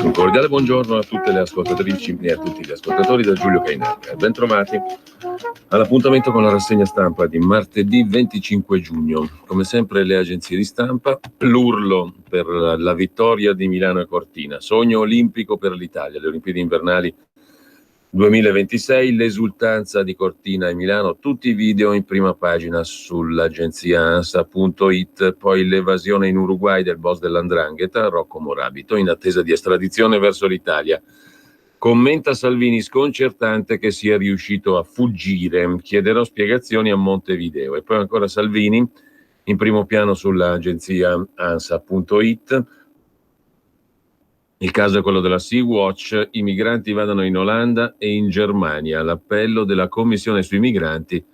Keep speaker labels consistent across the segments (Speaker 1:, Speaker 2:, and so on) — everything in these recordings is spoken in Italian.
Speaker 1: Un cordiale buongiorno a tutte le ascoltatrici e a tutti gli ascoltatori da Giulio Cainarca. Bentrovati all'appuntamento con la rassegna stampa di martedì 25 giugno. Come sempre le agenzie di stampa, l'urlo per la vittoria di Milano e Cortina, sogno olimpico per l'Italia, le Olimpiadi invernali 2026, l'esultanza di Cortina e Milano, tutti i video in prima pagina sull'agenzia ANSA.it, poi l'evasione in Uruguay del boss dell''ndrangheta, Rocco Morabito, in attesa di estradizione verso l'Italia. Commenta Salvini, sconcertante che sia riuscito a fuggire, chiederò spiegazioni a Montevideo. E poi ancora Salvini, in primo piano sull'agenzia ANSA.it, il caso è quello della Sea-Watch, i migranti vadano in Olanda e in Germania, l'appello della Commissione sui migranti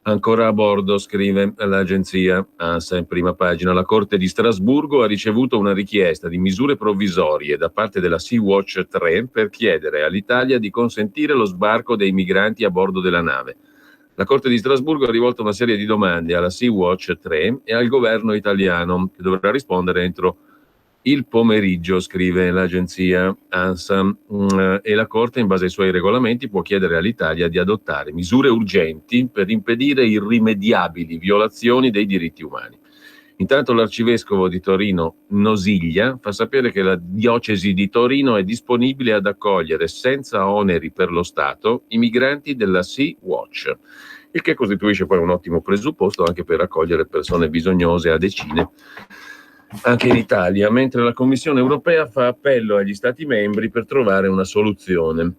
Speaker 1: ancora a bordo, scrive l'agenzia ANSA in prima pagina. La Corte di Strasburgo ha ricevuto una richiesta di misure provvisorie da parte della Sea-Watch 3 per chiedere all'Italia di consentire lo sbarco dei migranti a bordo della nave. La Corte di Strasburgo ha rivolto una serie di domande alla Sea-Watch 3 e al governo italiano, che dovrà rispondere entro il pomeriggio, scrive l'agenzia ANSA, e la Corte, in base ai suoi regolamenti, può chiedere all'Italia di adottare misure urgenti per impedire irrimediabili violazioni dei diritti umani. Intanto l'arcivescovo di Torino, Nosiglia, fa sapere che la diocesi di Torino è disponibile ad accogliere senza oneri per lo Stato i migranti della Sea-Watch, il che costituisce poi un ottimo presupposto anche per accogliere persone bisognose a decine anche in Italia, mentre la Commissione europea fa appello agli Stati membri per trovare una soluzione.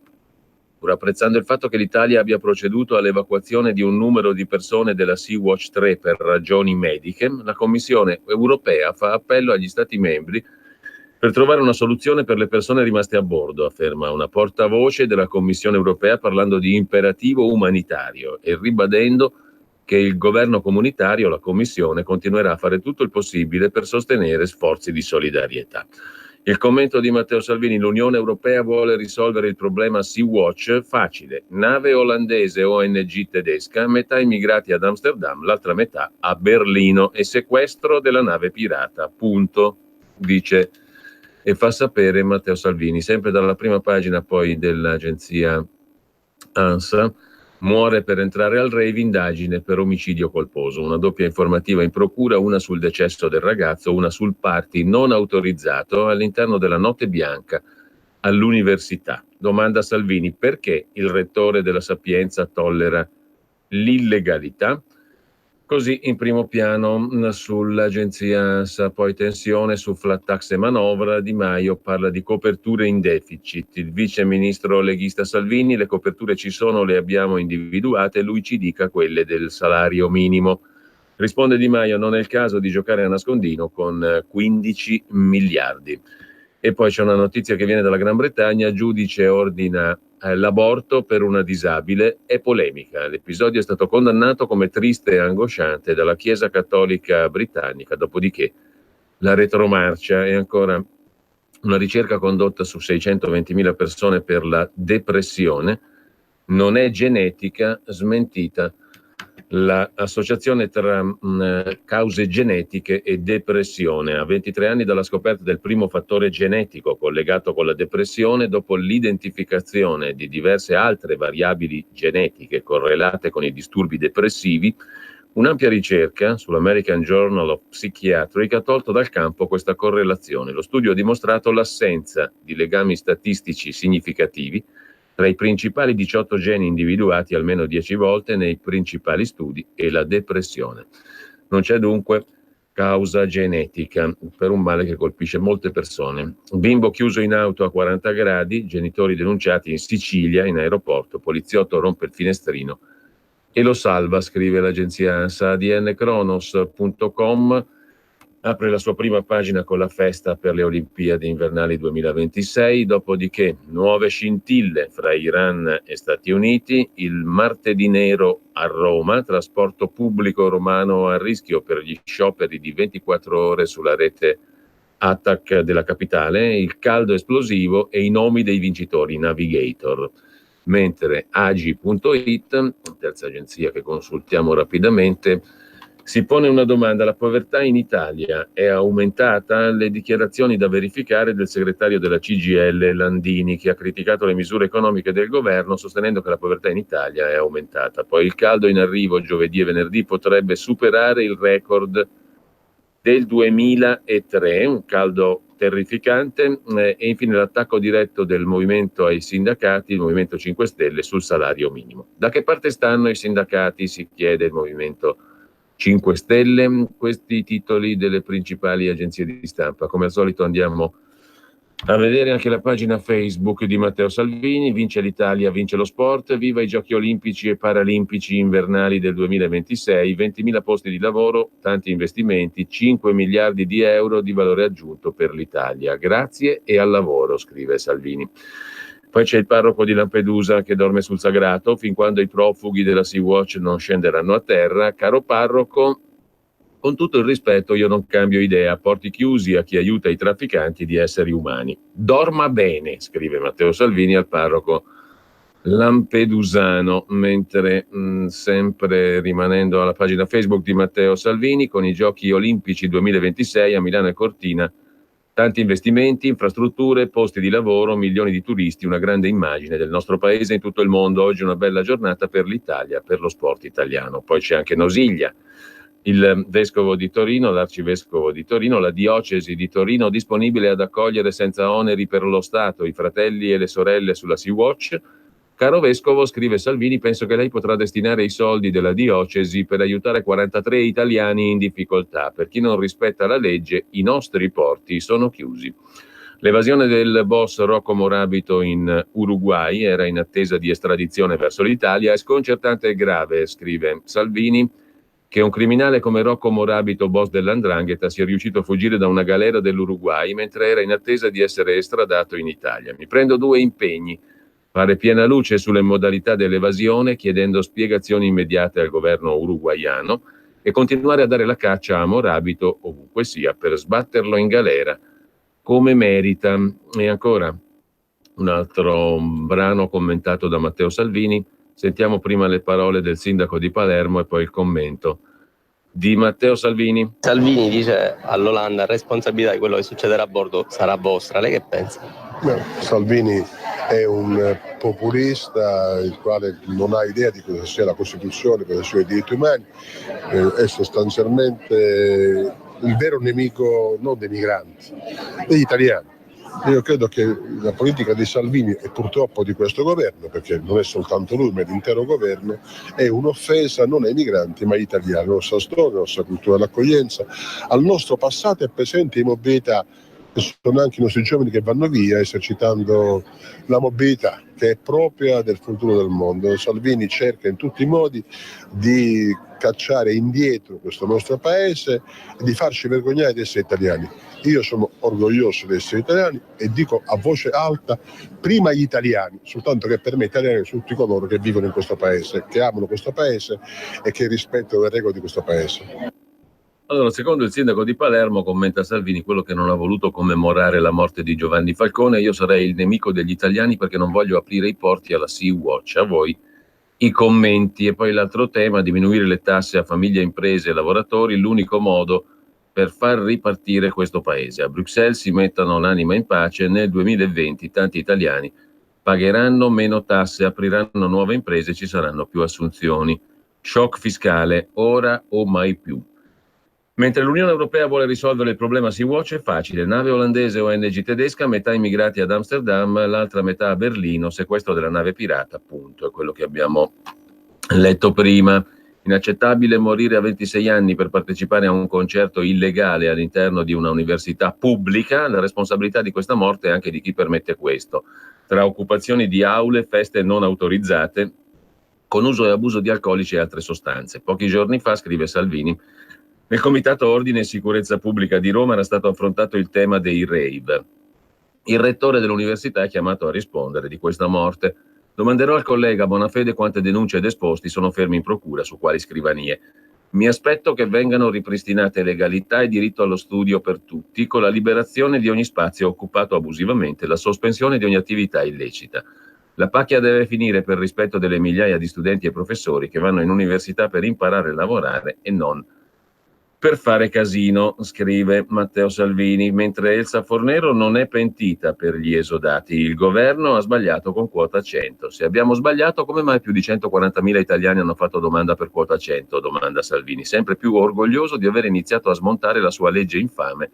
Speaker 1: Pur apprezzando il fatto che l'Italia abbia proceduto all'evacuazione di un numero di persone della Sea-Watch 3 per ragioni mediche, la Commissione europea fa appello agli Stati membri per trovare una soluzione per le persone rimaste a bordo, afferma una portavoce della Commissione europea parlando di imperativo umanitario e ribadendo che il governo comunitario, la Commissione, continuerà a fare tutto il possibile per sostenere sforzi di solidarietà. Il commento di Matteo Salvini: l'Unione Europea vuole risolvere il problema Sea-Watch facile, nave olandese ONG tedesca, metà immigrati ad Amsterdam, l'altra metà a Berlino e sequestro della nave pirata, punto, dice e fa sapere Matteo Salvini. Sempre dalla prima pagina poi dell'agenzia ANSA, muore per entrare al rave, indagine per omicidio colposo. Una doppia informativa in procura, una sul decesso del ragazzo, una sul party non autorizzato all'interno della Notte Bianca all'università. Domanda Salvini: perché il rettore della Sapienza tollera l'illegalità? Così in primo piano sull'agenzia ANSA, poi tensione su flat tax e manovra, Di Maio parla di coperture in deficit, il vice ministro leghista Salvini: le coperture ci sono, le abbiamo individuate, lui ci dica quelle del salario minimo. Risponde Di Maio: non è il caso di giocare a nascondino con 15 miliardi. E poi c'è una notizia che viene dalla Gran Bretagna: giudice ordina l'aborto per una disabile, è polemica. L'episodio è stato condannato come triste e angosciante dalla Chiesa Cattolica britannica, dopodiché la retromarcia. E ancora una ricerca condotta su 620.000 persone per la depressione non è genetica, smentita l'associazione tra cause genetiche e depressione. A 23 anni dalla scoperta del primo fattore genetico collegato con la depressione, dopo l'identificazione di diverse altre variabili genetiche correlate con i disturbi depressivi, un'ampia ricerca sull'American Journal of Psychiatry ha tolto dal campo questa correlazione. Lo studio ha dimostrato l'assenza di legami statistici significativi tra i principali 18 geni individuati almeno 10 volte nei principali studi e la depressione. Non c'è dunque causa genetica per un male che colpisce molte persone. Bimbo chiuso in auto a 40 gradi, genitori denunciati in Sicilia, in aeroporto, poliziotto rompe il finestrino e lo salva, scrive l'agenzia ANSA. ADNCronos.com apre la sua prima pagina con la festa per le Olimpiadi invernali 2026, dopodiché nuove scintille fra Iran e Stati Uniti, il martedì nero a Roma, trasporto pubblico romano a rischio per gli scioperi di 24 ore sulla rete ATAC della capitale, il caldo esplosivo e i nomi dei vincitori, Navigator. Mentre Agi.it, terza agenzia che consultiamo rapidamente, si pone una domanda: la povertà in Italia è aumentata? Le dichiarazioni da verificare del segretario della CGIL Landini, che ha criticato le misure economiche del governo sostenendo che la povertà in Italia è aumentata. Poi il caldo in arrivo giovedì e venerdì potrebbe superare il record del 2003, un caldo terrificante, e infine l'attacco diretto del movimento ai sindacati, il Movimento 5 Stelle, sul salario minimo. Da che parte stanno i sindacati, si chiede il Movimento 5 Stelle, questi titoli delle principali agenzie di stampa. Come al solito andiamo a vedere anche la pagina Facebook di Matteo Salvini. Vince l'Italia, vince lo sport, viva i Giochi Olimpici e Paralimpici invernali del 2026, 20.000 posti di lavoro, tanti investimenti, 5 miliardi di euro di valore aggiunto per l'Italia. Grazie e al lavoro, scrive Salvini. Poi c'è il parroco di Lampedusa che dorme sul sagrato fin quando i profughi della Sea-Watch non scenderanno a terra. Caro parroco, con tutto il rispetto, io non cambio idea, porti chiusi a chi aiuta i trafficanti di esseri umani. Dorma bene, scrive Matteo Salvini al parroco lampedusano, mentre sempre rimanendo alla pagina Facebook di Matteo Salvini, con i Giochi Olimpici 2026 a Milano e Cortina, tanti investimenti, infrastrutture, posti di lavoro, milioni di turisti, una grande immagine del nostro paese in tutto il mondo. Oggi una bella giornata per l'Italia, per lo sport italiano. Poi c'è anche Nosiglia, il vescovo di Torino, l'arcivescovo di Torino, la diocesi di Torino disponibile ad accogliere senza oneri per lo Stato i fratelli e le sorelle sulla Sea-Watch. Caro vescovo, scrive Salvini, penso che lei potrà destinare i soldi della diocesi per aiutare 43 italiani in difficoltà. Per chi non rispetta la legge, i nostri porti sono chiusi. L'evasione del boss Rocco Morabito in Uruguay era in attesa di estradizione verso l'Italia. È sconcertante e grave, scrive Salvini, che un criminale come Rocco Morabito, boss dell''ndrangheta, sia riuscito a fuggire da una galera dell'Uruguay mentre era in attesa di essere estradato in Italia. Mi prendo 2 impegni: fare piena luce sulle modalità dell'evasione, chiedendo spiegazioni immediate al governo uruguaiano, e continuare a dare la caccia a Morabito ovunque sia per sbatterlo in galera come merita. E ancora un altro brano commentato da Matteo Salvini. Sentiamo prima le parole del sindaco di Palermo e poi il commento di Matteo Salvini.
Speaker 2: Salvini dice all'Olanda: responsabilità di quello che succederà a bordo sarà vostra. Lei che pensa?
Speaker 3: No, Salvini è un populista il quale non ha idea di cosa sia la Costituzione, cosa siano i diritti umani, è sostanzialmente il vero nemico non dei migranti, degli italiani. Io credo che la politica di Salvini e purtroppo di questo governo, perché non è soltanto lui ma l'intero governo, è un'offesa non ai migranti ma agli italiani, alla nostra storia, alla nostra cultura dell'accoglienza, al nostro passato e presente di mobilità. Sono anche i nostri giovani che vanno via esercitando la mobilità che è propria del futuro del mondo. Salvini cerca in tutti i modi di cacciare indietro questo nostro paese e di farci vergognare di essere italiani. Io sono orgoglioso di essere italiani e dico a voce alta: prima gli italiani, soltanto che per me italiani sono tutti coloro che vivono in questo paese, che amano questo paese e che rispettano le regole di questo paese.
Speaker 1: Allora, secondo il sindaco di Palermo, commenta Salvini, quello che non ha voluto commemorare la morte di Giovanni Falcone: io sarei il nemico degli italiani perché non voglio aprire i porti alla Sea-Watch. A voi i commenti. E poi l'altro tema: diminuire le tasse a famiglie, imprese e lavoratori, l'unico modo per far ripartire questo paese. A Bruxelles si mettano l'anima in pace, nel 2020 tanti italiani pagheranno meno tasse, apriranno nuove imprese, ci saranno più assunzioni. Shock fiscale, ora o mai più. Mentre l'Unione Europea vuole risolvere il problema Sea-Watch è facile: nave olandese ONG tedesca, metà immigrati ad Amsterdam, l'altra metà a Berlino, sequestro della nave pirata, appunto, è quello che abbiamo letto prima. Inaccettabile morire a 26 anni per partecipare a un concerto illegale all'interno di una università pubblica. La responsabilità di questa morte è anche di chi permette questo. Tra occupazioni di aule, feste non autorizzate, con uso e abuso di alcolici e altre sostanze. Pochi giorni fa, scrive Salvini, Nel Comitato Ordine e Sicurezza Pubblica di Roma era stato affrontato il tema dei rave. Il rettore dell'università è chiamato a rispondere di questa morte. Domanderò al collega Bonafede quante denunce ed esposti sono fermi in procura, su quali scrivanie. Mi aspetto che vengano ripristinate legalità e diritto allo studio per tutti, con la liberazione di ogni spazio occupato abusivamente, la sospensione di ogni attività illecita. La pacchia deve finire per rispetto delle migliaia di studenti e professori che vanno in università per imparare a lavorare e non per fare casino, scrive Matteo Salvini, mentre Elsa Fornero non è pentita per gli esodati. Il governo ha sbagliato con quota 100. Se abbiamo sbagliato, come mai più di 140.000 italiani hanno fatto domanda per quota 100? Domanda Salvini, sempre più orgoglioso di aver iniziato a smontare la sua legge infame.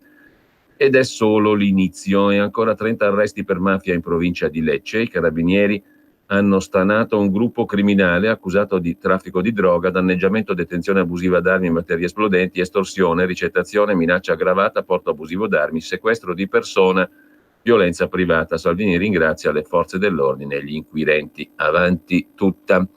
Speaker 1: Ed è solo l'inizio. E ancora 30 arresti per mafia in provincia di Lecce. I carabinieri hanno stanato un gruppo criminale accusato di traffico di droga, danneggiamento e detenzione abusiva d'armi e materie esplodenti, estorsione, ricettazione, minaccia aggravata, porto abusivo d'armi, sequestro di persona, violenza privata. Salvini ringrazia le forze dell'ordine e gli inquirenti. Avanti tutta.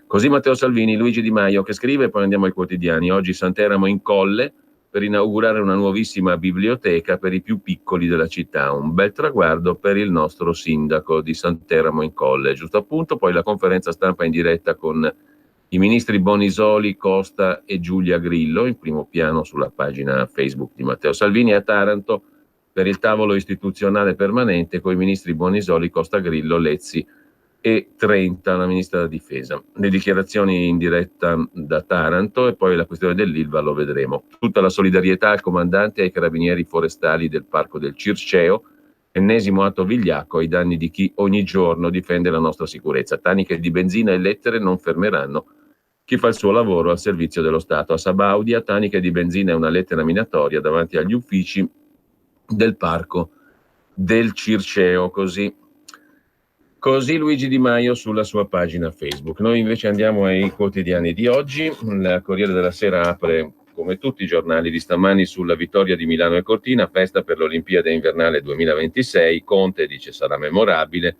Speaker 1: Così Matteo Salvini, Luigi Di Maio che scrive, poi andiamo ai quotidiani. Oggi Sant'Eramo in Colle per inaugurare una nuovissima biblioteca per i più piccoli della città. Un bel traguardo per il nostro sindaco di Sant'Eramo in Colle. Giusto appunto, poi la conferenza stampa in diretta con i ministri Bonisoli, Costa e Giulia Grillo, in primo piano sulla pagina Facebook di Matteo Salvini, a Taranto per il tavolo istituzionale permanente con i ministri Bonisoli, Costa, Grillo, Lezzi e Trenta, la ministra della difesa. Le dichiarazioni in diretta da Taranto e poi la questione dell'Ilva lo vedremo. Tutta la solidarietà al comandante e ai carabinieri forestali del Parco del Circeo, ennesimo atto vigliacco ai danni di chi ogni giorno difende la nostra sicurezza. Taniche di benzina e lettere non fermeranno chi fa il suo lavoro al servizio dello Stato. A Sabaudia, taniche di benzina e una lettera minatoria davanti agli uffici del Parco del Circeo, Così Luigi Di Maio sulla sua pagina Facebook. Noi invece andiamo ai quotidiani di oggi. Il Corriere della Sera apre, come tutti i giornali di stamani, sulla vittoria di Milano e Cortina, festa per l'Olimpiade invernale 2026. Conte dice sarà memorabile.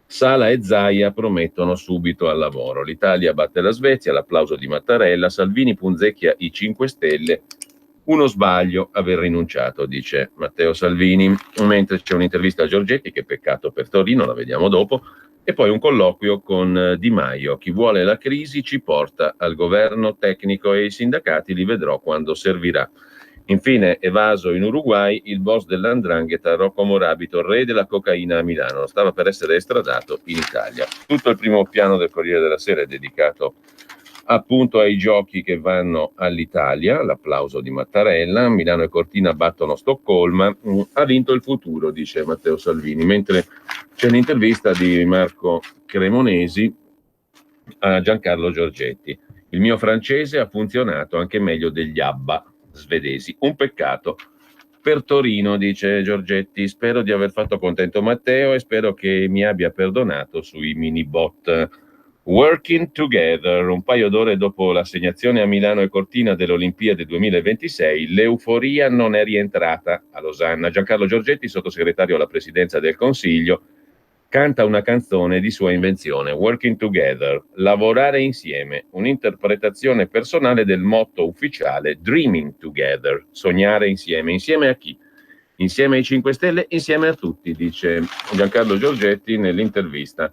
Speaker 1: Sala e Zaia promettono subito al lavoro. L'Italia batte la Svezia, l'applauso di Mattarella. Salvini punzecchia i 5 Stelle. Uno sbaglio aver rinunciato, dice Matteo Salvini, mentre c'è un'intervista a Giorgetti, che peccato per Torino, la vediamo dopo, e poi un colloquio con Di Maio. Chi vuole la crisi ci porta al governo tecnico e i sindacati li vedrò quando servirà. Infine, evaso in Uruguay, il boss dell''ndrangheta Rocco Morabito, re della cocaina a Milano, stava per essere estradato in Italia. Tutto il primo piano del Corriere della Sera è dedicato appunto ai giochi che vanno all'Italia, l'applauso di Mattarella. Milano e Cortina battono Stoccolma, ha vinto il futuro, dice Matteo Salvini, mentre c'è l'intervista di Marco Cremonesi a Giancarlo Giorgetti. Il mio francese ha funzionato anche meglio degli ABBA svedesi, un peccato per Torino, dice Giorgetti. Spero di aver fatto contento Matteo e spero che mi abbia perdonato sui mini bot. Working Together, un paio d'ore dopo l'assegnazione a Milano e Cortina dell'Olimpiade 2026, l'euforia non è rientrata a Losanna. Giancarlo Giorgetti, sottosegretario alla Presidenza del Consiglio, canta una canzone di sua invenzione, Working Together, lavorare insieme, un'interpretazione personale del motto ufficiale Dreaming Together, sognare insieme. Insieme a chi? Insieme ai 5 Stelle, insieme a tutti, dice Giancarlo Giorgetti nell'intervista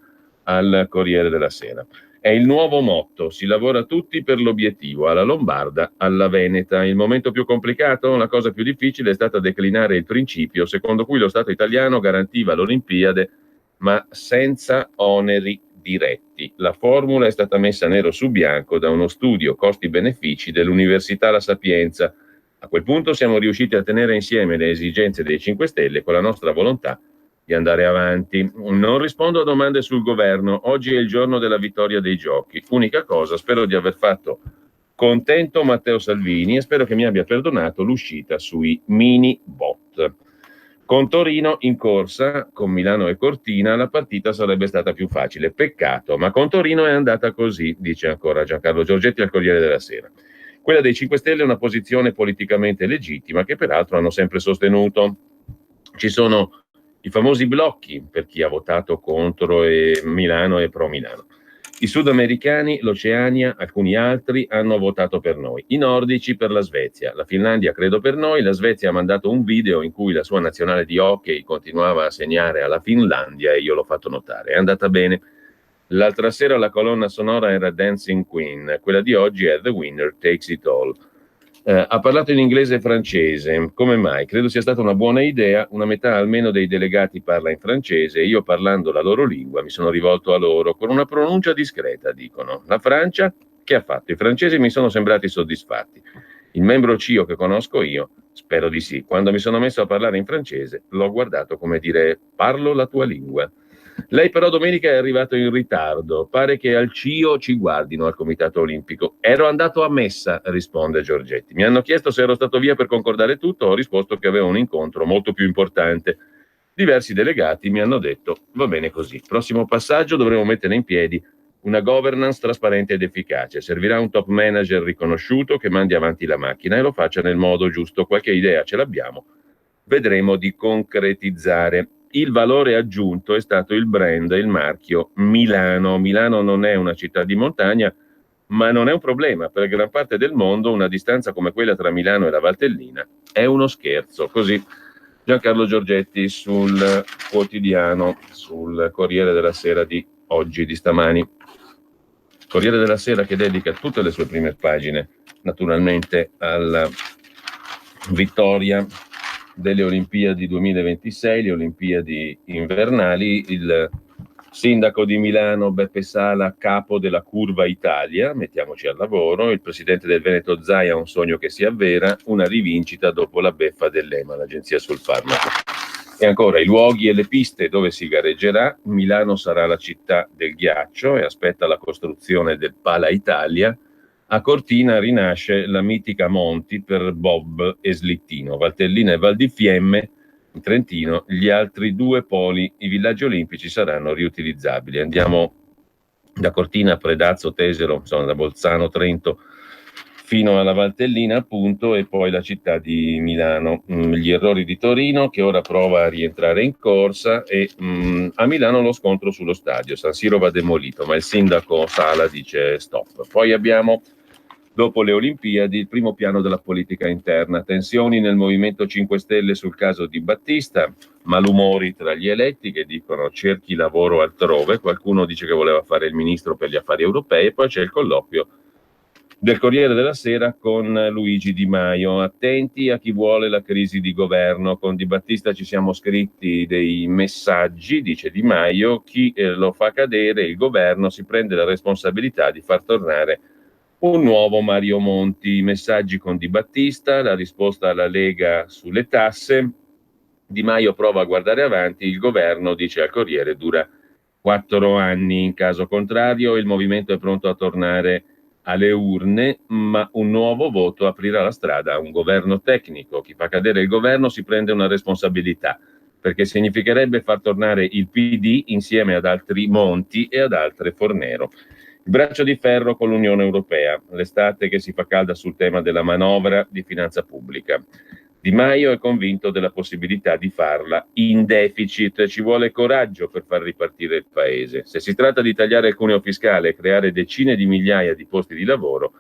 Speaker 1: al Corriere della Sera. È il nuovo motto, si lavora tutti per l'obiettivo, alla lombarda, alla veneta. Il momento più complicato, la cosa più difficile è stata declinare il principio secondo cui lo Stato italiano garantiva l'Olimpiade ma senza oneri diretti. La formula è stata messa nero su bianco da uno studio costi-benefici dell'Università La Sapienza. A quel punto siamo riusciti a tenere insieme le esigenze dei 5 Stelle con la nostra volontà di andare avanti. Non rispondo a domande sul governo. Oggi è il giorno della vittoria dei giochi. Unica cosa, spero di aver fatto contento Matteo Salvini e spero che mi abbia perdonato l'uscita sui mini bot. Con Torino in corsa, con Milano e Cortina, la partita sarebbe stata più facile. Peccato, ma con Torino è andata così, dice ancora Giancarlo Giorgetti al Corriere della Sera. Quella dei 5 Stelle è una posizione politicamente legittima che peraltro hanno sempre sostenuto. Ci sono i famosi blocchi per chi ha votato contro Milano e pro Milano. I sudamericani, l'Oceania, alcuni altri hanno votato per noi, i nordici per la Svezia, la Finlandia credo per noi, la Svezia ha mandato un video in cui la sua nazionale di hockey continuava a segnare alla Finlandia e io l'ho fatto notare, è andata bene. L'altra sera la colonna sonora era Dancing Queen, quella di oggi è The Winner Takes It All. Ha parlato in inglese e francese, come mai? Credo sia stata una buona idea, una metà almeno dei delegati parla in francese e io parlando la loro lingua mi sono rivolto a loro con una pronuncia discreta, dicono. La Francia che ha fatto? I francesi mi sono sembrati soddisfatti. Il membro CIO che conosco io, spero di sì, quando mi sono messo a parlare in francese l'ho guardato come dire parlo la tua lingua. Lei però domenica è arrivato in ritardo, pare che al CIO ci guardino al Comitato Olimpico. Ero andato a messa, risponde Giorgetti. Mi hanno chiesto se ero stato via per concordare tutto, ho risposto che avevo un incontro molto più importante. Diversi delegati mi hanno detto va bene così. Prossimo passaggio dovremo mettere in piedi una governance trasparente ed efficace. Servirà un top manager riconosciuto che mandi avanti la macchina e lo faccia nel modo giusto. Qualche idea ce l'abbiamo, vedremo di concretizzare. Il valore aggiunto è stato il brand, il marchio Milano. Milano non è una città di montagna, ma non è un problema. Per gran parte del mondo una distanza come quella tra Milano e la Valtellina è uno scherzo. Così Giancarlo Giorgetti sul quotidiano, sul Corriere della Sera di oggi, di stamani. Corriere della Sera che dedica tutte le sue prime pagine, naturalmente, alla vittoria delle Olimpiadi 2026, le Olimpiadi invernali. Il sindaco di Milano Beppe Sala, capo della Curva Italia, mettiamoci al lavoro. Il presidente del Veneto Zaia, un sogno che si avvera, una rivincita dopo la beffa dell'EMA, l'Agenzia sul Farmaco. E ancora i luoghi e le piste dove si gareggerà. Milano sarà la città del ghiaccio e aspetta la costruzione del Pala Italia. A Cortina rinasce la mitica Monti per bob e slittino. Valtellina e Val di Fiemme, in Trentino, gli altri due poli, i villaggi olimpici saranno riutilizzabili. Andiamo da Cortina a Predazzo, Tesero, insomma da Bolzano, Trento, fino alla Valtellina appunto, e poi la città di Milano. Gli errori di Torino che ora prova a rientrare in corsa e a Milano lo scontro sullo stadio. San Siro va demolito, ma il sindaco Sala dice stop. Poi abbiamo, dopo le Olimpiadi, il primo piano della politica interna. Tensioni nel Movimento 5 Stelle sul caso di Battista, malumori tra gli eletti che dicono cerchi lavoro altrove, qualcuno dice che voleva fare il ministro per gli affari europei, e poi c'è il colloquio del Corriere della Sera con Luigi Di Maio. Attenti a chi vuole la crisi di governo. Con Di Battista ci siamo scritti dei messaggi, dice Di Maio, chi lo fa cadere, il governo, si prende la responsabilità di far tornare un nuovo Mario Monti. Messaggi con Di Battista, la risposta alla Lega sulle tasse. Di Maio prova a guardare avanti, il governo, dice al Corriere, dura 4 anni. In caso contrario il movimento è pronto a tornare alle urne, ma un nuovo voto aprirà la strada a un governo tecnico. Chi fa cadere il governo si prende una responsabilità, perché significherebbe far tornare il PD insieme ad altri Monti e ad altre Fornero. Il braccio di ferro con l'Unione Europea, l'estate che si fa calda sul tema della manovra di finanza pubblica. Di Maio è convinto della possibilità di farla in deficit. Ci vuole coraggio per far ripartire il paese. Se si tratta di tagliare il cuneo fiscale e creare decine di migliaia di posti di lavoro,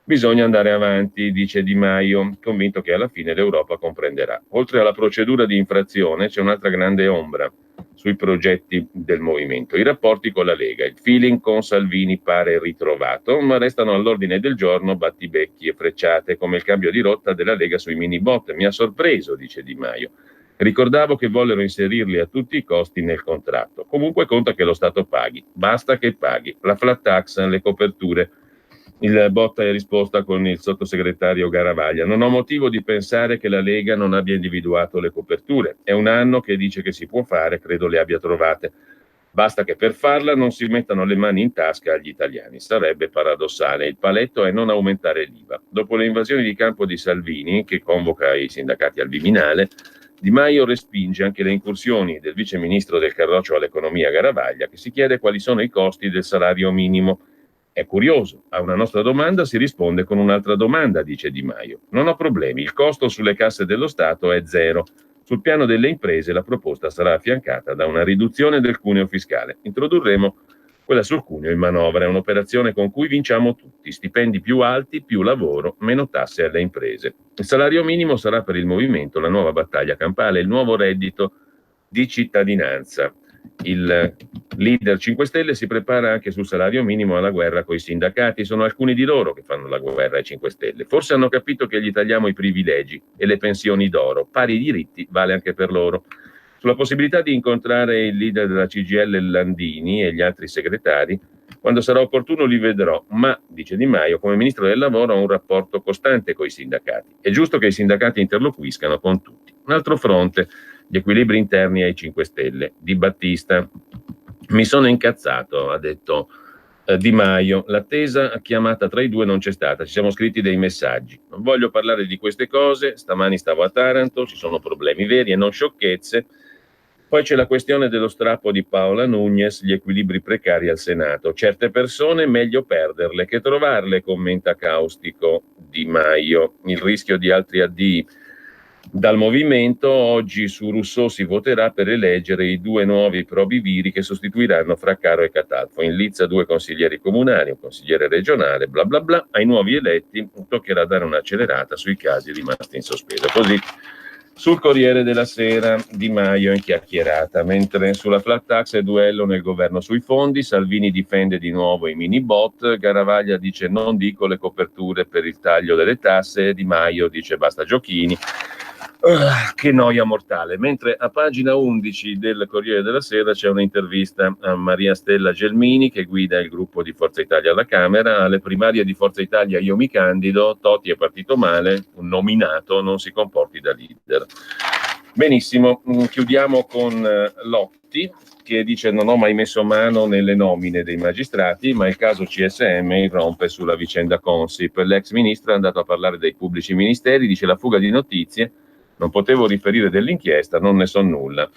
Speaker 1: bisogna andare avanti, dice Di Maio, convinto che alla fine l'Europa comprenderà. Oltre alla procedura di infrazione c'è un'altra grande ombra sui progetti del movimento, i rapporti con la Lega. Il feeling con Salvini pare ritrovato, ma restano all'ordine del giorno battibecchi e frecciate, come il cambio di rotta della Lega sui mini bot. Mi ha sorpreso, dice Di Maio. Ricordavo che vollero inserirli a tutti i costi nel contratto. Comunque conta che lo Stato paghi, basta che paghi. La flat tax, le coperture. Il botta e risposta con il sottosegretario Garavaglia. Non ho motivo di pensare che la Lega non abbia individuato le coperture. È un anno che dice che si può fare, credo le abbia trovate. Basta che per farla non si mettano le mani in tasca agli italiani. Sarebbe paradossale. Il paletto è non aumentare l'IVA. Dopo le invasioni di campo di Salvini, che convoca i sindacati al Viminale, Di Maio respinge anche le incursioni del vice ministro del Carroccio all'economia Garavaglia, che si chiede quali sono i costi del salario minimo. È curioso, a una nostra domanda si risponde con un'altra domanda, dice Di Maio. Non ho problemi, il costo sulle casse dello Stato è zero. Sul piano delle imprese la proposta sarà affiancata da una riduzione del cuneo fiscale. Introdurremo Quella sul cuneo in manovra è un'operazione con cui vinciamo tutti, stipendi più alti, più lavoro, meno tasse alle imprese. Il salario minimo sarà per il movimento la nuova battaglia campale, il nuovo reddito di cittadinanza. Il leader 5 Stelle si prepara anche sul salario minimo alla guerra coi sindacati. Sono alcuni di loro che fanno la guerra ai 5 Stelle. Forse hanno capito che gli tagliamo i privilegi e le pensioni d'oro. Pari diritti vale anche per loro. Sulla possibilità di incontrare il leader della CGIL Landini e gli altri segretari, quando sarà opportuno li vedrò, ma, dice Di Maio, come ministro del lavoro ho un rapporto costante con i sindacati. È giusto che i sindacati interloquiscano con tutti. Un altro fronte, gli equilibri interni ai 5 Stelle. Di Battista: mi sono incazzato, ha detto Di Maio, l'attesa chiamata tra i due non c'è stata, ci siamo scritti dei messaggi. Non voglio parlare di queste cose, stamani stavo a Taranto, ci sono problemi veri e non sciocchezze. Poi c'è la questione dello strappo di Paola Nugnes, gli equilibri precari al Senato. Certe persone meglio perderle che trovarle, commenta caustico Di Maio. Il rischio di altri addii dal movimento. Oggi su Rousseau si voterà per eleggere i 2 nuovi probiviri che sostituiranno Fraccaro e Catalfo. In Lizza 2 consiglieri comunali, un consigliere regionale, bla bla bla. Ai nuovi eletti toccherà dare un'accelerata sui casi rimasti in sospeso. Così sul Corriere della Sera Di Maio in chiacchierata, mentre sulla flat tax è duello nel governo sui fondi. Salvini difende di nuovo i mini bot, Garavaglia dice non dico le coperture per il taglio delle tasse, Di Maio dice basta giochini. Che noia mortale. Mentre a pagina 11 del Corriere della Sera c'è un'intervista a Maria Stella Gelmini, che guida il gruppo di Forza Italia alla Camera. Alle primarie di Forza Italia io mi candido, Toti è partito male, un nominato non si comporti da leader. Benissimo, chiudiamo con Lotti, che dice non ho mai messo mano nelle nomine dei magistrati, ma il caso CSM irrompe sulla vicenda Consip. L'ex ministro è andato a parlare dei pubblici ministeri, dice la fuga di notizie, non potevo riferire dell'inchiesta, non ne so nulla.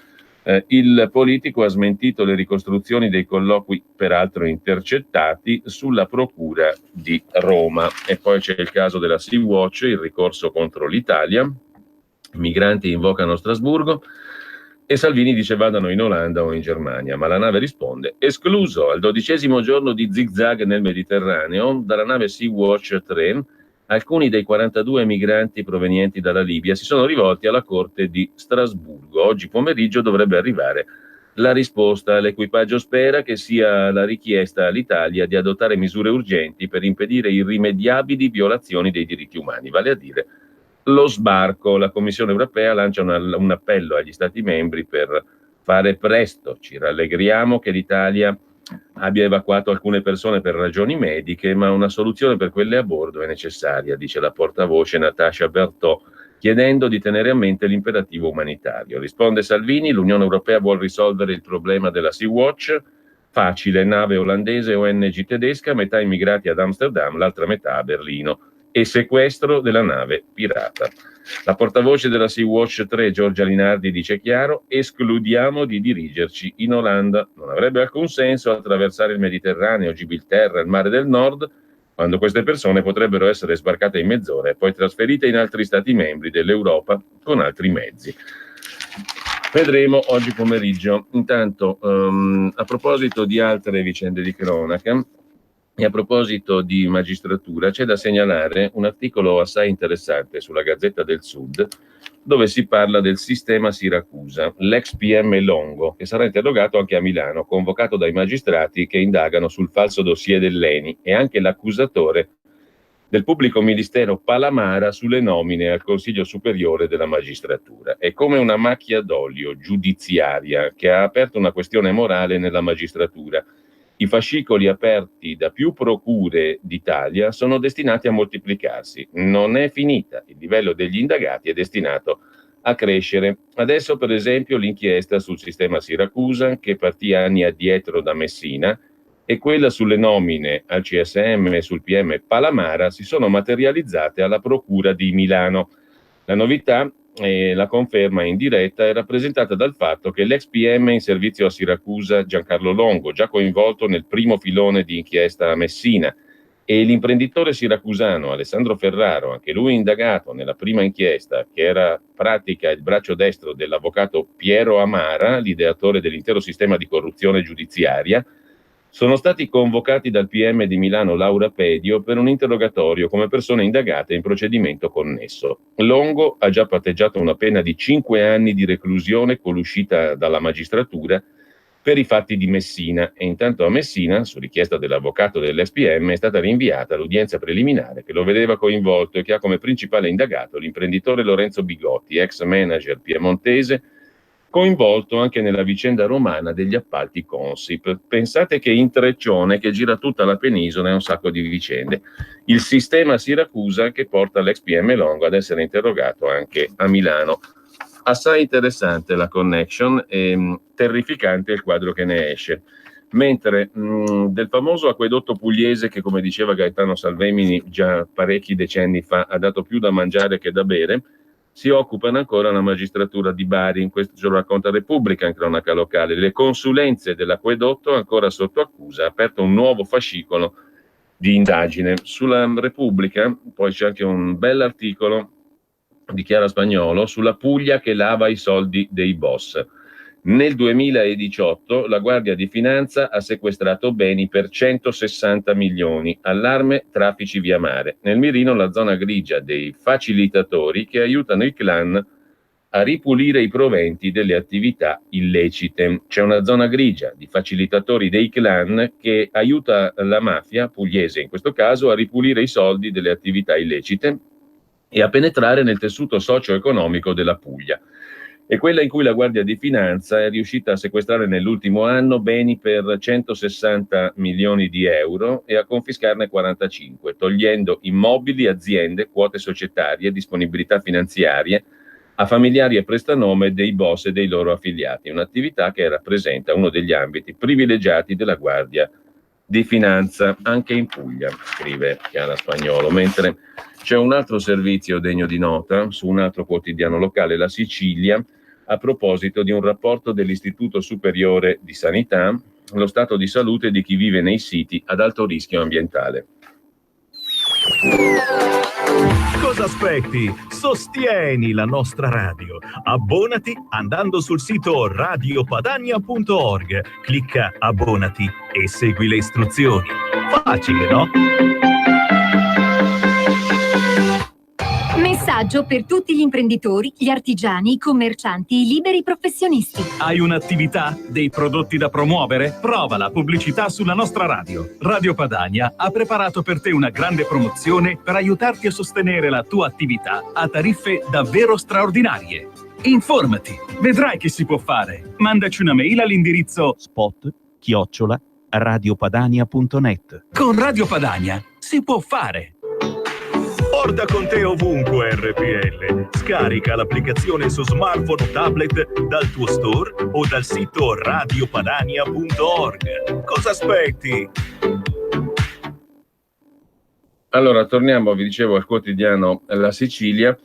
Speaker 1: Il politico ha smentito le ricostruzioni dei colloqui, peraltro intercettati, sulla procura di Roma. E poi c'è il caso della Sea-Watch, il ricorso contro l'Italia, i migranti invocano Strasburgo e Salvini dice vadano in Olanda o in Germania, ma la nave risponde escluso. Al 12° giorno di zigzag nel Mediterraneo, dalla nave Sea-Watch 3, alcuni dei 42 migranti provenienti dalla Libia si sono rivolti alla Corte di Strasburgo. Oggi pomeriggio dovrebbe arrivare la risposta. L'equipaggio spera che sia la richiesta all'Italia di adottare misure urgenti per impedire irrimediabili violazioni dei diritti umani, vale a dire lo sbarco. La Commissione europea lancia un appello agli Stati membri per fare presto. Ci rallegriamo che l'Italia abbia evacuato alcune persone per ragioni mediche, ma una soluzione per quelle a bordo è necessaria, dice la portavoce Natasha Bertò, chiedendo di tenere a mente l'imperativo umanitario. Risponde Salvini, l'Unione Europea vuol risolvere il problema della Sea-Watch, facile, nave olandese ONG tedesca, metà immigrati ad Amsterdam, l'altra metà a Berlino, e sequestro della nave pirata. La portavoce della Sea-Watch 3, Giorgia Linardi, dice chiaro: escludiamo di dirigerci in Olanda. Non avrebbe alcun senso attraversare il Mediterraneo, Gibilterra, il Mare del Nord, quando queste persone potrebbero essere sbarcate in mezz'ora e poi trasferite in altri stati membri dell'Europa con altri mezzi. Vedremo oggi pomeriggio. Intanto, a proposito di altre vicende di cronaca, e a proposito di magistratura, c'è da segnalare un articolo assai interessante sulla Gazzetta del Sud, dove si parla del sistema Siracusa, l'ex PM Longo, che sarà interrogato anche a Milano, convocato dai magistrati che indagano sul falso dossier dell'ENI, e anche l'accusatore del pubblico ministero Palamara sulle nomine al Consiglio Superiore della Magistratura. È come una macchia d'olio giudiziaria che ha aperto una questione morale nella magistratura. I fascicoli aperti da più procure d'Italia sono destinati a moltiplicarsi. Non è finita. Il livello degli indagati è destinato a crescere. Adesso, per esempio, l'inchiesta sul sistema Siracusa, che partì anni addietro da Messina, e quella sulle nomine al CSM e sul PM Palamara si sono materializzate alla Procura di Milano. La novità e la conferma in diretta è rappresentata dal fatto che l'ex PM in servizio a Siracusa, Giancarlo Longo, già coinvolto nel primo filone di inchiesta a Messina, e l'imprenditore siracusano Alessandro Ferraro, anche lui indagato nella prima inchiesta, che era pratica il braccio destro dell'avvocato Piero Amara, l'ideatore dell'intero sistema di corruzione giudiziaria, Sono stati convocati dal PM di Milano Laura Pedio per un interrogatorio come persone indagate in procedimento connesso. Longo ha già patteggiato una pena di 5 anni di reclusione con l'uscita dalla magistratura per i fatti di Messina, e intanto a Messina, su richiesta dell'avvocato dell'SPM, è stata rinviata l'udienza preliminare che lo vedeva coinvolto e che ha come principale indagato l'imprenditore Lorenzo Bigotti, ex manager piemontese, coinvolto anche nella vicenda romana degli appalti Consip. Pensate che intreccione che gira tutta la penisola e un sacco di vicende. Il sistema Siracusa che porta l'ex PM Longo ad essere interrogato anche a Milano. Assai interessante la connection e terrificante il quadro che ne esce. Mentre del famoso acquedotto pugliese che, come diceva Gaetano Salvemini già parecchi decenni fa, ha dato più da mangiare che da bere, si occupano ancora la magistratura di Bari. In questo ce lo racconta Repubblica, in cronaca locale. Le consulenze dell'acquedotto ancora sotto accusa, ha aperto un nuovo fascicolo di indagine. Sulla Repubblica poi c'è anche un bell'articolo di Chiara Spagnolo sulla Puglia che lava i soldi dei boss. Nel 2018 la Guardia di Finanza ha sequestrato beni per 160 milioni, allarme traffici via mare. Nel mirino la zona grigia dei facilitatori che aiutano i clan a ripulire i proventi delle attività illecite. C'è una zona grigia di facilitatori dei clan che aiuta la mafia pugliese, in questo caso, a ripulire i soldi delle attività illecite e a penetrare nel tessuto socio-economico della Puglia. È quella in cui la Guardia di Finanza è riuscita a sequestrare nell'ultimo anno beni per 160 milioni di euro e a confiscarne 45, togliendo immobili, aziende, quote societarie, disponibilità finanziarie a familiari e prestanome dei boss e dei loro affiliati, un'attività che rappresenta uno degli ambiti privilegiati della Guardia di Finanza anche in Puglia, scrive Chiara Spagnolo. Mentre c'è un altro servizio degno di nota su un altro quotidiano locale, La Sicilia, a proposito di un rapporto dell'Istituto Superiore di Sanità, lo stato di salute di chi vive nei siti ad alto rischio ambientale.
Speaker 4: Cosa aspetti? Sostieni la nostra radio. Abbonati andando sul sito radiopadania.org. Clicca abbonati e segui le istruzioni. Facile, no?
Speaker 5: Messaggio per tutti gli imprenditori, gli artigiani, i commercianti, i liberi professionisti.
Speaker 4: Hai un'attività? Dei prodotti da promuovere? Prova la pubblicità sulla nostra radio. Radio Padania ha preparato per te una grande promozione per aiutarti a sostenere la tua attività a tariffe davvero straordinarie. Informati, vedrai che si può fare. Mandaci una mail all'indirizzo spot@radiopadania.net. Con Radio Padania si può fare. Porta con te ovunque RPL. Scarica l'applicazione su smartphone o tablet dal tuo store o dal sito radiopadania.org. Cosa aspetti?
Speaker 1: Allora, torniamo, vi dicevo, al quotidiano La Sicilia,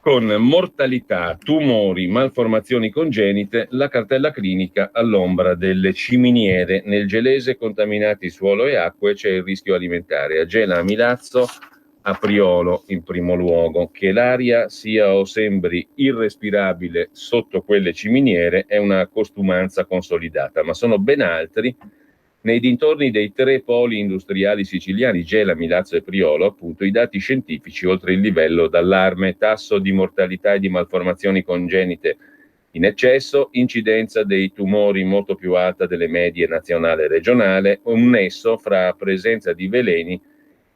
Speaker 1: con mortalità, tumori, malformazioni congenite, la cartella clinica all'ombra delle ciminiere. Nel gelese contaminati suolo e acque c'è il rischio alimentare. A Gela, a Milazzo, a Priolo in primo luogo. Che l'aria sia o sembri irrespirabile sotto quelle ciminiere è una costumanza consolidata, ma sono ben altri nei dintorni dei 3 poli industriali siciliani, Gela, Milazzo e Priolo, appunto, i dati scientifici oltre il livello d'allarme: tasso di mortalità e di malformazioni congenite in eccesso, incidenza dei tumori molto più alta delle medie nazionale e regionale, un nesso fra presenza di veleni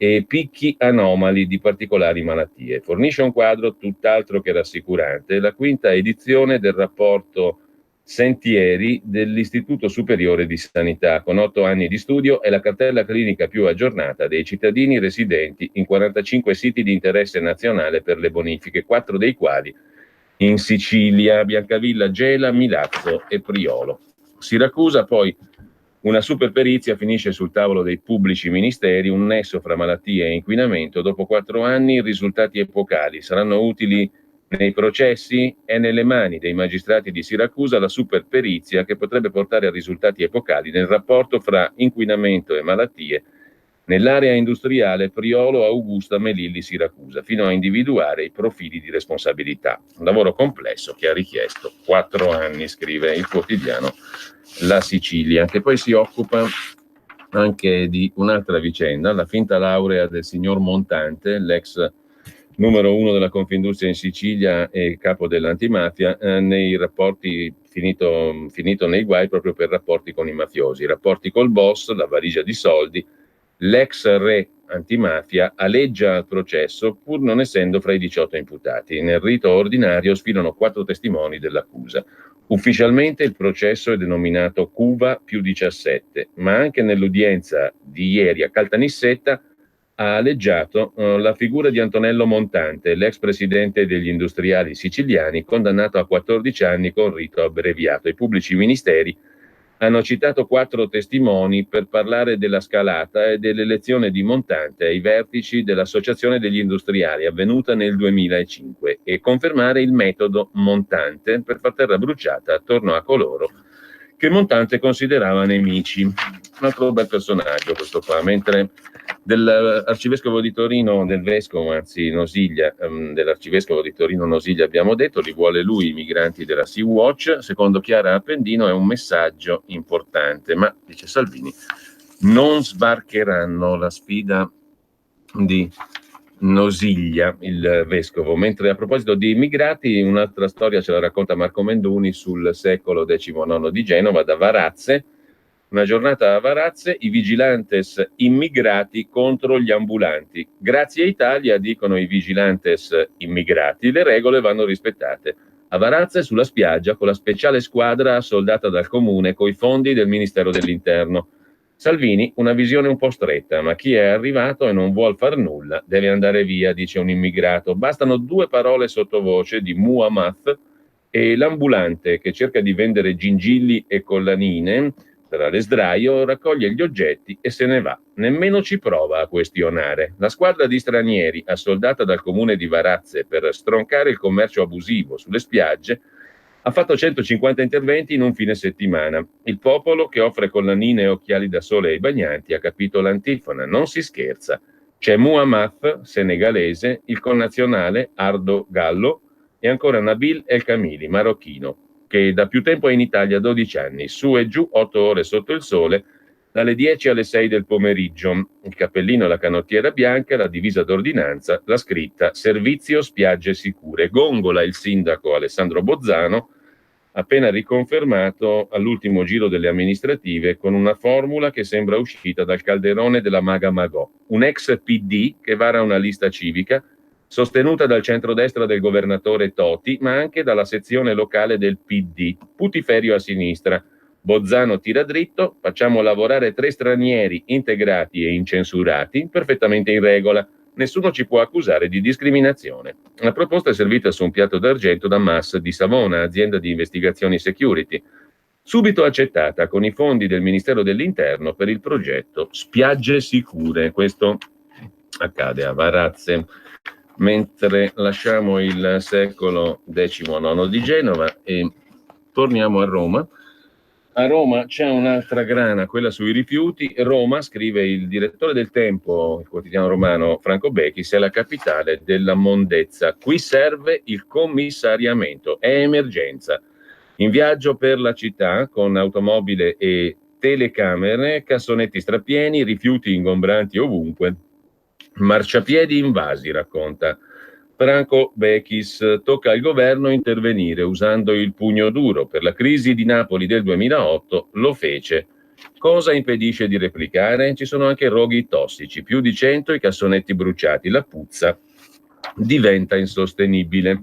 Speaker 1: e picchi anomali di particolari malattie. Fornisce un quadro tutt'altro che rassicurante la quinta edizione del rapporto Sentieri dell'Istituto Superiore di Sanità. Con 8 anni di studio è la cartella clinica più aggiornata dei cittadini residenti in 45 siti di interesse nazionale per le bonifiche, 4 dei quali in Sicilia: Biancavilla, Gela, Milazzo e Priolo. Siracusa poi una super perizia finisce sul tavolo dei pubblici ministeri, un nesso fra malattie e inquinamento. Dopo 4 anni risultati epocali saranno utili nei processi? È nelle mani dei magistrati di Siracusa la super perizia che potrebbe portare a risultati epocali nel rapporto fra inquinamento e malattie nell'area industriale Priolo, Augusta, Melilli, Siracusa, fino a individuare i profili di responsabilità. Un lavoro complesso che ha richiesto 4 anni, scrive il quotidiano La Sicilia, che poi si occupa anche di un'altra vicenda, la finta laurea del signor Montante, l'ex numero 1 della Confindustria in Sicilia e capo dell'antimafia, nei rapporti, finito nei guai proprio per rapporti con i mafiosi, rapporti col boss, la valigia di soldi. L'ex re antimafia aleggia al processo pur non essendo fra i 18 imputati. Nel rito ordinario sfilano 4 testimoni dell'accusa. Ufficialmente il processo è denominato Cuva più 17, ma anche nell'udienza di ieri a Caltanissetta ha aleggiato la figura di Antonello Montante, l'ex presidente degli industriali siciliani, condannato a 14 anni con rito abbreviato. I pubblici ministeri hanno citato 4 testimoni per parlare della scalata e dell'elezione di Montante ai vertici dell'Associazione degli Industriali avvenuta nel 2005 e confermare il metodo Montante per far terra bruciata attorno a coloro che Montante considerava nemici. Un altro bel personaggio questo qua, mentre dell'arcivescovo di Torino, del vescovo, anzi Nosiglia, dell'arcivescovo di Torino Nosiglia abbiamo detto, li vuole lui i migranti della Sea-Watch, secondo Chiara Appendino è un messaggio importante, ma, dice Salvini, non sbarcheranno la sfida di Nosiglia, il vescovo. Mentre a proposito di immigrati, un'altra storia ce la racconta Marco Menduni sul secolo XIX di Genova, da Varazze. Una giornata a Varazze, i vigilantes immigrati contro gli ambulanti. Grazie a Italia, dicono i vigilantes immigrati, le regole vanno rispettate. A Varazze, sulla spiaggia, con la speciale squadra assoldata dal comune coi fondi del Ministero dell'Interno. Salvini, una visione un po' stretta, ma chi è arrivato e non vuol far nulla deve andare via, dice un immigrato. Bastano 2 parole sottovoce di Muhammad e l'ambulante che cerca di vendere gingilli e collanine tra le sdraio, raccoglie gli oggetti e se ne va. Nemmeno ci prova a questionare. La squadra di stranieri, assoldata dal comune di Varazze per stroncare il commercio abusivo sulle spiagge, ha fatto 150 interventi in un fine settimana. Il popolo, che offre collanine e occhiali da sole ai bagnanti, ha capito l'antifona. Non si scherza. C'è Muhammad, senegalese, il connazionale Ardo Gallo e ancora Nabil El Kamili, marocchino, che da più tempo è in Italia, 12 anni, su e giù 8 ore sotto il sole, dalle 10 alle 6 del pomeriggio. Il cappellino e la canottiera bianca, la divisa d'ordinanza, la scritta Servizio Spiagge Sicure. Gongola il sindaco Alessandro Bozzano, appena riconfermato all'ultimo giro delle amministrative, con una formula che sembra uscita dal calderone della Maga Magò. Un ex PD che vara una lista civica, sostenuta dal centrodestra del governatore Toti, ma anche dalla sezione locale del PD, putiferio a sinistra. Bozzano tira dritto, facciamo lavorare 3 stranieri integrati e incensurati, perfettamente in regola. Nessuno ci può accusare di discriminazione. La proposta è servita su un piatto d'argento da Mass di Savona, azienda di investigazioni security, subito accettata con i fondi del Ministero dell'Interno per il progetto Spiagge Sicure. Questo accade a Varazze. Mentre lasciamo il secolo XIX di Genova e torniamo a Roma. A Roma c'è un'altra grana, quella sui rifiuti. Roma, scrive il direttore del Tempo, il quotidiano romano Franco Bechis, è la capitale della mondezza. Qui serve il commissariamento, è emergenza. In viaggio per la città con automobile e telecamere, cassonetti strapieni, rifiuti ingombranti ovunque. Marciapiedi invasi, racconta Franco Bechis. Tocca al governo intervenire usando il pugno duro. Per la crisi di Napoli del 2008 lo fece. Cosa impedisce di replicare? Ci sono anche roghi tossici, più di 100 i cassonetti bruciati, la puzza diventa insostenibile.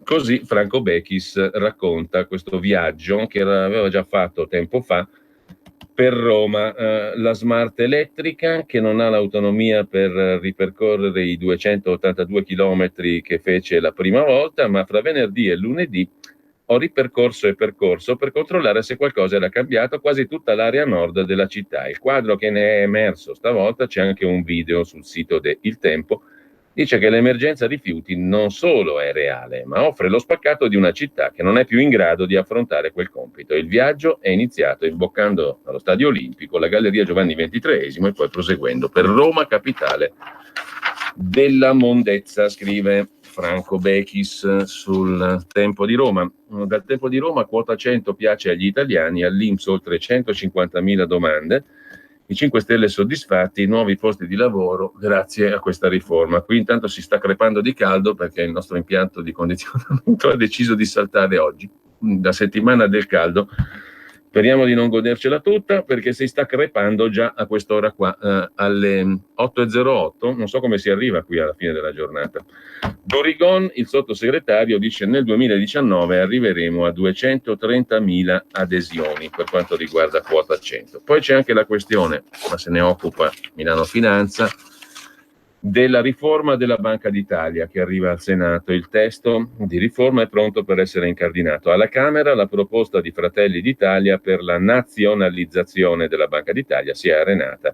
Speaker 1: Così Franco Bechis racconta questo viaggio che aveva già fatto tempo fa per Roma, la smart elettrica che non ha l'autonomia per ripercorrere i 282 chilometri che fece la prima volta, ma fra venerdì e lunedì ho ripercorso e percorso per controllare se qualcosa era cambiato quasi tutta l'area nord della città. Il quadro che ne è emerso stavolta, c'è anche un video sul sito de Il Tempo, dice che l'emergenza rifiuti non solo è reale, ma offre lo spaccato di una città che non è più in grado di affrontare quel compito. Il viaggio è iniziato imboccando dallo Stadio Olimpico, la Galleria Giovanni XXIII e poi proseguendo per Roma, capitale della mondezza, scrive Franco Bechis sul Tempo di Roma. Dal Tempo di Roma, quota 100 piace agli italiani, all'INPS oltre 150.000 domande. I 5 Stelle soddisfatti, nuovi posti di lavoro grazie a questa riforma. Qui intanto si sta crepando di caldo perché il nostro impianto di condizionamento ha deciso di saltare oggi, la settimana del caldo. Speriamo di non godercela tutta perché si sta crepando già a quest'ora qua, alle 8.08, non so come si arriva qui alla fine della giornata. Dorigon, il sottosegretario, dice nel 2019 arriveremo a 230.000 adesioni per quanto riguarda quota 100. Poi c'è anche la questione, ma se ne occupa Milano Finanza, della riforma della Banca d'Italia che arriva al Senato. Il testo di riforma è pronto per essere incardinato. Alla Camera la proposta di Fratelli d'Italia per la nazionalizzazione della Banca d'Italia si è arenata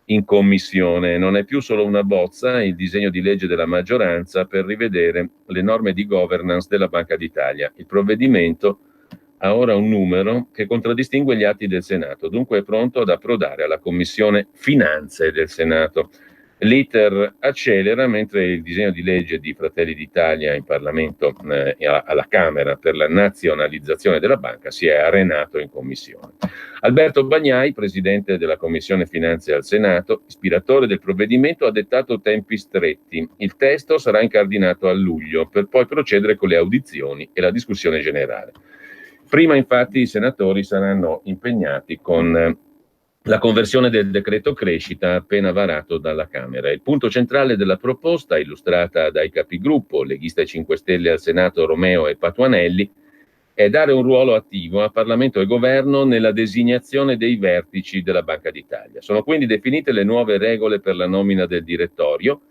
Speaker 1: in commissione. Non è più solo una bozza, il disegno di legge della maggioranza per rivedere le norme di governance della Banca d'Italia. Il provvedimento ha ora un numero che contraddistingue gli atti del Senato, dunque è pronto ad approdare alla Commissione Finanze del Senato. L'iter accelera mentre il disegno di legge di Fratelli d'Italia in Parlamento alla Camera per la nazionalizzazione della banca si è arenato in commissione. Alberto Bagnai, presidente della Commissione Finanze al Senato, ispiratore del provvedimento, ha dettato tempi stretti. Il testo sarà incardinato a luglio per poi procedere con le audizioni e la discussione generale. Prima infatti i senatori saranno impegnati con la conversione del decreto crescita appena varato dalla Camera. Il punto centrale della proposta, illustrata dai capigruppo, leghista e 5 Stelle al Senato Romeo e Patuanelli, è dare un ruolo attivo a Parlamento e Governo nella designazione dei vertici della Banca d'Italia. Sono quindi definite le nuove regole per la nomina del direttorio,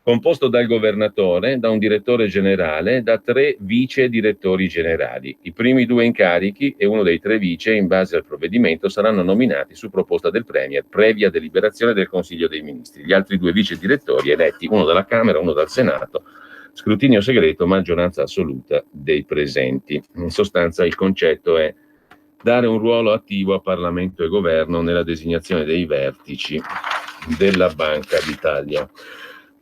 Speaker 1: composto dal governatore, da un direttore generale, da 3 vice direttori generali. I primi 2 incarichi e uno dei 3 vice, in base al provvedimento, saranno nominati su proposta del Premier, previa deliberazione del Consiglio dei Ministri. Gli altri 2 vice direttori eletti, uno dalla Camera, uno dal Senato, scrutinio segreto, maggioranza assoluta dei presenti. In sostanza il concetto è dare un ruolo attivo a Parlamento e Governo nella designazione dei vertici della Banca d'Italia.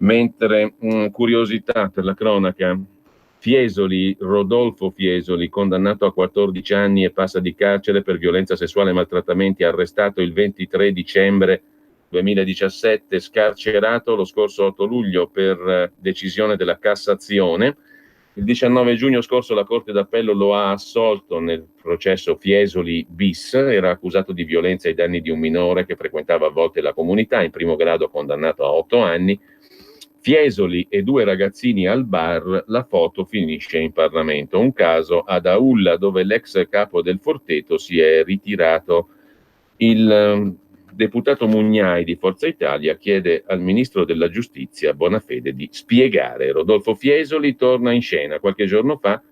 Speaker 1: Mentre, curiosità per la cronaca, Fiesoli, Rodolfo Fiesoli, condannato a 14 anni e passa di carcere per violenza sessuale e maltrattamenti, arrestato il 23 dicembre 2017, scarcerato lo scorso 8 luglio per decisione della Cassazione. Il 19 giugno scorso la Corte d'Appello lo ha assolto nel processo Fiesoli bis, era accusato di violenza ai danni di un minore che frequentava a volte la comunità, in primo grado condannato a 8 anni. Fiesoli e 2 ragazzini al bar, la foto finisce in Parlamento. Un caso ad Aulla dove l'ex capo del Forteto si è ritirato. Il deputato Mugnai di Forza Italia chiede al ministro della Giustizia Bonafede di spiegare. Rodolfo Fiesoli torna in scena. Qualche giorno fa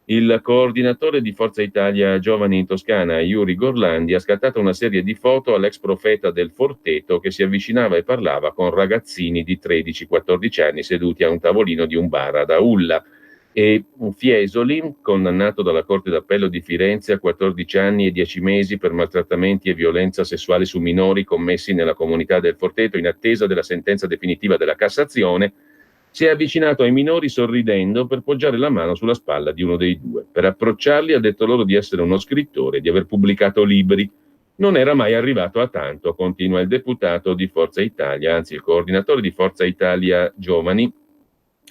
Speaker 1: il coordinatore di Forza Italia Giovani in Toscana, Yuri Gorlandi, ha scattato una serie di foto all'ex profeta del Forteto che si avvicinava e parlava con ragazzini di 13-14 anni seduti a un tavolino di un bar ad Aulla. E Fiesoli, condannato dalla Corte d'Appello di Firenze a 14 anni e 10 mesi per maltrattamenti e violenza sessuale su minori commessi nella comunità del Forteto in attesa della sentenza definitiva della Cassazione, si è avvicinato ai minori sorridendo per poggiare la mano sulla spalla di uno dei 2. Per approcciarli ha detto loro di essere uno scrittore, di aver pubblicato libri. Non era mai arrivato a tanto, continua il deputato di Forza Italia, anzi il coordinatore di Forza Italia Giovani,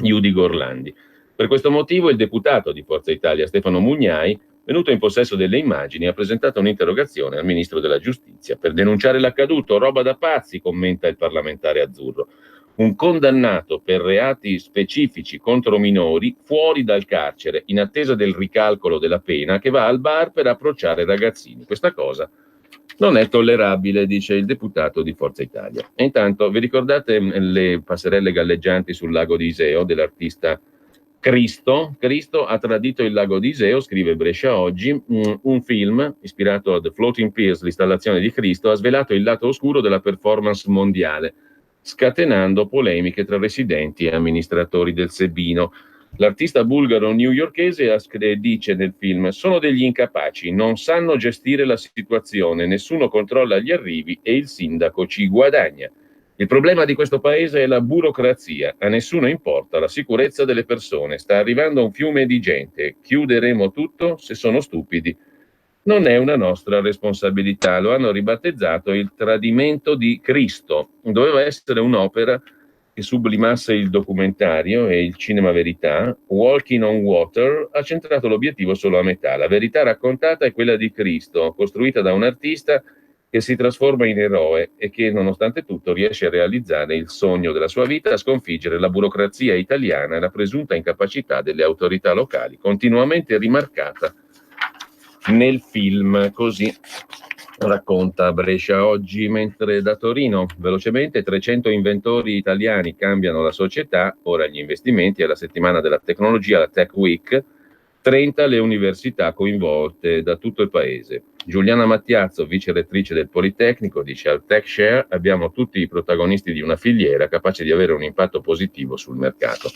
Speaker 1: Yuri Gorlandi. Per questo motivo il deputato di Forza Italia, Stefano Mugnai, venuto in possesso delle immagini, ha presentato un'interrogazione al Ministro della Giustizia per denunciare l'accaduto. Roba da pazzi, commenta il parlamentare azzurro. Un condannato per reati specifici contro minori fuori dal carcere, in attesa del ricalcolo della pena, che va al bar per approcciare ragazzini. Questa cosa non è tollerabile, dice il deputato di Forza Italia. E intanto, vi ricordate le passerelle galleggianti sul lago di Iseo dell'artista Cristo? Cristo ha tradito il lago di Iseo, scrive Brescia Oggi. Un film ispirato a The Floating Piers, l'installazione di Cristo, ha svelato il lato oscuro della performance mondiale, scatenando polemiche tra residenti e amministratori del Sebino. L'artista bulgaro newyorkese dice nel film: sono degli incapaci, non sanno gestire la situazione, nessuno controlla gli arrivi e il sindaco ci guadagna. Il problema di questo paese è la burocrazia, a nessuno importa la sicurezza delle persone, sta arrivando un fiume di gente, chiuderemo tutto se sono stupidi. non è una nostra responsabilità. Lo hanno ribattezzato il tradimento di Cristo. Doveva essere un'opera che sublimasse il documentario e il cinema verità. Walking on Water ha centrato l'obiettivo solo a metà. La verità raccontata è quella di Cristo, costruita da un artista che si trasforma in eroe e che, nonostante tutto, riesce a realizzare il sogno della sua vita, a sconfiggere la burocrazia italiana e la presunta incapacità delle autorità locali, continuamente rimarcata nel film. Così racconta Brescia Oggi. Mentre da Torino, velocemente, 300 inventori italiani cambiano la società, ora gli investimenti, alla settimana della tecnologia, la Tech Week, 30 le università coinvolte da tutto il paese. Giuliana Mattiazzo, vice rettrice del Politecnico, dice: al Tech Share abbiamo tutti i protagonisti di una filiera capace di avere un impatto positivo sul mercato.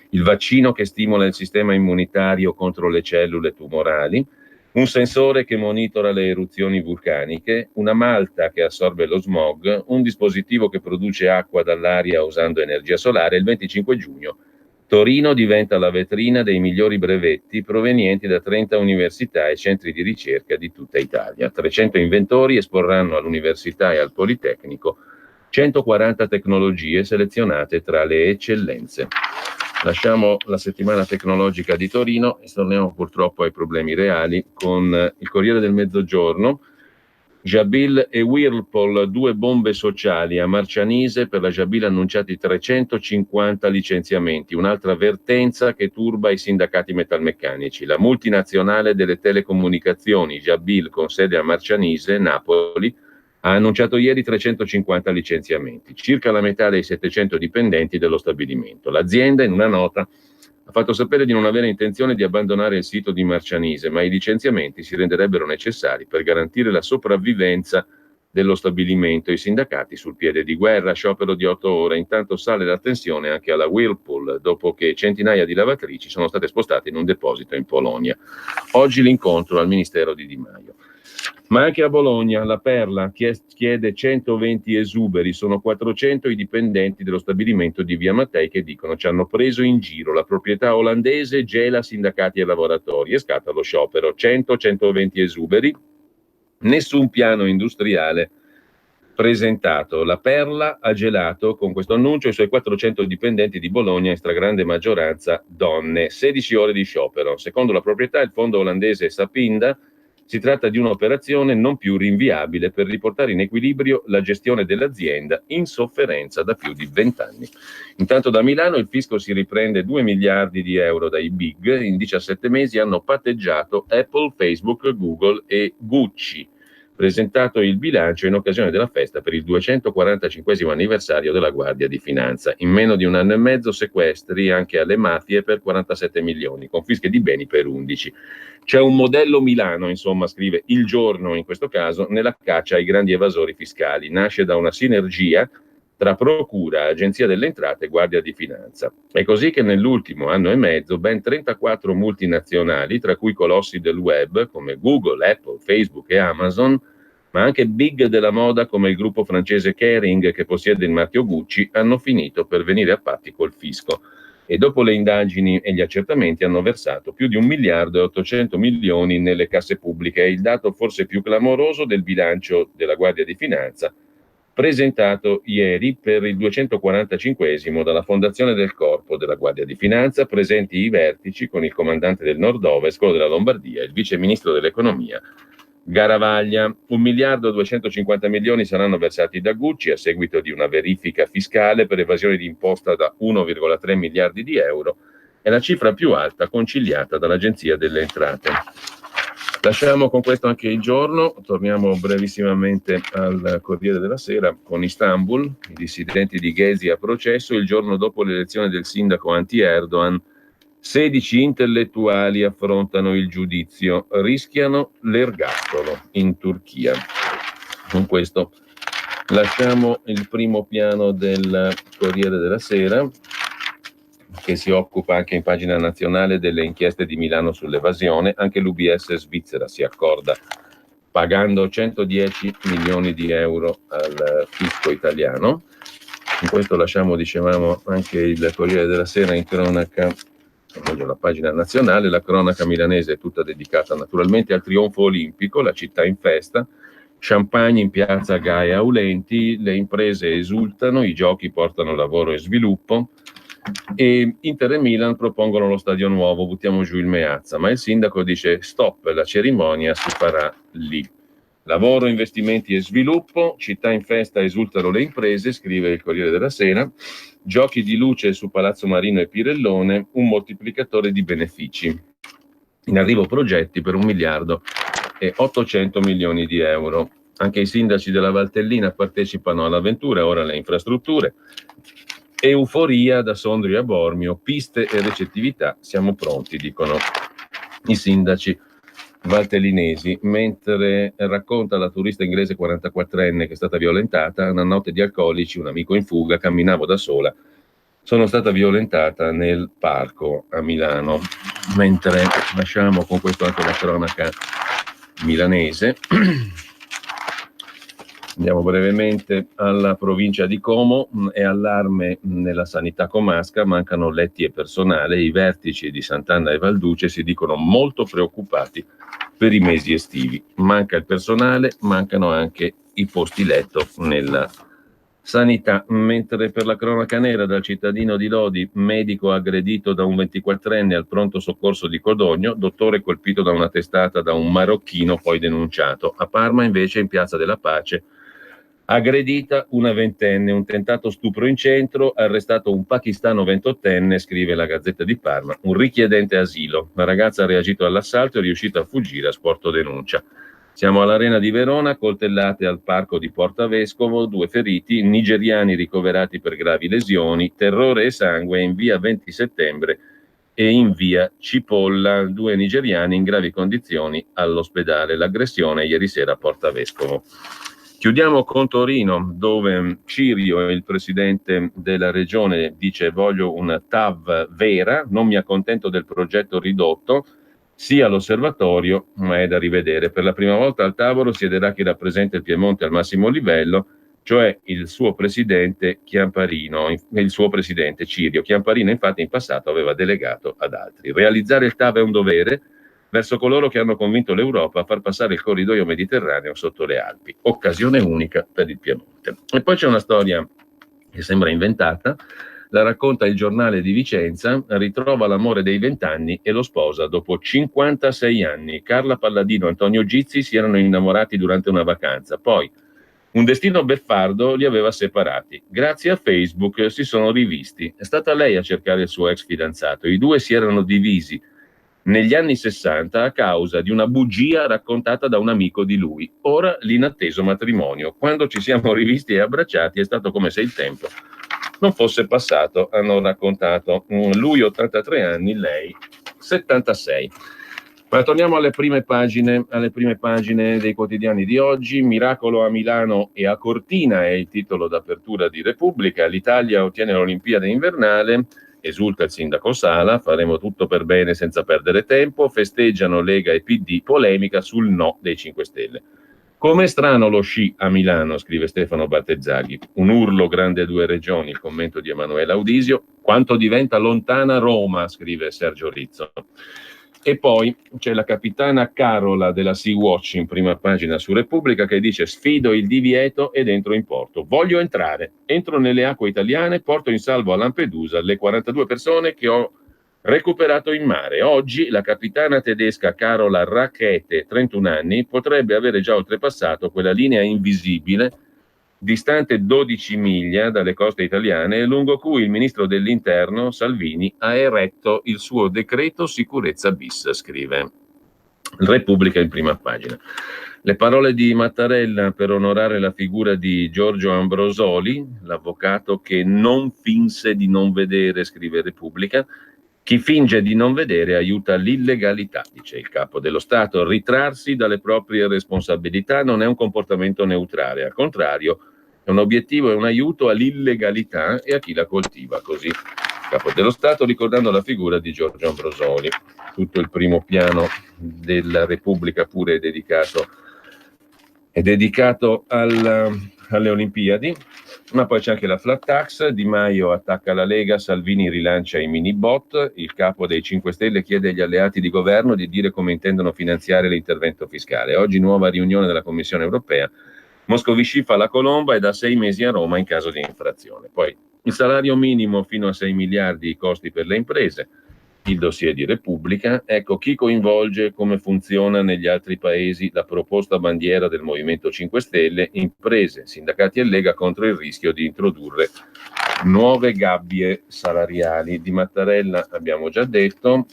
Speaker 1: Il vaccino che stimola il sistema immunitario contro le cellule tumorali, un sensore che monitora le eruzioni vulcaniche, una malta che assorbe lo smog, un dispositivo che produce acqua dall'aria usando energia solare. Il 25 giugno Torino diventa la vetrina dei migliori brevetti provenienti da 30 università e centri di ricerca di tutta Italia. 300 inventori esporranno all'università e al Politecnico 140 tecnologie selezionate tra le eccellenze. Lasciamo la settimana tecnologica di Torino e torniamo purtroppo ai problemi reali con il Corriere del Mezzogiorno. Jabil e Whirlpool, 2 bombe sociali a Marcianise. Per la Jabil annunciati 350 licenziamenti, un'altra vertenza che turba i sindacati metalmeccanici. La multinazionale delle telecomunicazioni Jabil, con sede a Marcianise, Napoli, ha annunciato ieri 350 licenziamenti, circa la metà dei 700 dipendenti dello stabilimento. L'azienda, in una nota, ha fatto sapere di non avere intenzione di abbandonare il sito di Marcianise, ma i licenziamenti si renderebbero necessari per garantire la sopravvivenza dello stabilimento. I sindacati sul piede di guerra, sciopero di 8 ore. Intanto sale la tensione anche alla Whirlpool, dopo che centinaia di lavatrici sono state spostate in un deposito in Polonia. Oggi l'incontro al Ministero di Di Maio. Ma anche a Bologna la Perla chiede 120 esuberi, sono 400 i dipendenti dello stabilimento di Via Mattei che dicono ci hanno preso in giro, la proprietà olandese gela sindacati e lavoratori e scatta lo sciopero. 100-120 esuberi, nessun piano industriale presentato. La Perla ha gelato con questo annuncio i suoi 400 dipendenti di Bologna, in stragrande maggioranza donne. 16 ore di sciopero. Secondo la proprietà, il fondo olandese Sapinda, si tratta di un'operazione non più rinviabile per riportare in equilibrio la gestione dell'azienda in sofferenza da più di 20 anni. Intanto da Milano il fisco si riprende 2 miliardi di euro dai big. In 17 mesi hanno patteggiato Apple, Facebook, Google e Gucci. Presentato il bilancio in occasione della festa per il 245 anniversario della Guardia di Finanza. In meno di un anno e mezzo sequestri anche alle mafie per 47 milioni, confische di beni per 11. C'è un modello Milano, insomma, scrive Il Giorno in questo caso, nella caccia ai grandi evasori fiscali. Nasce da una sinergia tra Procura, Agenzia delle Entrate e Guardia di Finanza. È così che nell'ultimo anno e mezzo ben 34 multinazionali, tra cui colossi del web come Google, Apple, Facebook e Amazon, ma anche big della moda come il gruppo francese Kering che possiede il marchio Gucci, hanno finito per venire a patti col fisco. E dopo le indagini e gli accertamenti hanno versato più di 1 miliardo e 800 milioni nelle casse pubbliche. È il dato forse più clamoroso del bilancio della Guardia di Finanza, presentato ieri per il 245esimo dalla Fondazione del Corpo della Guardia di Finanza, presenti i vertici con il comandante del Nord-Ovest, quello della Lombardia, il vice ministro dell'Economia Garavaglia. 1 miliardo e 250 milioni saranno versati da Gucci a seguito di una verifica fiscale per evasione di imposta da 1,3 miliardi di euro. È la cifra più alta conciliata dall'Agenzia delle Entrate. Lasciamo con questo anche Il Giorno, torniamo brevissimamente al Corriere della Sera con Istanbul, i dissidenti di Gezi a processo. Il giorno dopo l'elezione del sindaco anti-Erdogan, 16 intellettuali affrontano il giudizio, rischiano l'ergastolo in Turchia. Con questo lasciamo il primo piano del Corriere della Sera, che si occupa anche in pagina nazionale delle inchieste di Milano sull'evasione. Anche l'UBS svizzera si accorda pagando 110 milioni di euro al fisco italiano. In questo lasciamo, dicevamo, anche il Corriere della Sera in cronaca meglio la pagina nazionale. La cronaca milanese è tutta dedicata naturalmente al trionfo olimpico, la città in festa, champagne in piazza Gaia Aulenti, le imprese esultano, i giochi portano lavoro e sviluppo, e Inter e Milan propongono lo stadio nuovo, buttiamo giù il Meazza, ma il sindaco dice stop, la cerimonia si farà lì. Lavoro, investimenti e sviluppo, città in festa, esultano le imprese, scrive il Corriere della Sera, giochi di luce su Palazzo Marino e Pirellone, un moltiplicatore di benefici. In arrivo progetti per 1 miliardo e 800 milioni di euro. Anche i sindaci della Valtellina partecipano all'avventura, ora le infrastrutture. Euforia da Sondrio a Bormio, piste e recettività, siamo pronti, dicono i sindaci valtellinesi, mentre racconta la turista inglese 44enne che è stata violentata, una notte di alcolici, un amico in fuga, camminavo da sola, sono stata violentata nel parco a Milano. Mentre lasciamo con questo anche la cronaca milanese, andiamo brevemente alla provincia di Como. È allarme nella sanità comasca, mancano letti e personale, i vertici di Sant'Anna e Valduce si dicono molto preoccupati per i mesi estivi, manca il personale, mancano anche i posti letto nella sanità. Mentre per la cronaca nera, dal cittadino di Lodi, medico aggredito da un 24enne al pronto soccorso di Codogno, dottore colpito da una testata da un marocchino poi denunciato. A Parma invece, in Piazza della Pace, aggredita una ventenne, un tentato stupro in centro, arrestato un pakistano 28enne, scrive la Gazzetta di Parma, un richiedente asilo. La ragazza ha reagito all'assalto e è riuscita a fuggire, a sporto denuncia. Siamo all'Arena di Verona, coltellate al parco di Porta Vescovo, 2 feriti, nigeriani ricoverati per gravi lesioni, terrore e sangue in via 20 settembre e in via Cipolla, 2 nigeriani in gravi condizioni all'ospedale. L'aggressione ieri sera a Porta Vescovo. Chiudiamo con Torino, dove Cirio, il presidente della regione, dice voglio una TAV vera, non mi accontento del progetto ridotto, sia l'osservatorio, ma è da rivedere. Per la prima volta al tavolo siederà chi rappresenta il Piemonte al massimo livello, cioè il suo presidente Chiamparino, il suo presidente Cirio. Chiamparino infatti in passato aveva delegato ad altri. Realizzare il TAV è un dovere verso coloro che hanno convinto l'Europa a far passare il corridoio mediterraneo sotto le Alpi. Occasione unica per il Piemonte. E poi c'è una storia che sembra inventata, la racconta il Giornale di Vicenza, ritrova l'amore dei 20 anni e lo sposa dopo 56 anni. Carla Palladino e Antonio Gizzi si erano innamorati durante una vacanza, poi un destino beffardo li aveva separati. Grazie a Facebook si sono rivisti. È stata lei a cercare il suo ex fidanzato. I due si erano divisi negli anni 60 a causa di una bugia raccontata da un amico di lui. Ora l'inatteso matrimonio. Quando ci siamo rivisti e abbracciati è stato come se il tempo non fosse passato, hanno raccontato. Lui 83 anni, lei 76. Ma torniamo alle prime pagine dei quotidiani di oggi. Miracolo a Milano e a Cortina è il titolo d'apertura di Repubblica. L'Italia ottiene l'Olimpiade invernale. Esulta il sindaco Sala, faremo tutto per bene senza perdere tempo, festeggiano Lega e PD, polemica sul no dei 5 Stelle. Com'è strano lo sci a Milano, scrive Stefano Battezzaghi, un urlo grande a 2 regioni, il commento di Emanuele Audisio, quanto diventa lontana Roma, scrive Sergio Rizzo. E poi c'è la capitana Carola della Sea-Watch in prima pagina su Repubblica che dice sfido il divieto ed entro in porto. Voglio entrare, entro nelle acque italiane, porto in salvo a Lampedusa le 42 persone che ho recuperato in mare. Oggi la capitana tedesca Carola Rakete, 31 anni, potrebbe avere già oltrepassato quella linea invisibile distante 12 miglia dalle coste italiane, lungo cui il ministro dell'Interno, Salvini, ha eretto il suo decreto sicurezza bis, scrive Repubblica in prima pagina. Le parole di Mattarella per onorare la figura di Giorgio Ambrosoli, l'avvocato che non finse di non vedere, scrive Repubblica. Chi finge di non vedere aiuta l'illegalità, dice il capo dello Stato. Ritrarsi dalle proprie responsabilità non è un comportamento neutrale, al contrario, è un obiettivo e un aiuto all'illegalità e a chi la coltiva. Così il capo dello Stato, ricordando la figura di Giorgio Ambrosoli. Tutto il primo piano della Repubblica pure è dedicato alle Olimpiadi. Ma poi c'è anche la flat tax, Di Maio attacca la Lega, Salvini rilancia i mini bot, il capo dei 5 Stelle chiede agli alleati di governo di dire come intendono finanziare l'intervento fiscale. Oggi nuova riunione della Commissione europea, Moscovici fa la colomba e da 6 mesi a Roma in caso di infrazione. Poi il salario minimo fino a 6 miliardi i costi per le imprese, il dossier di Repubblica. Ecco chi coinvolge e come funziona negli altri paesi la proposta bandiera del Movimento 5 Stelle, imprese, sindacati e Lega contro il rischio di introdurre nuove gabbie salariali. Di Mattarella abbiamo già detto,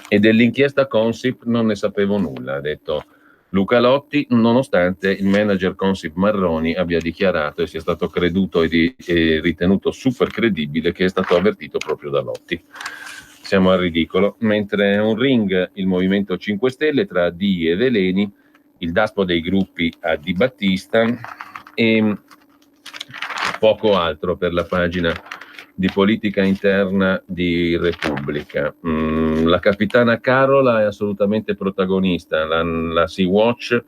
Speaker 1: e dell'inchiesta Consip non ne sapevo nulla, ha detto Luca Lotti, nonostante il manager Consip Marroni abbia dichiarato e sia stato creduto e ritenuto super credibile che è stato avvertito proprio da Lotti. Siamo al ridicolo. Mentre è un ring il Movimento 5 Stelle tra Di e Veleni, il daspo dei gruppi a Di Battista e poco altro per la pagina di politica interna di Repubblica. La capitana Carola è assolutamente protagonista, la Sea-Watch.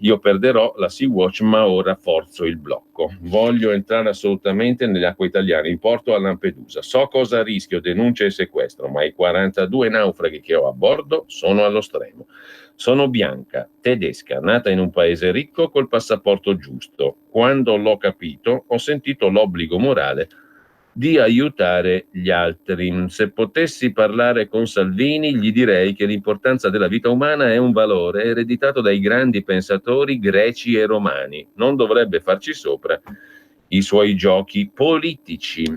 Speaker 1: Io perderò la Sea-Watch, ma ora forzo il blocco. Voglio entrare assolutamente nelle acque italiane, in porto a Lampedusa. So cosa rischio, denuncia e sequestro, ma i 42 naufraghi che ho a bordo sono allo stremo. Sono bianca, tedesca, nata in un paese ricco col passaporto giusto. Quando l'ho capito, ho sentito l'obbligo morale di aiutare gli altri. Se potessi parlare con Salvini, gli direi che l'importanza della vita umana è un valore ereditato dai grandi pensatori greci e romani. Non dovrebbe farci sopra i suoi giochi politici.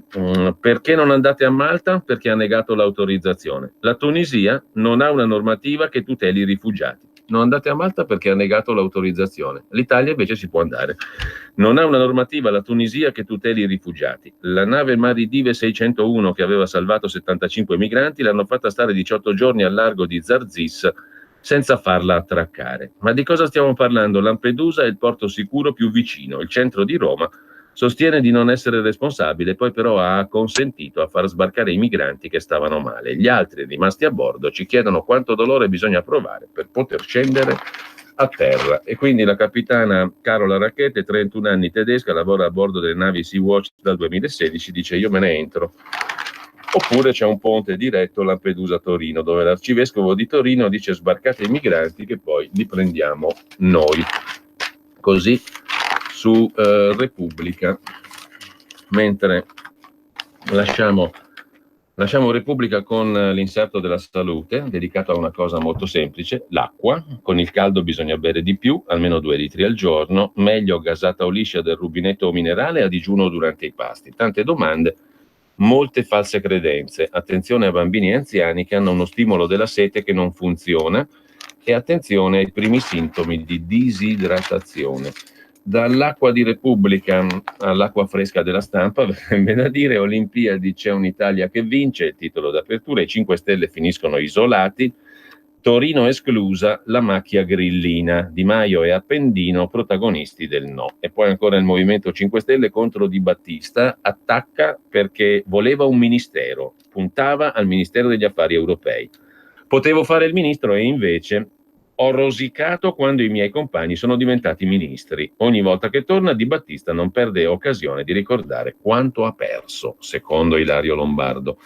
Speaker 1: Perché non andate a Malta? Perché ha negato l'autorizzazione. La Tunisia non ha una normativa che tuteli i rifugiati. Non andate a Malta perché ha negato l'autorizzazione. L'Italia invece si può andare. Non ha una normativa la Tunisia che tuteli i rifugiati. La nave Maridive 601 che aveva salvato 75 migranti l'hanno fatta stare 18 giorni al largo di Zarzis senza farla attraccare. Ma di cosa stiamo parlando? Lampedusa è il porto sicuro più vicino. Il centro di Roma sostiene di non essere responsabile, poi però ha consentito a far sbarcare i migranti che stavano male. Gli altri rimasti a bordo ci chiedono quanto dolore bisogna provare per poter scendere a terra. E quindi la capitana Carola Rackete, 31 anni, tedesca, lavora a bordo delle navi Sea-Watch dal 2016, dice io me ne entro. Oppure c'è un ponte diretto Lampedusa-Torino, dove l'arcivescovo di Torino dice sbarcate i migranti che poi li prendiamo noi. Così su Repubblica. Mentre lasciamo Repubblica con l'inserto della salute, dedicato a una cosa molto semplice, l'acqua. Con il caldo bisogna bere di più, almeno 2 litri al giorno, meglio gasata o liscia del rubinetto o minerale a digiuno durante i pasti. Tante domande, molte false credenze. Attenzione a bambini e anziani che hanno uno stimolo della sete che non funziona e attenzione ai primi sintomi di disidratazione. Dall'acqua di Repubblica all'acqua fresca della Stampa, verrebbe da dire, Olimpiadi c'è un'Italia che vince, il titolo d'apertura, i 5 Stelle finiscono isolati, Torino esclusa, la macchia grillina, Di Maio e Appendino protagonisti del no. E poi ancora il Movimento 5 Stelle contro Di Battista, attacca perché voleva un ministero, puntava al Ministero degli Affari Europei. Potevo fare il ministro e invece ho rosicato quando i miei compagni sono diventati ministri. Ogni volta che torna Di Battista non perde occasione di ricordare quanto ha perso, secondo Ilario Lombardo.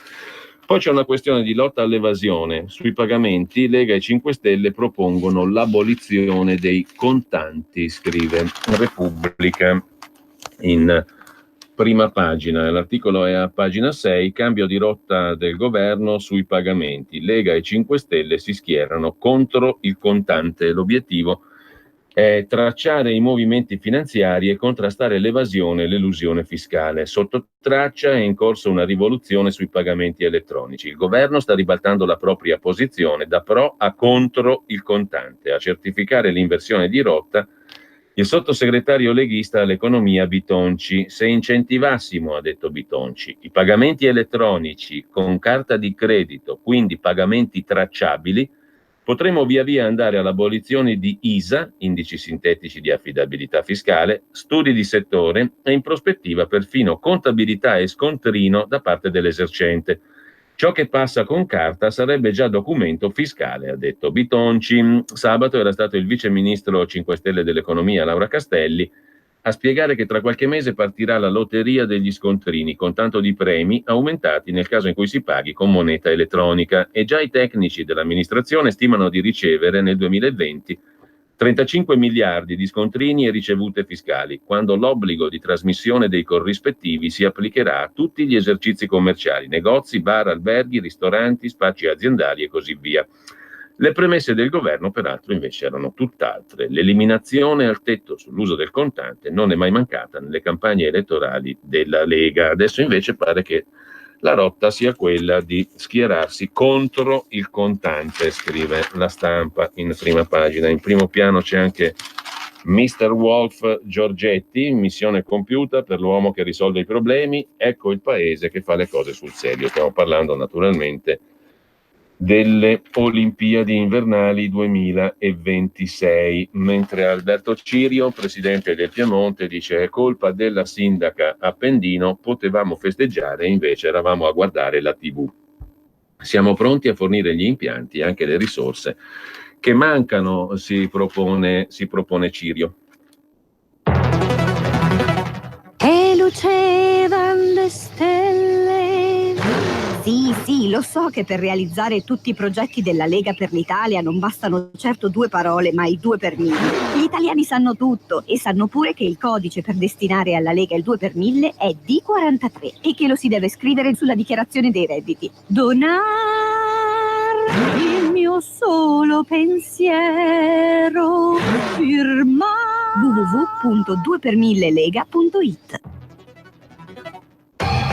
Speaker 1: Poi c'è una questione di lotta all'evasione. Sui pagamenti Lega e 5 Stelle propongono l'abolizione dei contanti, scrive Repubblica in prima pagina. L'articolo è a pagina 6, cambio di rotta del governo sui pagamenti. Lega e 5 Stelle si schierano contro il contante. L'obiettivo è tracciare i movimenti finanziari e contrastare l'evasione e l'elusione fiscale. Sotto traccia è in corso una rivoluzione sui pagamenti elettronici. Il governo sta ribaltando la propria posizione da pro a contro il contante. A certificare l'inversione di rotta il sottosegretario leghista all'economia Bitonci. Se incentivassimo, ha detto Bitonci, i pagamenti elettronici con carta di credito, quindi pagamenti tracciabili, potremo via via andare all'abolizione di ISA, indici sintetici di affidabilità fiscale, studi di settore e in prospettiva perfino contabilità e scontrino da parte dell'esercente. Ciò che passa con carta sarebbe già documento fiscale, ha detto Bitonci. Sabato era stato il vice ministro 5 Stelle dell'economia Laura Castelli a spiegare che tra qualche mese partirà la lotteria degli scontrini, con tanto di premi aumentati nel caso in cui si paghi con moneta elettronica, e già i tecnici dell'amministrazione stimano di ricevere nel 2020 35 miliardi di scontrini e ricevute fiscali, quando l'obbligo di trasmissione dei corrispettivi si applicherà a tutti gli esercizi commerciali, negozi, bar, alberghi, ristoranti, spazi aziendali e così via. Le premesse del governo, peraltro, invece erano tutt'altre. L'eliminazione al tetto sull'uso del contante non è mai mancata nelle campagne elettorali della Lega. Adesso invece pare che la rotta sia quella di schierarsi contro il contante, scrive La Stampa in prima pagina. In primo piano c'è anche Mr. Wolf Giorgetti, missione compiuta per l'uomo che risolve i problemi, ecco il paese che fa le cose sul serio. Stiamo parlando naturalmente delle Olimpiadi invernali 2026, mentre Alberto Cirio, presidente del Piemonte, dice è colpa della sindaca Appendino, potevamo festeggiare, invece eravamo a guardare la TV. Siamo pronti a fornire gli impianti e anche le risorse che mancano, si propone Cirio.
Speaker 6: E lucevan le stelle. Sì, lo so che per realizzare tutti i progetti della Lega per l'Italia non bastano certo 2 parole, ma i 2 per 1000. Gli italiani sanno tutto e sanno pure che il codice per destinare alla Lega il 2 per 1000 è D43 e che lo si deve scrivere sulla dichiarazione dei redditi. Donar il mio solo pensiero, firma www.2per1000lega.it.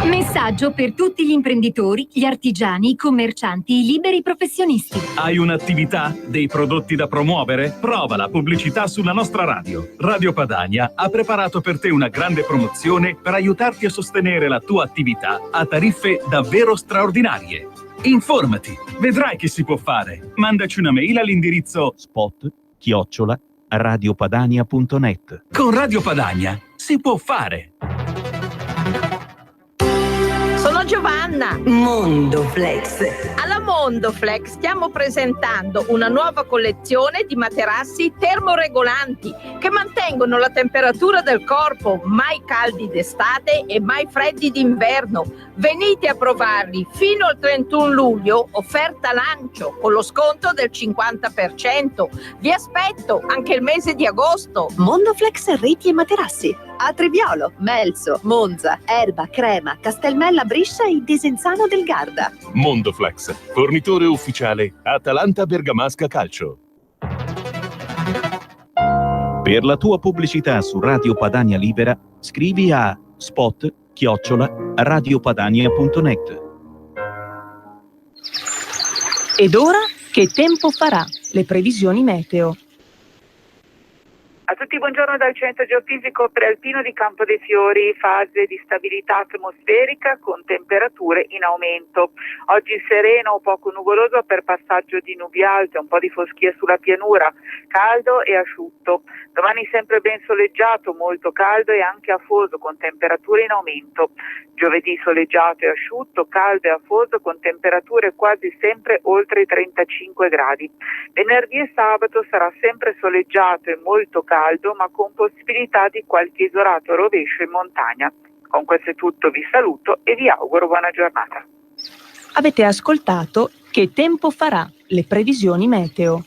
Speaker 5: Messaggio per tutti gli imprenditori, gli artigiani, i commercianti, i liberi professionisti.
Speaker 4: Hai un'attività? Dei prodotti da promuovere? Prova la pubblicità sulla nostra radio. Radio Padania ha preparato per te una grande promozione per aiutarti a sostenere la tua attività a tariffe davvero straordinarie. Informati, vedrai che si può fare. Mandaci una mail all'indirizzo spot@radiopadania.net. Con Radio Padania si può fare.
Speaker 7: Sono Giovanna.
Speaker 8: Mondoflex.
Speaker 7: Alla Mondoflex stiamo presentando una nuova collezione di materassi termoregolanti che mantengono la temperatura del corpo, mai caldi d'estate e mai freddi d'inverno. Venite a provarli fino al 31 luglio, offerta lancio con lo sconto del 50%. Vi aspetto anche il mese di agosto.
Speaker 8: Mondoflex reti e materassi. A Trebbiolo, Melzo, Monza, Erba, Crema, Castelmella, Briscia e Desenzano del Garda.
Speaker 9: Mondoflex, fornitore ufficiale Atalanta Bergamasca Calcio.
Speaker 10: Per la tua pubblicità su Radio Padania Libera, scrivi a spot@radiopadania.net.
Speaker 11: Ed ora che tempo farà? Le previsioni meteo.
Speaker 12: A tutti buongiorno dal Centro Geofisico Prealpino di Campo dei Fiori, fase di stabilità atmosferica con temperature in aumento. Oggi sereno o poco nuvoloso per passaggio di nubi alte, un po' di foschia sulla pianura, caldo e asciutto. Domani sempre ben soleggiato, molto caldo e anche afoso con temperature in aumento. Giovedì soleggiato e asciutto, caldo e afoso con temperature quasi sempre oltre i 35 gradi. Venerdì e sabato sarà sempre soleggiato e molto caldo, ma con possibilità di qualche isolato rovescio in montagna. Con questo è tutto, vi saluto e vi auguro buona giornata.
Speaker 11: Avete ascoltato Che tempo farà? Le previsioni meteo.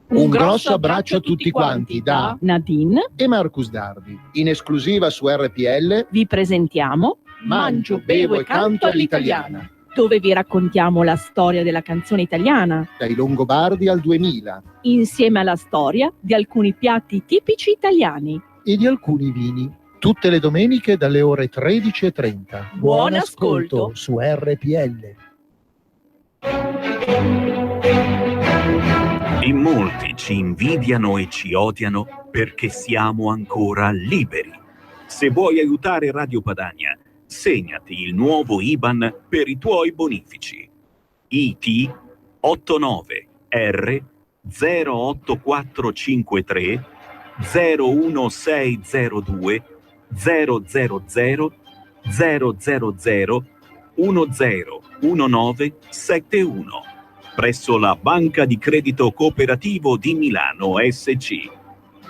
Speaker 13: Un grosso abbraccio a tutti quanti da
Speaker 11: Nadine
Speaker 13: e Marcus Dardi. In esclusiva su RPL
Speaker 11: vi presentiamo
Speaker 13: Mangio, bevo e canto all'italiana,
Speaker 11: dove vi raccontiamo la storia della canzone italiana,
Speaker 13: dai Longobardi al 2000,
Speaker 11: insieme alla storia di alcuni piatti tipici italiani
Speaker 13: e di alcuni vini. Tutte le domeniche dalle ore 13:30.
Speaker 11: Buon ascolto
Speaker 13: su RPL.
Speaker 10: In molti ci invidiano e ci odiano perché siamo ancora liberi. Se vuoi aiutare Radio Padania, segnati il nuovo IBAN per i tuoi bonifici. IT 89R 08453 01602 000 000 101971 presso la Banca di Credito Cooperativo di Milano SC.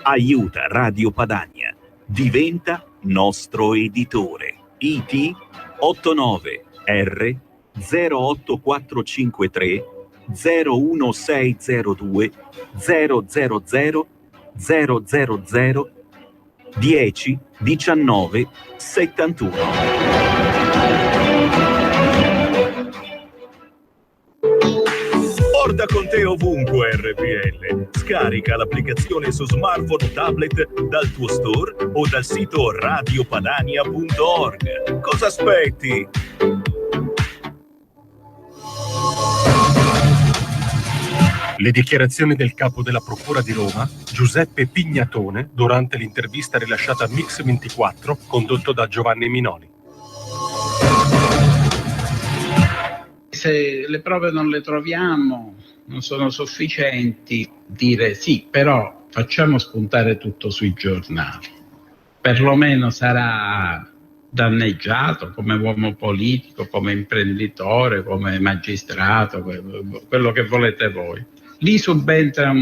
Speaker 10: Aiuta Radio Padania. Diventa nostro editore. IT 89 R 08453 01602 000 000 10 19 71.
Speaker 9: Porta con te ovunque RPL. Scarica l'applicazione su smartphone o tablet dal tuo store o dal sito radiopadania.org. Cosa aspetti?
Speaker 14: Le dichiarazioni del capo della Procura di Roma, Giuseppe Pignatone, durante l'intervista rilasciata a Mix24, condotto da Giovanni Minoli.
Speaker 15: Se le prove non le troviamo, non sono sufficienti, dire sì, però facciamo spuntare tutto sui giornali. Perlomeno sarà danneggiato come uomo politico, come imprenditore, come magistrato, quello che volete voi. Lì subentra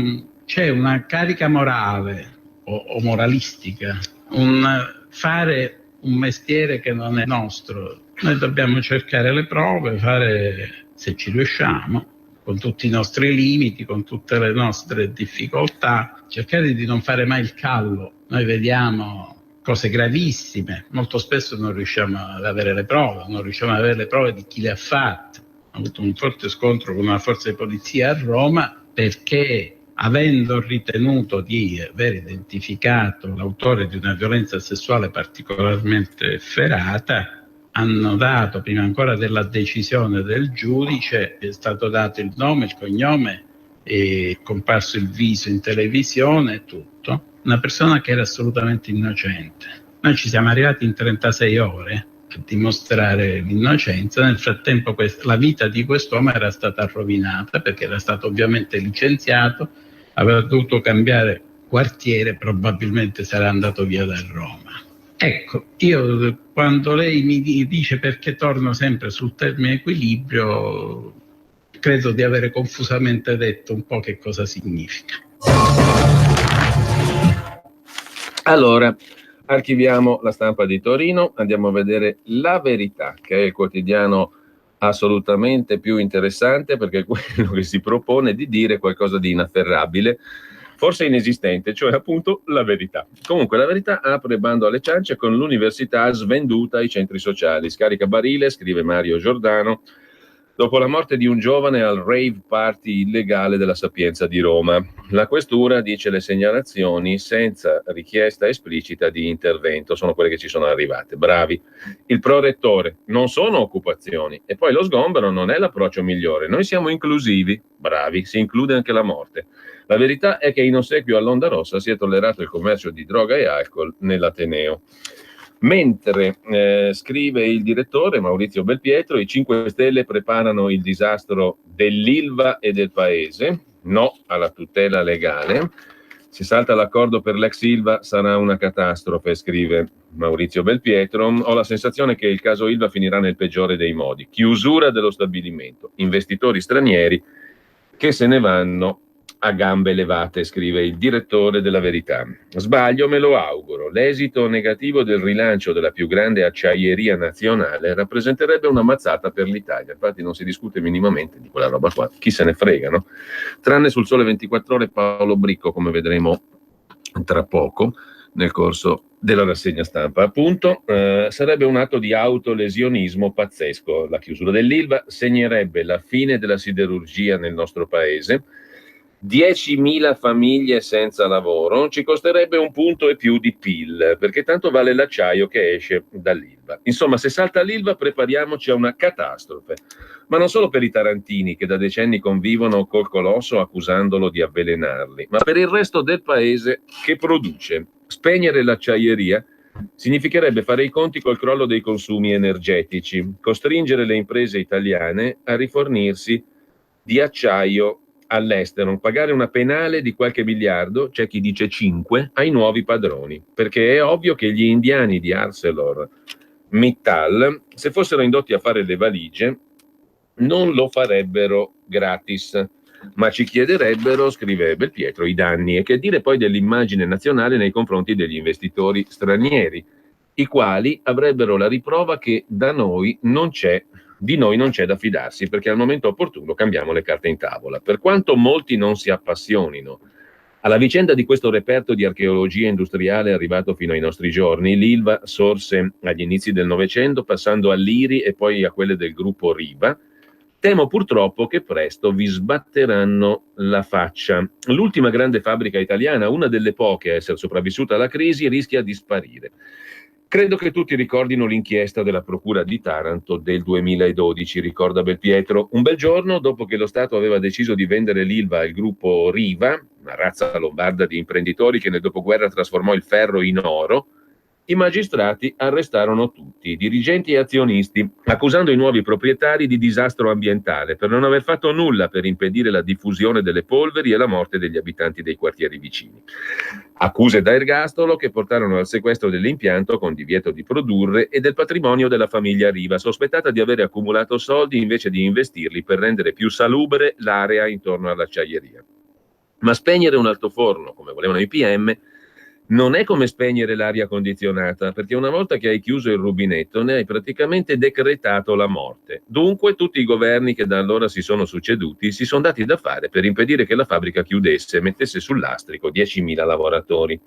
Speaker 15: c'è una carica morale o moralistica, un fare un mestiere che non è nostro. Noi dobbiamo cercare le prove, fare, se ci riusciamo, con tutti i nostri limiti, con tutte le nostre difficoltà, cercare di non fare mai il callo. Noi vediamo cose gravissime, molto spesso non riusciamo ad avere le prove, non riusciamo ad avere le prove di chi le ha fatte. Ho avuto un forte scontro con una forza di polizia a Roma perché, avendo ritenuto di aver identificato l'autore di una violenza sessuale particolarmente efferata, hanno dato, prima ancora della decisione del giudice, è stato dato il nome, il cognome, è comparso il viso in televisione e tutto. Una persona che era assolutamente innocente. Noi ci siamo arrivati in 36 ore a dimostrare l'innocenza. Nel frattempo la vita di quest'uomo era stata rovinata perché era stato ovviamente licenziato, aveva dovuto cambiare quartiere, probabilmente sarà andato via da Roma. Ecco, io quando lei mi dice perché torno sempre sul termine equilibrio, credo di avere confusamente detto un po' che cosa significa.
Speaker 1: Allora, archiviamo La Stampa di Torino, andiamo a vedere La Verità, che è il quotidiano assolutamente più interessante, perché è quello che si propone di dire qualcosa di inafferrabile, forse inesistente, cioè appunto la verità. Comunque La Verità apre bando alle ciance con l'università svenduta ai centri sociali. Scarica barile, scrive Mario Giordano, dopo la morte di un giovane al rave party illegale della Sapienza di Roma. La questura dice le segnalazioni senza richiesta esplicita di intervento, sono quelle che ci sono arrivate. Bravi. Il prorettore, non sono occupazioni. E poi lo sgombero non è l'approccio migliore. Noi siamo inclusivi. Bravi, si include anche la morte. La verità è che in ossequio all'Onda Rossa si è tollerato il commercio di droga e alcol nell'Ateneo. Mentre scrive il direttore Maurizio Belpietro, i 5 Stelle preparano il disastro dell'Ilva e del Paese, no alla tutela legale, si salta l'accordo per l'ex Ilva, sarà una catastrofe, scrive Maurizio Belpietro. Ho la sensazione che il caso Ilva finirà nel peggiore dei modi, chiusura dello stabilimento, investitori stranieri che se ne vanno a gambe levate, scrive il direttore della Verità. Sbaglio, me lo auguro. L'esito negativo del rilancio della più grande acciaieria nazionale rappresenterebbe una mazzata per l'Italia. Infatti non si discute minimamente di quella roba qua. Chi se ne frega, no? Tranne sul Sole 24 Ore Paolo Bricco, come vedremo tra poco nel corso della rassegna stampa. Appunto, sarebbe un atto di autolesionismo pazzesco. La chiusura dell'Ilva segnerebbe la fine della siderurgia nel nostro paese. 10.000 famiglie senza lavoro, ci costerebbe 1 punto e più di PIL, perché tanto vale l'acciaio che esce dall'Ilva. Insomma, se salta l'Ilva prepariamoci a una catastrofe, ma non solo per i tarantini che da decenni convivono col colosso accusandolo di avvelenarli, ma per il resto del paese che produce. Spegnere l'acciaieria significherebbe fare i conti col crollo dei consumi energetici, costringere le imprese italiane a rifornirsi di acciaio all'estero, pagare una penale di qualche miliardo, c'è chi dice 5, ai nuovi padroni, perché è ovvio che gli indiani di ArcelorMittal, se fossero indotti a fare le valigie, non lo farebbero gratis. Ma ci chiederebbero, scrive Belpietro, i danni, e che dire poi dell'immagine nazionale nei confronti degli investitori stranieri, i quali avrebbero la riprova che di noi non c'è da fidarsi, perché al momento opportuno cambiamo le carte in tavola. Per quanto molti non si appassionino alla vicenda di questo reperto di archeologia industriale arrivato fino ai nostri giorni, l'Ilva sorse agli inizi del Novecento, passando all'IRI e poi a quelle del gruppo Riva. Temo purtroppo che presto vi sbatteranno la faccia. L'ultima grande fabbrica italiana, una delle poche a essere sopravvissuta alla crisi, rischia di sparire. Credo che tutti ricordino l'inchiesta della Procura di Taranto del 2012, ricorda Belpietro. Un bel giorno, dopo che lo Stato aveva deciso di vendere l'Ilva al gruppo Riva, una razza lombarda di imprenditori che nel dopoguerra trasformò il ferro in oro, i magistrati arrestarono tutti, dirigenti e azionisti, accusando i nuovi proprietari di disastro ambientale per non aver fatto nulla per impedire la diffusione delle polveri e la morte degli abitanti dei quartieri vicini. Accuse da ergastolo che portarono al sequestro dell'impianto con divieto di produrre e del patrimonio della famiglia Riva, sospettata di avere accumulato soldi invece di investirli per rendere più salubre l'area intorno all'acciaieria. Ma spegnere un altoforno, come volevano i PM, non è come spegnere l'aria condizionata, perché una volta che hai chiuso il rubinetto ne hai praticamente decretato la morte. Dunque tutti i governi che da allora si sono succeduti si sono dati da fare per impedire che la fabbrica chiudesse e mettesse sul lastrico 10.000 lavoratori.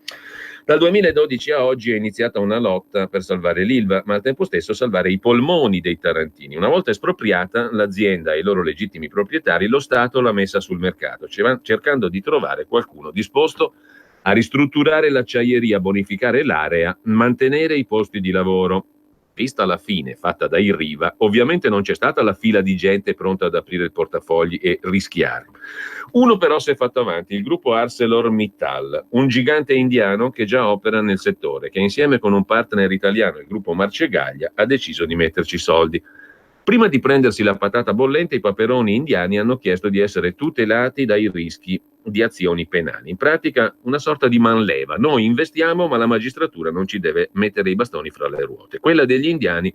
Speaker 1: Dal 2012 a oggi è iniziata una lotta per salvare l'Ilva, ma al tempo stesso salvare i polmoni dei tarantini. Una volta espropriata, l'azienda e i loro legittimi proprietari, lo Stato l'ha messa sul mercato, cercando di trovare qualcuno disposto a ristrutturare l'acciaieria, bonificare l'area, mantenere i posti di lavoro. Vista la fine fatta dai Riva, ovviamente non c'è stata la fila di gente pronta ad aprire il portafogli e rischiare. Uno però si è fatto avanti, il gruppo ArcelorMittal, un gigante indiano che già opera nel settore, che insieme con un partner italiano, il gruppo Marcegaglia, ha deciso di metterci soldi. Prima di prendersi la patata bollente, i paperoni indiani hanno chiesto di essere tutelati dai rischi di azioni penali. In pratica una sorta di manleva. Noi investiamo, ma la magistratura non ci deve mettere i bastoni fra le ruote. Quella degli indiani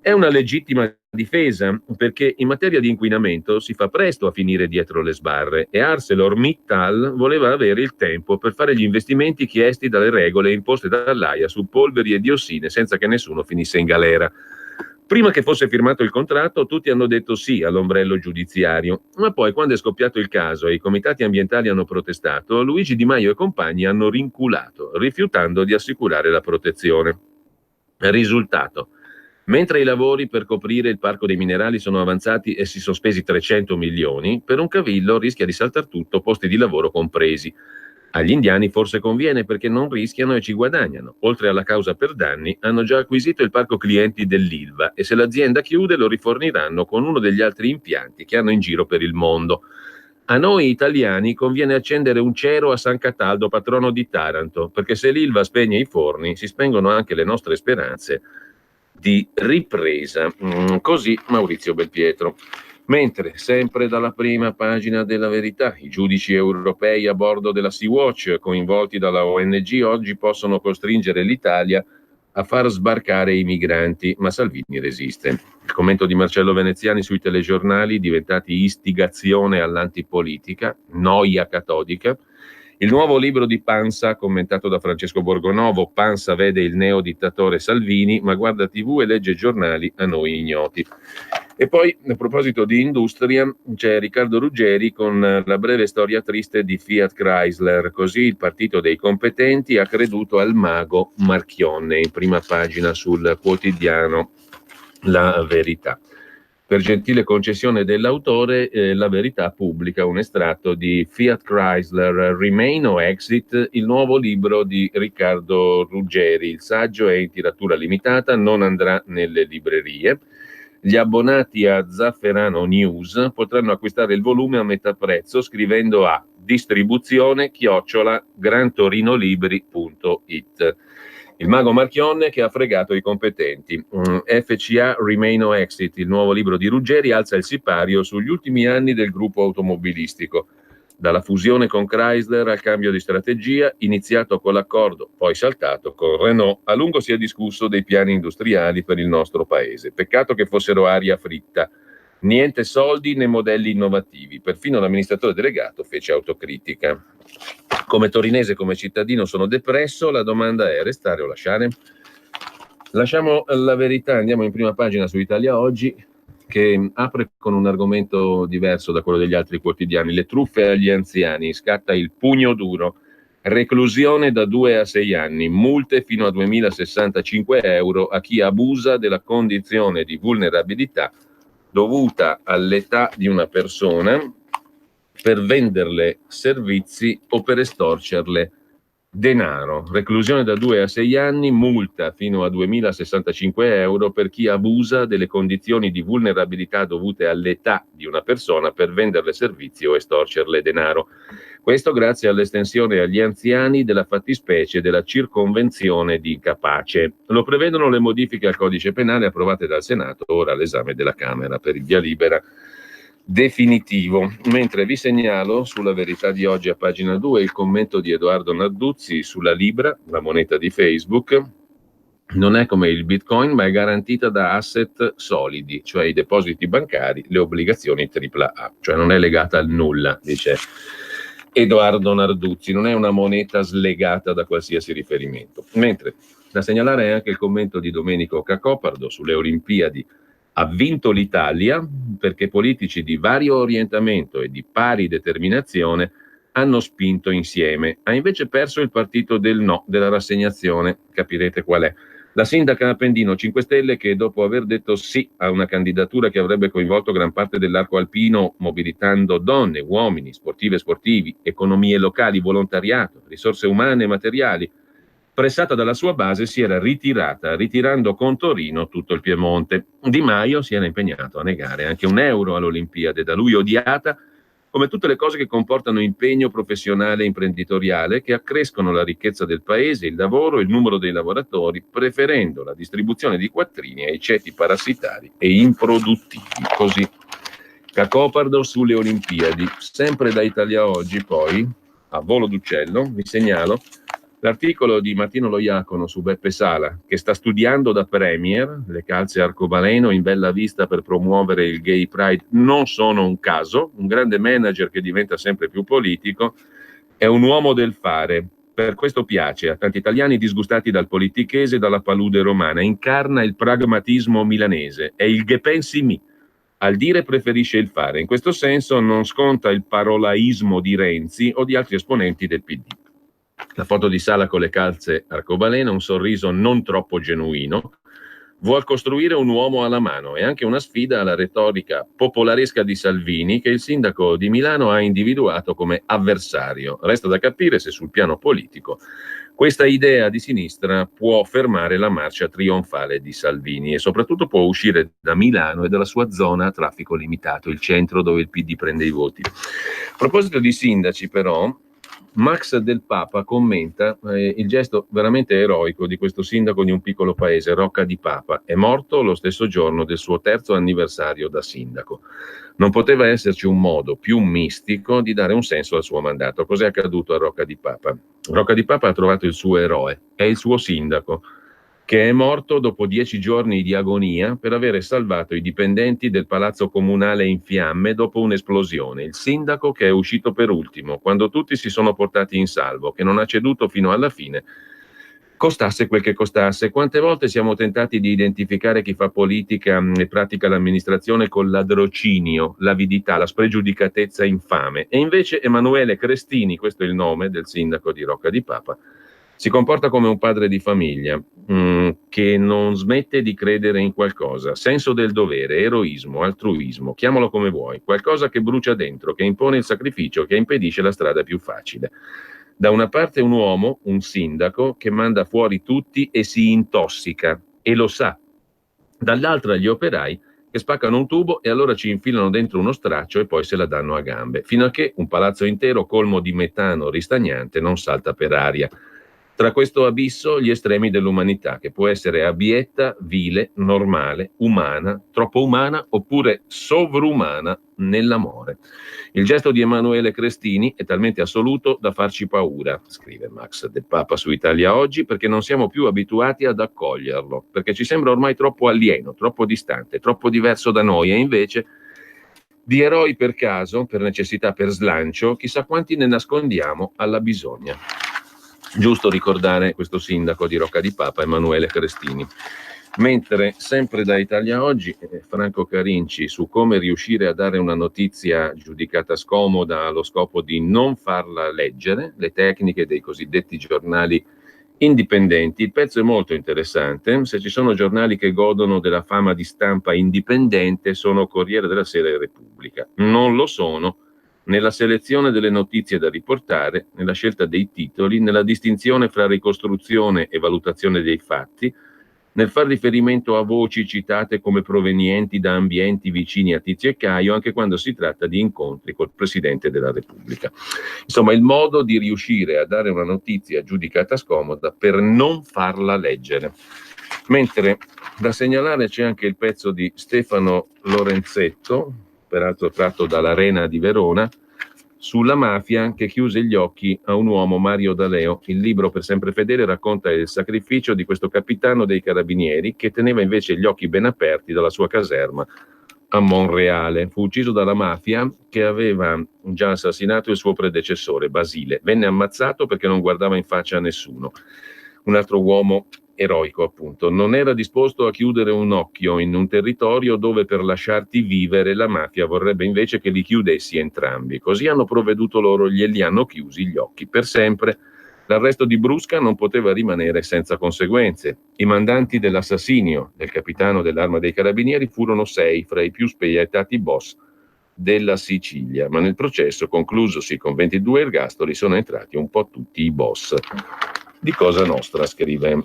Speaker 1: è una legittima difesa, perché in materia di inquinamento si fa presto a finire dietro le sbarre e ArcelorMittal voleva avere il tempo per fare gli investimenti chiesti dalle regole imposte dall'AIA su polveri e diossine senza che nessuno finisse in galera. Prima che fosse firmato il contratto, tutti hanno detto sì all'ombrello giudiziario, ma poi quando è scoppiato il caso e i comitati ambientali hanno protestato, Luigi Di Maio e compagni hanno rinculato, rifiutando di assicurare la protezione. Risultato: mentre i lavori per coprire il parco dei minerali sono avanzati e si sono spesi 300 milioni, per un cavillo rischia di saltar tutto, posti di lavoro compresi. Agli indiani forse conviene perché non rischiano e ci guadagnano. Oltre alla causa per danni, hanno già acquisito il parco clienti dell'Ilva e se l'azienda chiude lo riforniranno con uno degli altri impianti che hanno in giro per il mondo. A noi italiani conviene accendere un cero a San Cataldo, patrono di Taranto, perché se l'Ilva spegne i forni, si spengono anche le nostre speranze di ripresa. Così Maurizio Belpietro. Mentre, sempre dalla prima pagina della Verità, i giudici europei a bordo della Sea-Watch, coinvolti dalla ONG, oggi possono costringere l'Italia a far sbarcare i migranti, ma Salvini resiste. Il commento di Marcello Veneziani sui telegiornali, diventati istigazione all'antipolitica, noia catodica. Il nuovo libro di Pansa, commentato da Francesco Borgonovo. Pansa vede il neodittatore Salvini, ma guarda TV e legge giornali a noi ignoti. E poi, a proposito di industria, c'è Riccardo Ruggeri con la breve storia triste di Fiat Chrysler. Così il partito dei competenti ha creduto al mago Marchionne, in prima pagina sul quotidiano La Verità. Per gentile concessione dell'autore, La Verità pubblica un estratto di Fiat Chrysler, Remain o Exit, il nuovo libro di Riccardo Ruggeri. Il saggio è in tiratura limitata, non andrà nelle librerie. Gli abbonati a Zafferano News potranno acquistare il volume a metà prezzo scrivendo a distribuzione@grantorinolibri.it. Il mago Marchionne che ha fregato i competenti. FCA Remain o Exit, il nuovo libro di Ruggeri, alza il sipario sugli ultimi anni del gruppo automobilistico. Dalla fusione con Chrysler al cambio di strategia, iniziato con l'accordo, poi saltato con Renault, a lungo si è discusso dei piani industriali per il nostro paese. Peccato che fossero aria fritta. Niente soldi né modelli innovativi. Perfino l'amministratore delegato fece autocritica. Come torinese, come cittadino sono depresso, la domanda è restare o lasciare? Lasciamo La Verità, andiamo in prima pagina su Italia Oggi, che apre con un argomento diverso da quello degli altri quotidiani. Le truffe agli anziani, scatta il pugno duro, reclusione da 2 a 6 anni, multe fino a 2.065 euro a chi abusa della condizione di vulnerabilità dovuta all'età di una persona per venderle servizi o per estorcerle denaro. Reclusione da 2 a 6 anni, multa fino a 2.065 euro per chi abusa delle condizioni di vulnerabilità dovute all'età di una persona per venderle servizi o estorcerle denaro. Questo grazie all'estensione agli anziani della fattispecie della circonvenzione di incapace. Lo prevedono le modifiche al codice penale approvate dal Senato, ora all'esame della Camera per il via libera definitivo. Mentre vi segnalo sulla Verità di oggi a pagina 2 il commento di Edoardo Narduzzi sulla Libra, la moneta di Facebook. Non è come il Bitcoin, ma è garantita da asset solidi, cioè i depositi bancari, le obbligazioni AAA, cioè non è legata al nulla, dice Edoardo Narduzzi, non è una moneta slegata da qualsiasi riferimento. Mentre da segnalare è anche il commento di Domenico Cacopardo sulle Olimpiadi. Ha vinto l'Italia perché politici di vario orientamento e di pari determinazione hanno spinto insieme. Ha invece perso il partito del no, della rassegnazione. Capirete qual è. La sindaca Appendino 5 Stelle che dopo aver detto sì a una candidatura che avrebbe coinvolto gran parte dell'arco alpino mobilitando donne, uomini, sportive e sportivi, economie locali, volontariato, risorse umane e materiali, pressata dalla sua base si era ritirata, ritirando con Torino tutto il Piemonte. Di Maio si era impegnato a negare anche €1 all'Olimpiade, da lui odiata come tutte le cose che comportano impegno professionale e imprenditoriale, che accrescono la ricchezza del paese, il lavoro e il numero dei lavoratori, preferendo la distribuzione di quattrini ai ceti parassitari e improduttivi. Così Cacopardo sulle Olimpiadi. Sempre da Italia Oggi, poi, a volo d'uccello, vi segnalo l'articolo di Martino Loiacono su Beppe Sala, che sta studiando da premier. Le calze arcobaleno in bella vista per promuovere il Gay Pride non sono un caso. Un grande manager che diventa sempre più politico è un uomo del fare. Per questo piace a tanti italiani disgustati dal politichese e dalla palude romana. Incarna il pragmatismo milanese. È il che pensi mi. Al dire preferisce il fare. In questo senso non sconta il parolaismo di Renzi o di altri esponenti del PD. La foto di Sala con le calze arcobaleno, un sorriso non troppo genuino, vuol costruire un uomo alla mano e anche una sfida alla retorica popolaresca di Salvini che il sindaco di Milano ha individuato come avversario. Resta da capire se sul piano politico questa idea di sinistra può fermare la marcia trionfale di Salvini e soprattutto può uscire da Milano e dalla sua zona a traffico limitato, il centro dove il PD prende i voti. A proposito di sindaci però, Max Del Papa commenta il gesto veramente eroico di questo sindaco di un piccolo paese, Rocca di Papa. È morto lo stesso giorno del suo 3° anniversario da sindaco. Non poteva esserci un modo più mistico di dare un senso al suo mandato. Cos'è accaduto a Rocca di Papa? Rocca di Papa ha trovato il suo eroe, è il suo sindaco, che è morto dopo 10 giorni di agonia per avere salvato i dipendenti del palazzo comunale in fiamme dopo un'esplosione. Il sindaco che è uscito per ultimo, quando tutti si sono portati in salvo, che non ha ceduto fino alla fine, costasse quel che costasse. Quante volte siamo tentati di identificare chi fa politica e pratica l'amministrazione col ladrocinio, l'avidità, la spregiudicatezza infame. E invece Emanuele Crestini, questo è il nome del sindaco di Rocca di Papa, si comporta come un padre di famiglia che non smette di credere in qualcosa, senso del dovere, eroismo, altruismo, chiamalo come vuoi, qualcosa che brucia dentro, che impone il sacrificio, che impedisce la strada più facile. Da una parte un uomo, un sindaco, che manda fuori tutti e si intossica, e lo sa. Dall'altra gli operai che spaccano un tubo e allora ci infilano dentro uno straccio e poi se la danno a gambe, fino a che un palazzo intero colmo di metano ristagnante non salta per aria. Tra questo abisso gli estremi dell'umanità, che può essere abietta, vile, normale, umana, troppo umana oppure sovrumana nell'amore. Il gesto di Emanuele Crestini è talmente assoluto da farci paura, scrive Max Del Papa su Italia Oggi, perché non siamo più abituati ad accoglierlo, perché ci sembra ormai troppo alieno, troppo distante, troppo diverso da noi e invece Di eroi per caso, per necessità, per slancio, chissà quanti ne nascondiamo alla bisogna. Giusto ricordare questo sindaco di Rocca di Papa, Emanuele Crestini. Mentre sempre da Italia Oggi, Franco Carinci su come riuscire a dare una notizia giudicata scomoda allo scopo di non farla leggere, le tecniche dei cosiddetti giornali indipendenti. Il pezzo è molto interessante. Se ci sono giornali che godono della fama di stampa indipendente, sono Corriere della Sera e Repubblica. Non lo sono nella selezione delle notizie da riportare, nella scelta dei titoli, nella distinzione fra ricostruzione e valutazione dei fatti, nel far riferimento a voci citate come provenienti da ambienti vicini a Tizio e Caio, anche quando si tratta di incontri col Presidente della Repubblica. Insomma, il modo di riuscire a dare una notizia giudicata scomoda per non farla leggere. Mentre da segnalare c'è anche il pezzo di Stefano Lorenzetto, peraltro tratto dall'Arena di Verona, sulla mafia che chiuse gli occhi a un uomo, Mario D'Aleo. Il libro Per sempre fedele racconta il sacrificio di questo capitano dei carabinieri che teneva invece gli occhi ben aperti dalla sua caserma a Monreale. Fu ucciso dalla mafia che aveva già assassinato il suo predecessore, Basile. Venne ammazzato perché non guardava in faccia a nessuno. Un altro uomo eroico, appunto. Non era disposto a chiudere un occhio in un territorio dove per lasciarti vivere la mafia vorrebbe invece che li chiudessi entrambi. Così hanno provveduto loro, glieli hanno chiusi gli occhi per sempre. L'arresto di Brusca non poteva rimanere senza conseguenze. I mandanti dell'assassinio del capitano dell'Arma dei Carabinieri furono 6 fra i più spietati boss della Sicilia, ma nel processo, conclusosi con 22 ergastoli, sono entrati un po' tutti i boss di Cosa Nostra, scrive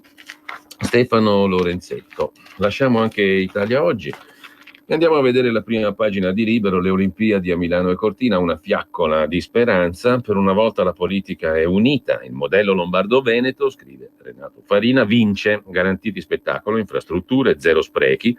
Speaker 1: Stefano Lorenzetto. Lasciamo anche Italia Oggi e andiamo a vedere la prima pagina di Libero, le Olimpiadi a Milano e Cortina, una fiaccola di speranza. Per una volta la politica è unita, il modello Lombardo-Veneto, scrive Renato Farina, vince, garantiti spettacolo, infrastrutture, zero sprechi,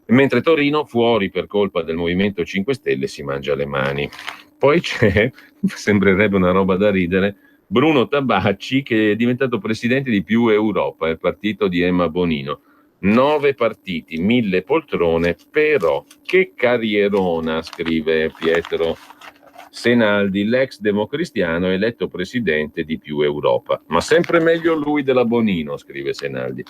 Speaker 1: mentre Torino fuori per colpa del Movimento 5 Stelle si mangia le mani. Poi c'è, sembrerebbe una roba da ridere, Bruno Tabacci, che è diventato presidente di Più Europa, il partito di Emma Bonino. 9 partiti, 1000 poltrone, però che carrierona, scrive Pietro Senaldi, l'ex democristiano eletto presidente di Più Europa. Ma sempre meglio lui della Bonino, scrive Senaldi.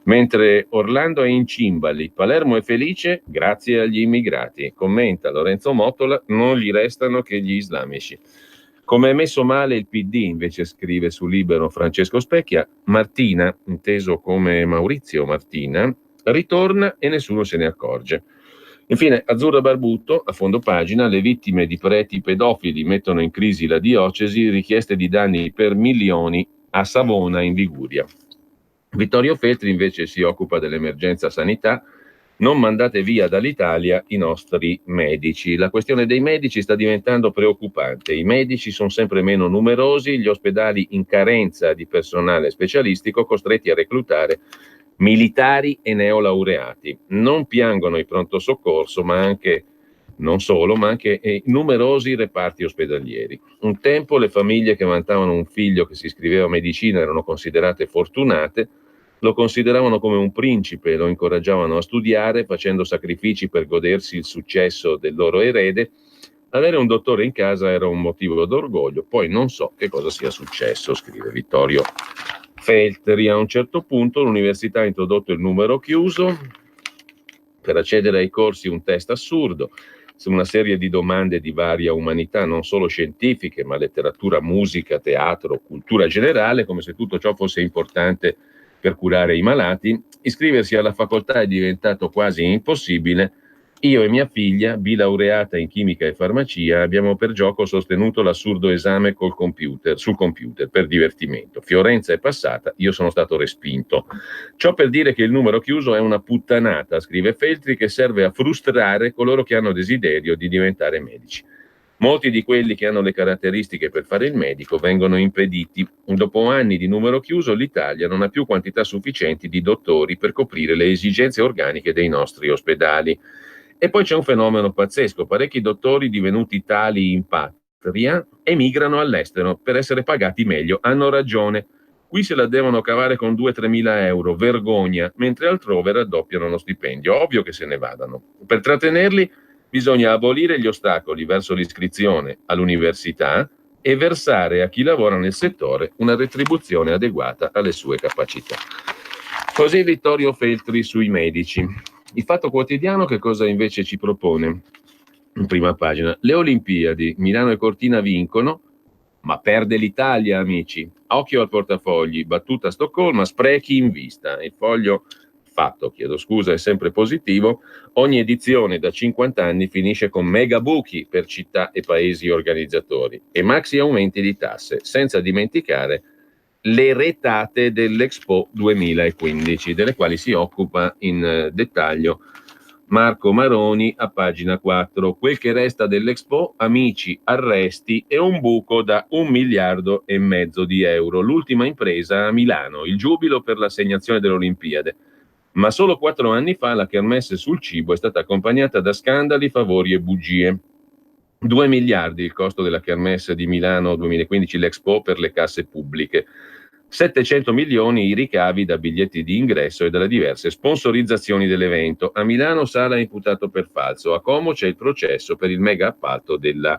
Speaker 1: Mentre Orlando è in cimbali, Palermo è felice grazie agli immigrati. Commenta Lorenzo Mottola, non gli restano che gli islamici. Come è messo male il PD, invece scrive su Libero Francesco Specchia, Martina, inteso come Maurizio Martina, ritorna e nessuno se ne accorge. Infine, Azzurra Barbutto, a fondo pagina, le vittime di preti pedofili mettono in crisi la diocesi, richieste di danni per milioni a Savona in Liguria. Vittorio Feltri invece si occupa dell'emergenza sanità. Non mandate via dall'Italia i nostri medici. La questione dei medici sta diventando preoccupante. I medici sono sempre meno numerosi, gli ospedali in carenza di personale specialistico costretti a reclutare militari e neolaureati. Non piangono i pronto soccorso, ma anche non solo, ma anche numerosi reparti ospedalieri. Un tempo le famiglie che vantavano un figlio che si iscriveva a medicina erano considerate fortunate, lo consideravano come un principe, lo incoraggiavano a studiare, facendo sacrifici per godersi il successo del loro erede. Avere un dottore in casa era un motivo d'orgoglio, poi non so che cosa sia successo, scrive Vittorio Feltri. A un certo punto l'università ha introdotto il numero chiuso, per accedere ai corsi un test assurdo, su una serie di domande di varia umanità, non solo scientifiche, ma letteratura, musica, teatro, cultura generale, come se tutto ciò fosse importante per curare i malati. Iscriversi alla facoltà è diventato quasi impossibile. Io e mia figlia, bilaureata in chimica e farmacia, abbiamo per gioco sostenuto l'assurdo esame sul computer, per divertimento. Fiorenza è passata, io sono stato respinto. Ciò per dire che il numero chiuso è una puttanata, scrive Feltri, che serve a frustrare coloro che hanno desiderio di diventare medici. Molti di quelli che hanno le caratteristiche per fare il medico vengono impediti. Dopo anni di numero chiuso, l'Italia non ha più quantità sufficienti di dottori per coprire le esigenze organiche dei nostri ospedali. E poi c'è un fenomeno pazzesco: parecchi dottori divenuti tali in patria emigrano all'estero per essere pagati meglio. Hanno ragione. Qui se la devono cavare con 2-3 mila euro, vergogna, mentre altrove raddoppiano lo stipendio. Ovvio che se ne vadano. Per trattenerli bisogna abolire gli ostacoli verso l'iscrizione all'università e versare a chi lavora nel settore una retribuzione adeguata alle sue capacità. Così Vittorio Feltri sui medici. Il Fatto Quotidiano che cosa invece ci propone? In prima pagina, le Olimpiadi, Milano e Cortina vincono, ma perde l'Italia, amici. Occhio al portafogli, battuta a Stoccolma, sprechi in vista. Il Fatto, è sempre positivo. Ogni edizione da 50 anni finisce con mega buchi per città e paesi organizzatori e maxi aumenti di tasse, senza dimenticare le retate dell'Expo 2015, delle quali si occupa in dettaglio Marco Maroni a pagina 4. Quel che resta dell'Expo, amici, arresti e un buco da 1,5 miliardi di euro. L'ultima impresa a Milano, il giubilo per l'assegnazione delle Olimpiadi. Ma solo 4 anni fa la kermesse sul cibo è stata accompagnata da scandali, favori e bugie. 2 miliardi il costo della kermesse di Milano 2015, l'Expo per le casse pubbliche. 700 milioni i ricavi da biglietti di ingresso e dalle diverse sponsorizzazioni dell'evento. A Milano Sala è imputato per falso. A Como c'è il processo per il mega appalto della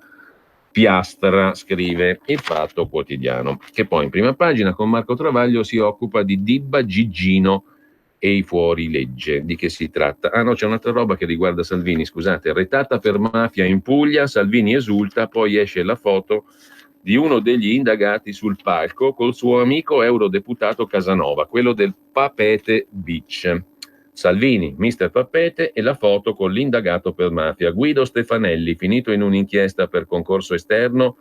Speaker 1: Piastra, scrive il Fatto Quotidiano, che poi in prima pagina con Marco Travaglio si occupa di Dibba, Gigino e i fuorilegge. Di che si tratta? Ah no, c'è un'altra roba che riguarda Salvini, scusate. Retata per mafia in Puglia, Salvini esulta, poi esce la foto di uno degli indagati sul palco col suo amico eurodeputato Casanova, quello del Papete Beach. Salvini, mister Papete, e la foto con l'indagato per mafia, Guido Stefanelli, finito in un'inchiesta per concorso esterno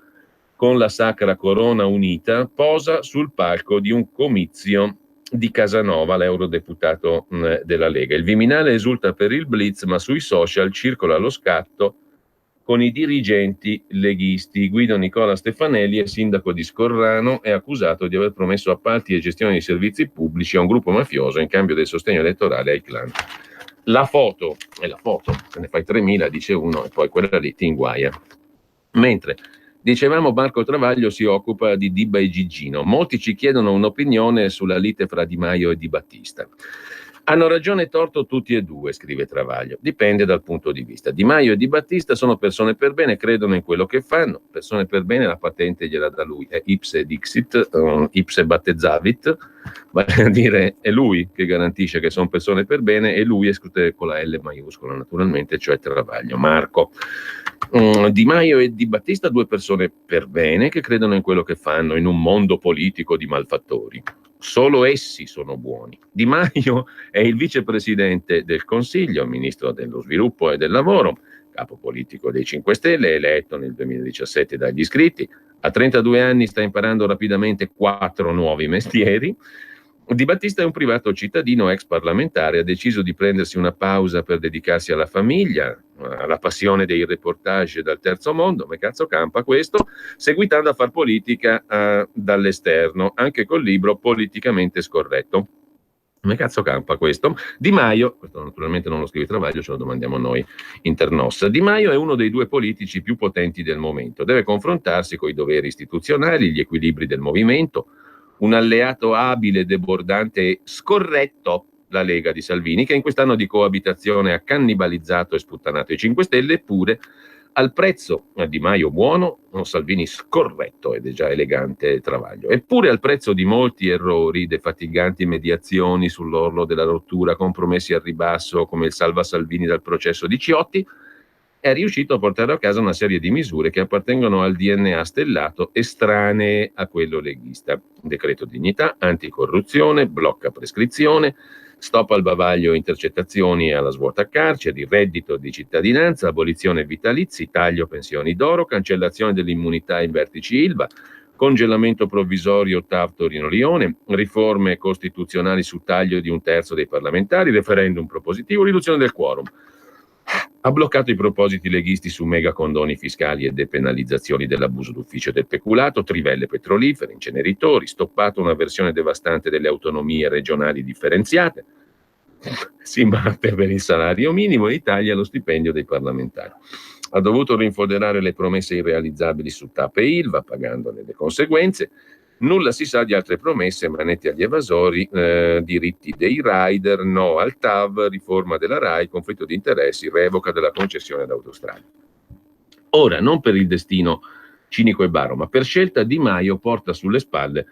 Speaker 1: con la Sacra Corona Unita, posa sul palco di un comizio di Casanova, l'eurodeputato della Lega. Il Viminale esulta per il blitz, ma sui social circola lo scatto con i dirigenti leghisti. Guido Nicola Stefanelli è sindaco di Scorrano, è accusato di aver promesso appalti e gestione di servizi pubblici a un gruppo mafioso in cambio del sostegno elettorale ai clan. La foto, se ne fai 3.000, dice uno, e poi quella lì ti inguaia. Mentre, dicevamo, Marco Travaglio si occupa di Dibba e Gigino. Molti ci chiedono un'opinione sulla lite fra Di Maio e Di Battista. Hanno ragione e torto tutti e due, scrive Travaglio. Dipende dal punto di vista. Di Maio e Di Battista sono persone per bene, credono in quello che fanno. Persone per bene, la patente gliela dà lui. È ipse dixit, ipse battezavit, vale a dire è lui che garantisce che sono persone per bene e lui è scritto con la L maiuscola, naturalmente, cioè Travaglio. Marco. Di Maio e Di Battista, due persone per bene che credono in quello che fanno in un mondo politico di malfattori. Solo essi sono buoni. Di Maio è il vicepresidente del Consiglio, ministro dello sviluppo e del lavoro, capo politico dei 5 Stelle, eletto nel 2017 dagli iscritti. A 32 anni sta imparando rapidamente 4 nuovi mestieri. Di Battista è un privato cittadino ex parlamentare, ha deciso di prendersi una pausa per dedicarsi alla famiglia, alla passione dei reportage dal terzo mondo, me cazzo campa questo, seguitando a far politica dall'esterno, anche col libro Politicamente Scorretto. Me cazzo campa questo. Di Maio, questo naturalmente non lo scrive Travaglio, ce lo domandiamo noi internos. Di Maio è uno dei 2 politici più potenti del momento, deve confrontarsi con i doveri istituzionali, gli equilibri del movimento. Un alleato abile, debordante e scorretto, la Lega di Salvini, che in quest'anno di coabitazione ha cannibalizzato e sputtanato i 5 Stelle, eppure al prezzo Di Maio buono, Salvini scorretto, ed è già elegante Travaglio. Eppure al prezzo di molti errori, defatiganti mediazioni sull'orlo della rottura, compromessi al ribasso come il salva Salvini dal processo di Ciotti, è riuscito a portare a casa una serie di misure che appartengono al DNA stellato estranee a quello leghista. Decreto dignità, anticorruzione, blocca prescrizione, stop al bavaglio intercettazioni e alla svuota carceri, reddito di cittadinanza, abolizione vitalizi, taglio pensioni d'oro, cancellazione dell'immunità in vertici Ilva, congelamento provvisorio TAV Torino-Lione, riforme costituzionali su taglio di 1/3 dei parlamentari, referendum propositivo, riduzione del quorum. Ha bloccato i propositi leghisti su mega condoni fiscali e depenalizzazioni dell'abuso d'ufficio e del peculato, trivelle petrolifere, inceneritori, stoppato una versione devastante delle autonomie regionali differenziate, si batte per il salario minimo e taglia lo stipendio dei parlamentari. Ha dovuto rinfoderare le promesse irrealizzabili su TAP e Ilva, pagandone le conseguenze. Nulla si sa di altre promesse manette agli evasori, diritti dei rider, no al TAV, riforma della RAI, conflitto di interessi, revoca della concessione d'autostrade. Ora, non per il destino cinico e baro, ma per scelta, Di Maio porta sulle spalle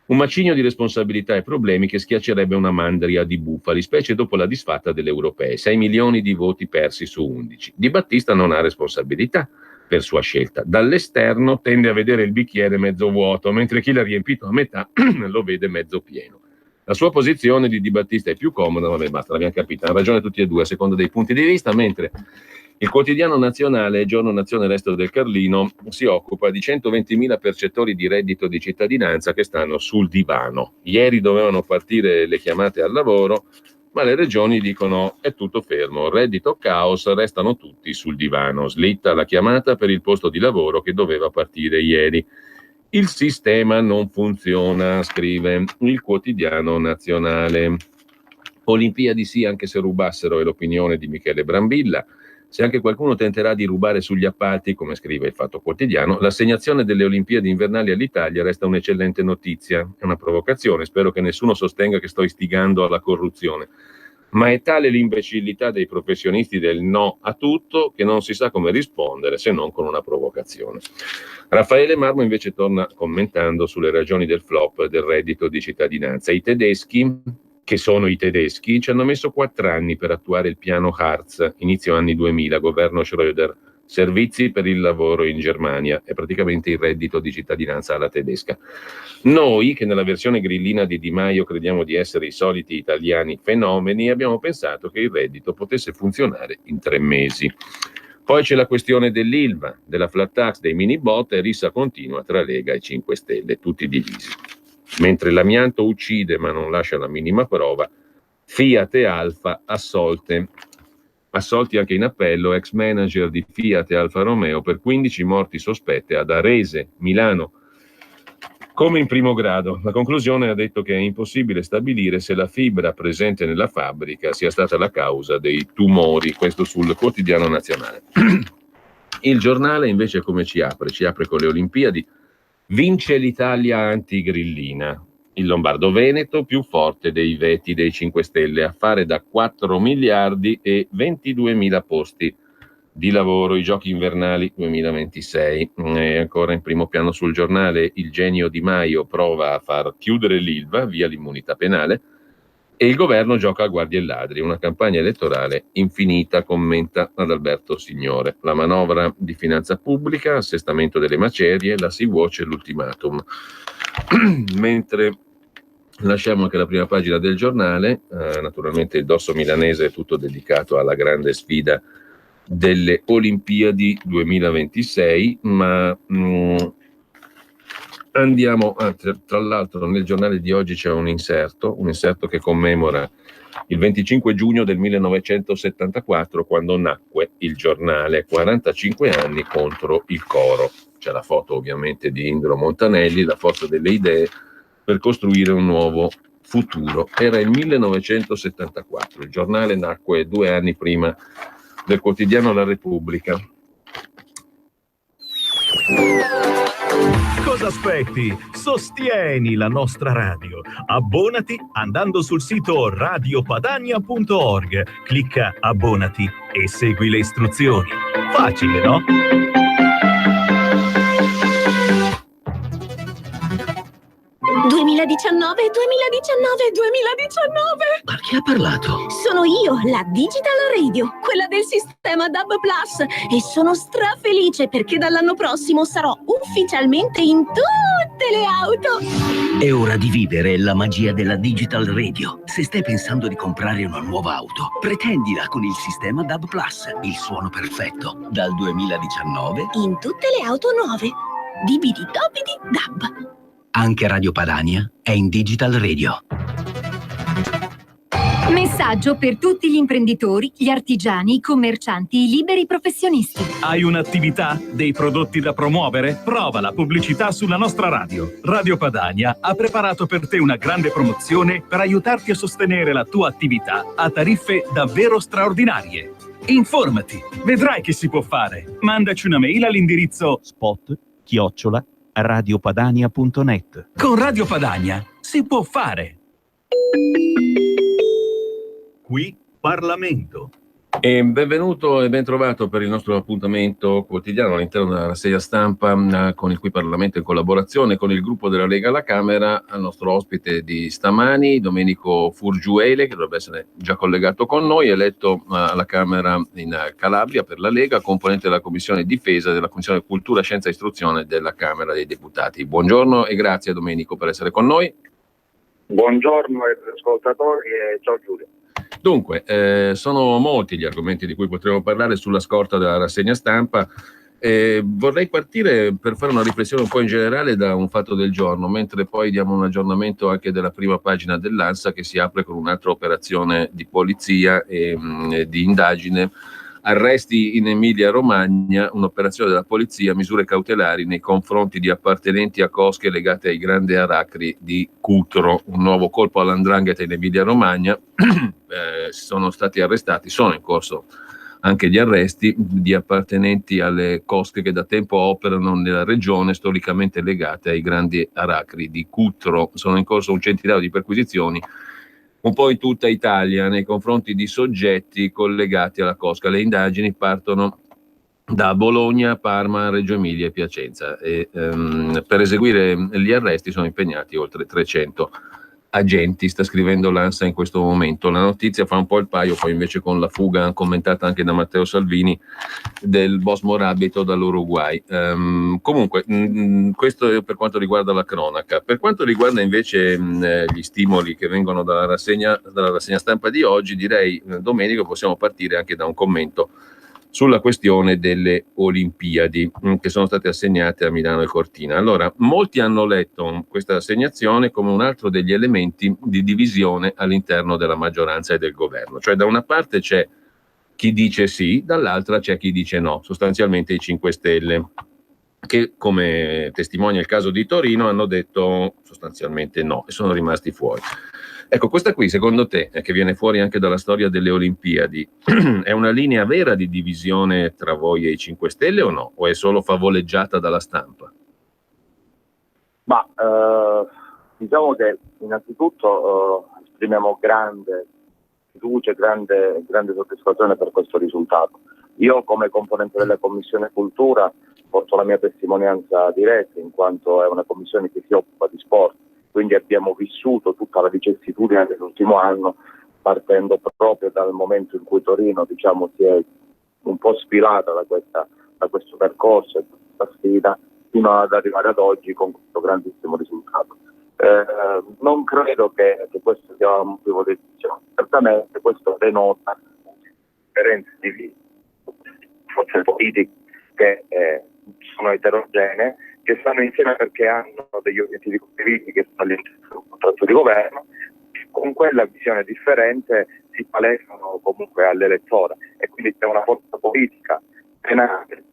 Speaker 1: un macigno di responsabilità e problemi che schiaccerebbe una mandria di bufali, specie dopo la disfatta delle europee. 6 milioni di voti persi su 11. Di Battista non ha responsabilità per sua scelta. Dall'esterno tende a vedere il bicchiere mezzo vuoto, mentre chi l'ha riempito a metà lo vede mezzo pieno. La sua posizione di Battista è più comoda, vabbè, basta, l'abbiamo capita, hanno ragione tutti e due a seconda dei punti di vista, mentre il Quotidiano Nazionale, Giorno Nazione Resto del Carlino, si occupa di 120.000 percettori di reddito di cittadinanza che stanno sul divano. Ieri dovevano partire le chiamate al lavoro, ma le regioni dicono è tutto fermo, reddito caos, restano tutti sul divano. Slitta la chiamata per il posto di lavoro che doveva partire ieri. Il sistema non funziona, scrive il Quotidiano Nazionale. Olimpiadi sì, anche se rubassero, è l'opinione di Michele Brambilla. Se anche qualcuno tenterà di rubare sugli appalti, come scrive il Fatto Quotidiano, l'assegnazione delle Olimpiadi invernali all'Italia resta un'eccellente notizia. È una provocazione, spero che nessuno sostenga che sto istigando alla corruzione. Ma è tale l'imbecillità dei professionisti del no a tutto che non si sa come rispondere se non con una provocazione. Raffaele Marmo invece torna commentando sulle ragioni del flop del reddito di cittadinanza. I tedeschi, che sono i tedeschi, ci hanno messo 4 anni per attuare il piano Hartz, inizio anni 2000, governo Schröder, servizi per il lavoro in Germania, è praticamente il reddito di cittadinanza alla tedesca. Noi, che nella versione grillina di Di Maio crediamo di essere i soliti italiani fenomeni, abbiamo pensato che il reddito potesse funzionare in 3 mesi. Poi c'è la questione dell'ILVA, della flat tax, dei mini bot e rissa continua tra Lega e 5 Stelle, tutti divisi. Mentre l'amianto uccide ma non lascia la minima prova, Fiat e Alfa assolte. Assolti anche in appello ex manager di Fiat e Alfa Romeo per 15 morti sospette ad Arese, Milano, come in primo grado. La conclusione ha detto che è impossibile stabilire se la fibra presente nella fabbrica sia stata la causa dei tumori, questo sul Quotidiano Nazionale. Il Giornale invece come ci apre? Ci apre con le Olimpiadi. Vince l'Italia antigrillina. Il Lombardo-Veneto più forte dei veti dei 5 Stelle, a fare da 4 miliardi e 22.000 posti di lavoro, i giochi invernali 2026. E ancora in primo piano sul Giornale, il genio Di Maio prova a far chiudere l'ILVA, via l'immunità penale, e il governo gioca a guardie e ladri, una campagna elettorale infinita, commenta Adalberto Signore. La manovra di finanza pubblica, assestamento delle macerie, la Sea-Watch e l'ultimatum. Mentre lasciamo anche la prima pagina del Giornale, naturalmente il dosso milanese è tutto dedicato alla grande sfida delle Olimpiadi 2026, ma andiamo, tra l'altro nel Giornale di oggi c'è un inserto che commemora il 25 giugno del 1974, quando nacque il Giornale, 45 anni contro il coro. C'è la foto ovviamente di Indro Montanelli, la forza delle idee per costruire un nuovo futuro. Era il 1974, il Giornale nacque 2 anni prima del quotidiano La Repubblica.
Speaker 4: Cosa aspetti? Sostieni la nostra radio. Abbonati andando sul sito radiopadania.org. Clicca abbonati e segui le istruzioni. Facile, no?
Speaker 16: Ma chi ha parlato?
Speaker 17: Sono io, la Digital Radio, quella del sistema DAB+, e sono strafelice perché dall'anno prossimo sarò ufficialmente in tutte le auto.
Speaker 16: È ora di vivere la magia della Digital Radio. Se stai pensando di comprare una nuova auto, pretendila con il sistema DAB+, il suono perfetto. Dal 2019
Speaker 17: In tutte le auto nuove. Dibidi dobidi DAB.
Speaker 16: anche Radio Padania è in Digital Radio.
Speaker 5: Messaggio per tutti gli imprenditori, gli artigiani, i commercianti, i liberi professionisti.
Speaker 4: Hai un'attività? Dei prodotti da promuovere? Prova la pubblicità sulla nostra radio. Radio Padania ha preparato per te una grande promozione per aiutarti a sostenere la tua attività a tariffe davvero straordinarie. Informati, vedrai che si può fare. Mandaci una mail all'indirizzo spot@radiopadania.it.
Speaker 10: radiopadania.net.
Speaker 4: Con Radio Padania si può fare.
Speaker 10: Qui Parlamento.
Speaker 1: E benvenuto e ben trovato per il nostro appuntamento quotidiano all'interno della rassegna stampa con il Qui Parlamento in collaborazione con il gruppo della Lega alla Camera. Al nostro ospite di stamani, Domenico Furgiuele, che dovrebbe essere già collegato con noi, eletto alla Camera in Calabria per la Lega, componente della Commissione Difesa e della Commissione Cultura, Scienza e Istruzione della Camera dei Deputati. Buongiorno e grazie Domenico per essere con noi.
Speaker 18: Buongiorno ai ascoltatori e ciao Giulio.
Speaker 1: Dunque, sono molti gli argomenti di cui potremo parlare sulla scorta della rassegna stampa. Vorrei partire per fare una riflessione un po' in generale da un fatto del giorno, mentre poi diamo un aggiornamento anche della prima pagina dell'ANSA, che si apre con un'altra operazione di polizia e di indagine. Arresti in Emilia-Romagna, un'operazione della polizia, misure cautelari nei confronti di appartenenti a cosche legate ai grandi aracri di Cutro. Un nuovo colpo all''ndrangheta in Emilia-Romagna. Sono stati arrestati, sono in corso anche gli arresti di appartenenti alle cosche che da tempo operano nella regione storicamente legate ai grandi aracri di Cutro. Sono in corso un centinaio di perquisizioni un po' in tutta Italia nei confronti di soggetti collegati alla cosca. Le indagini partono da Bologna, Parma, Reggio Emilia e Piacenza e per eseguire gli arresti sono impegnati oltre 300 agenti, sta scrivendo l'ANSA in questo momento. La notizia fa un po' il paio poi invece con la fuga commentata anche da Matteo Salvini del boss Morabito dall'Uruguay. Comunque questo è per quanto riguarda la cronaca. Per quanto riguarda invece gli stimoli che vengono dalla rassegna stampa di oggi, direi Domenico possiamo partire anche da un commento sulla questione delle Olimpiadi che sono state assegnate a Milano e Cortina. Allora, molti hanno letto questa assegnazione come un altro degli elementi di divisione all'interno della maggioranza e del governo. Cioè, da una parte c'è chi dice sì, dall'altra c'è chi dice no, sostanzialmente i 5 Stelle, che, come testimonia il caso di Torino, hanno detto sostanzialmente no e sono rimasti fuori. Ecco, questa qui, secondo te, che viene fuori anche dalla storia delle Olimpiadi, è una linea vera di divisione tra voi e i 5 Stelle o no? O è solo favoleggiata dalla stampa?
Speaker 18: Ma diciamo che innanzitutto esprimiamo grande fiducia, grande soddisfazione per questo risultato. Io come componente della Commissione Cultura porto la mia testimonianza diretta, in quanto è una commissione che si occupa di sport. Quindi abbiamo vissuto tutta la vicissitudine dell'ultimo anno, partendo proprio dal momento in cui Torino, diciamo, si è un po' sfilata da questo percorso e questa sfida, fino ad arrivare ad oggi con questo grandissimo risultato. Non credo che questo sia un motivo di decisione. Certamente questo denota differenze di forze politiche che sono eterogenee, che stanno insieme perché hanno degli obiettivi condivisi che sono all'interno del contratto di governo, con quella visione differente si palesano comunque all'elettore e quindi c'è una forza politica penale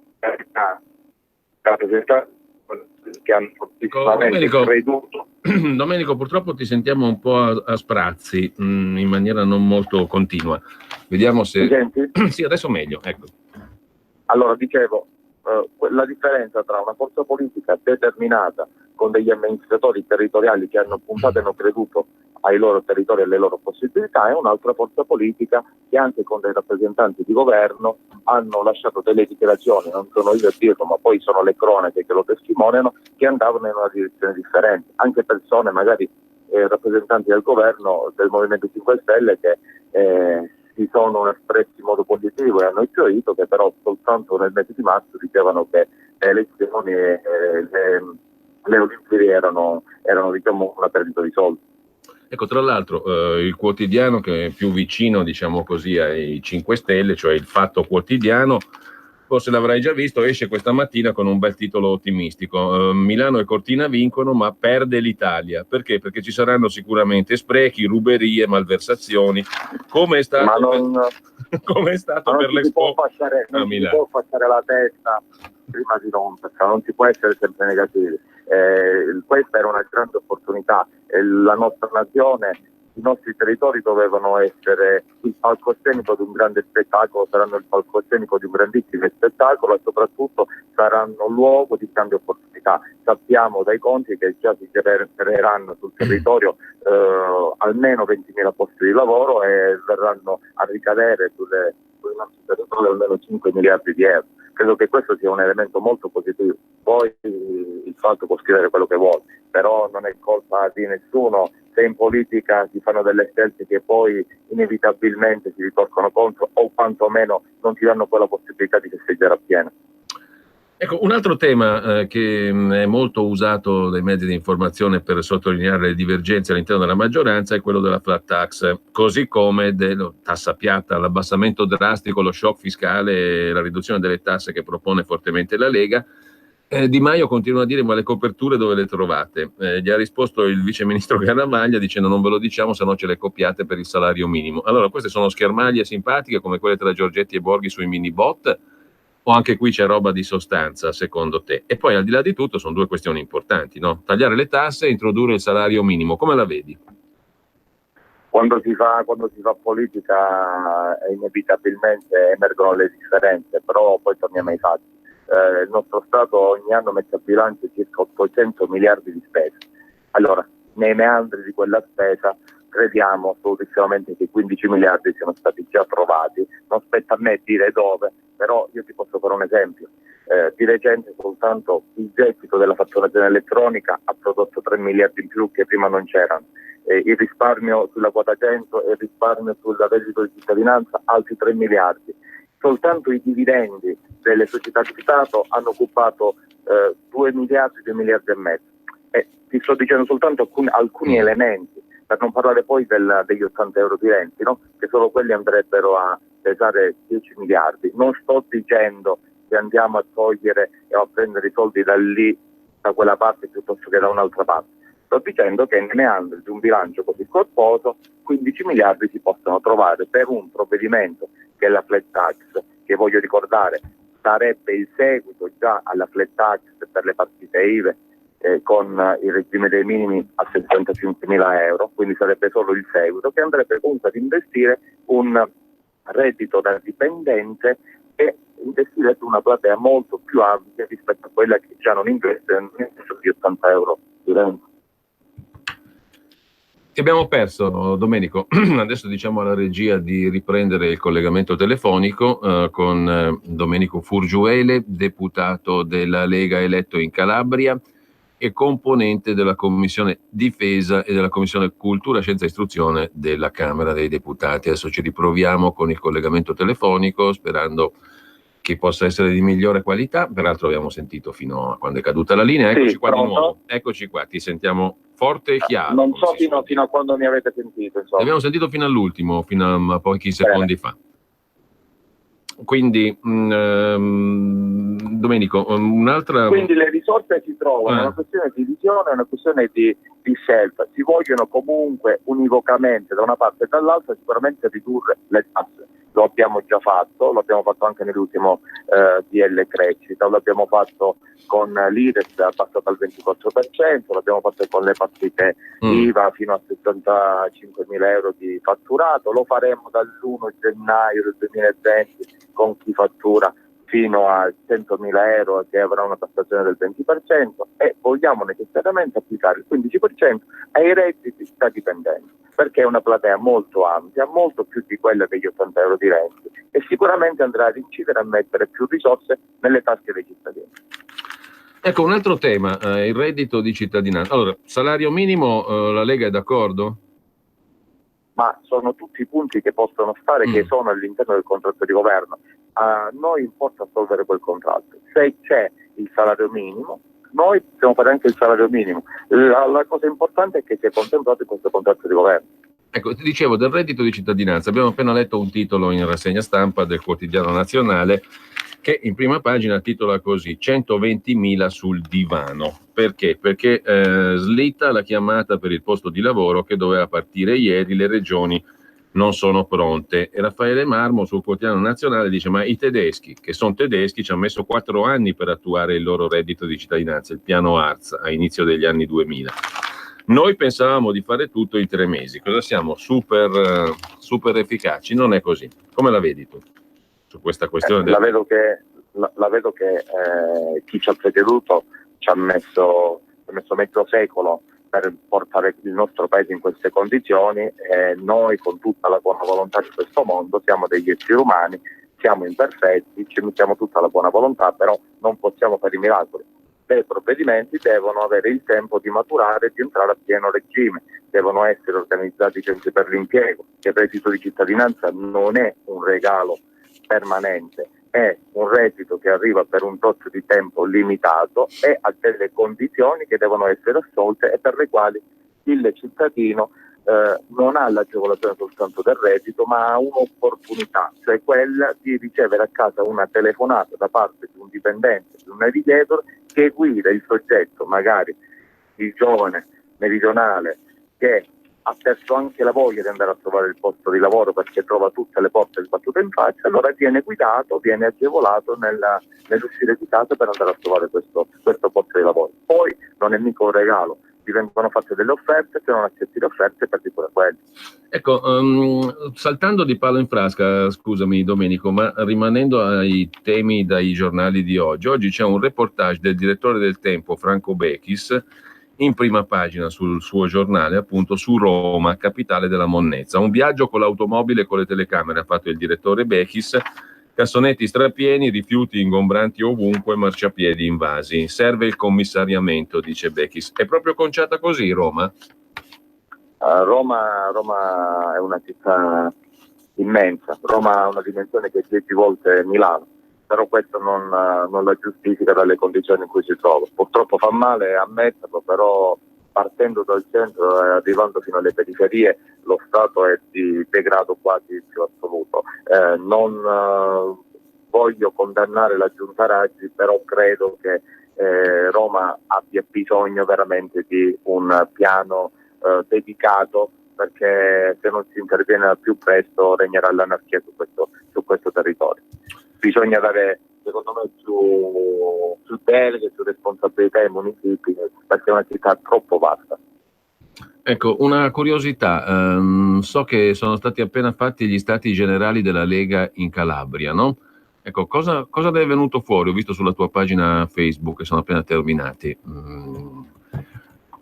Speaker 18: rappresentata che hanno creduto.
Speaker 1: Domenico, purtroppo ti sentiamo un po' a sprazzi, in maniera non molto continua. Vediamo se...
Speaker 18: Mi senti?
Speaker 1: Sì, adesso meglio, ecco.
Speaker 18: Allora, dicevo, la differenza tra una forza politica determinata con degli amministratori territoriali che hanno puntato e hanno creduto ai loro territori e alle loro possibilità, e un'altra forza politica che anche con dei rappresentanti di governo hanno lasciato delle dichiarazioni, non sono io a dirlo, ma poi sono le cronache che lo testimoniano, che andavano in una direzione differente. Anche persone, magari rappresentanti del governo, del Movimento 5 Stelle, che si sono espressi in modo positivo e hanno gioito, che però soltanto nel mese di marzo dicevano che le elezioni e le Olimpiadi erano diciamo una perdita di soldi.
Speaker 1: Ecco, tra l'altro il quotidiano che è più vicino, diciamo così, ai 5 Stelle, cioè il Fatto Quotidiano, forse l'avrai già visto, esce questa mattina con un bel titolo ottimistico. Milano e Cortina vincono, ma perde l'Italia. Perché? Perché ci saranno sicuramente sprechi, ruberie, malversazioni. Come è stato per l'Expo
Speaker 18: a Milano? Non si può passare la testa prima di romperla, non si può essere sempre negativi. Questa era una grande opportunità. La nostra nazione i nostri territori dovevano essere il palcoscenico di un grande spettacolo, saranno il palcoscenico di un grandissimo spettacolo e soprattutto saranno luogo di grandi opportunità. Sappiamo dai conti che già si creeranno sul territorio almeno 20.000 posti di lavoro e verranno a ricadere sui nostri territori almeno 5 miliardi di euro. Credo che questo sia un elemento molto positivo. Poi il fatto può scrivere quello che vuole, però non è colpa di nessuno se in politica si fanno delle scelte che poi inevitabilmente si ritorcono contro o quantomeno non ti danno quella possibilità di festeggiare appieno.
Speaker 1: Ecco, un altro tema che è molto usato dai mezzi di informazione per sottolineare le divergenze all'interno della maggioranza è quello della flat tax, così come della tassa piatta, l'abbassamento drastico, lo shock fiscale, la riduzione delle tasse che propone fortemente la Lega. Di Maio continua a dire: ma le coperture dove le trovate? Gli ha risposto il viceministro Garavaglia dicendo: non ve lo diciamo, se no ce le copiate per il salario minimo. Allora, queste sono schermaglie simpatiche come quelle tra Giorgetti e Borghi sui mini bot, o anche qui c'è roba di sostanza secondo te? E poi al di là di tutto sono due questioni importanti, no? Tagliare le tasse e introdurre il salario minimo, come la vedi?
Speaker 18: Quando si fa politica inevitabilmente emergono le differenze, però poi torniamo ai fatti. Il nostro Stato ogni anno mette a bilancio circa 800 miliardi di spesa. Allora, nei meandri di quella spesa crediamo assolutissimamente che 15 miliardi siano stati già trovati. Non spetta a me dire dove, però io ti posso fare un esempio. Di recente soltanto il gettito della fatturazione elettronica ha prodotto 3 miliardi in più che prima non c'erano. Il risparmio sulla quota 100 e il risparmio sul reddito di cittadinanza altri 3 miliardi. Soltanto i dividendi delle società di Stato hanno occupato 2 miliardi, 2 miliardi e mezzo. Ti sto dicendo soltanto alcuni elementi, per non parlare poi degli 80 euro di Renzi, no? Che solo quelli andrebbero a pesare 10 miliardi. Non sto dicendo che andiamo a togliere e a prendere i soldi da lì, da quella parte piuttosto che da un'altra parte. Sto dicendo che nei meandri di un bilancio così corposo 15 miliardi si possono trovare per un provvedimento che è la flat tax, che voglio ricordare sarebbe il seguito già alla flat tax per le partite IVA con il regime dei minimi a 75.000 euro, quindi sarebbe solo il seguito, che andrebbe comunque ad investire un reddito da dipendente e investire su una platea molto più ampia rispetto a quella che già non investe di 80 euro di renta.
Speaker 1: Ti abbiamo perso, Domenico. Adesso diciamo alla regia di riprendere il collegamento telefonico con Domenico Furgiuele, deputato della Lega eletto in Calabria e componente della Commissione Difesa e della Commissione Cultura, Scienza e Istruzione della Camera dei Deputati. Adesso ci riproviamo con il collegamento telefonico, sperando che possa essere di migliore qualità. Peraltro abbiamo sentito fino a quando è caduta la linea. Eccoci qua di nuovo. Eccoci qua, ti sentiamo forte e chiaro.
Speaker 18: Non so fino a quando mi avete sentito. Insomma.
Speaker 1: Abbiamo sentito fino all'ultimo, fino a pochi secondi fa. Quindi, Domenico, un'altra...
Speaker 18: Quindi le risorse si trovano, è una questione di visione, è una questione di scelta. Si vogliono comunque univocamente da una parte e dall'altra sicuramente ridurre le tasse. Lo abbiamo già fatto, lo abbiamo fatto anche nell'ultimo DL crescita, lo abbiamo fatto con l'IRES passato al 24%, l'abbiamo fatto con le partite IVA fino a 75.000 euro di fatturato, lo faremo dall'1 gennaio del 2020 con chi fattura fino a 100.000 euro che avrà una tassazione del 20% e vogliamo necessariamente applicare il 15% ai redditi da dipendenti, perché è una platea molto ampia, molto più di quella degli 80 euro di reddito e sicuramente andrà ad incidere a mettere più risorse nelle tasche dei cittadini.
Speaker 1: Ecco, un altro tema, il reddito di cittadinanza. Allora, salario minimo, la Lega è d'accordo?
Speaker 18: Ma sono tutti i punti che possono stare, che sono all'interno del contratto di governo. A noi importa assolvere quel contratto. Se c'è il salario minimo, noi possiamo fare anche il salario minimo. La cosa importante è che sia contemplato in questo contratto di governo.
Speaker 1: Ecco, ti dicevo del reddito di cittadinanza. Abbiamo appena letto un titolo in rassegna stampa del Quotidiano Nazionale che in prima pagina titola così: 120.000 sul divano. Perché? Perché slitta la chiamata per il posto di lavoro che doveva partire ieri, le regioni non sono pronte. E Raffaele Marmo sul Quotidiano Nazionale dice: ma i tedeschi, che sono tedeschi, ci hanno messo 4 anni per attuare il loro reddito di cittadinanza, il piano ARZ, a inizio degli anni 2000. Noi pensavamo di fare tutto in 3 mesi. Cosa siamo? Super efficaci? Non è così. Come la vedi tu su questa questione?
Speaker 18: La vedo che chi ci ha preceduto ci ha messo mezzo secolo per portare il nostro paese in queste condizioni, e noi, con tutta la buona volontà di questo mondo, siamo degli esseri umani, siamo imperfetti, ci mettiamo tutta la buona volontà, però non possiamo fare i miracoli. I provvedimenti devono avere il tempo di maturare e di entrare a pieno regime, devono essere organizzati i centri per l'impiego. Il reddito di cittadinanza non è un regalo permanente, è un reddito che arriva per un tot di tempo limitato e ha delle condizioni che devono essere assolte e per le quali il cittadino non ha l'agevolazione soltanto del reddito, ma ha un'opportunità, cioè quella di ricevere a casa una telefonata da parte di un dipendente, di un navigator, che guida il soggetto, magari il giovane meridionale, che ha perso anche la voglia di andare a trovare il posto di lavoro perché trova tutte le porte sbattute in faccia, allora viene guidato, viene agevolato nell'uscire di casa per andare a trovare questo posto di lavoro. Poi non è mica un regalo, ti vengono fatte delle offerte, se non accetti le offerte perdi pure quelle.
Speaker 1: Ecco, saltando di palo in frasca, scusami Domenico, ma rimanendo ai temi dai giornali di oggi c'è un reportage del direttore del Tempo, Franco Bechis, in prima pagina sul suo giornale, appunto, su Roma, capitale della monnezza. Un viaggio con l'automobile e con le telecamere ha fatto il direttore Bechis, cassonetti strapieni, rifiuti ingombranti ovunque, marciapiedi invasi. Serve il commissariamento, dice Bechis. È proprio conciata così Roma?
Speaker 18: Roma è una città immensa, Roma ha una dimensione che è 10 volte Milano, però questo non la giustifica dalle condizioni in cui si trova. Purtroppo fa male ammetterlo, però partendo dal centro e arrivando fino alle periferie lo stato è di degrado quasi più assoluto. Non voglio condannare la giunta Raggi, però credo che Roma abbia bisogno veramente di un piano dedicato, perché se non si interviene al più presto regnerà l'anarchia su questo territorio. Bisogna dare, secondo me, più deleghe, più responsabilità ai municipi, perché è una città troppo vasta.
Speaker 1: Ecco, una curiosità, so che sono stati appena fatti gli stati generali della Lega in Calabria, no? Ecco, cosa ne è venuto fuori? Ho visto sulla tua pagina Facebook che sono appena terminati.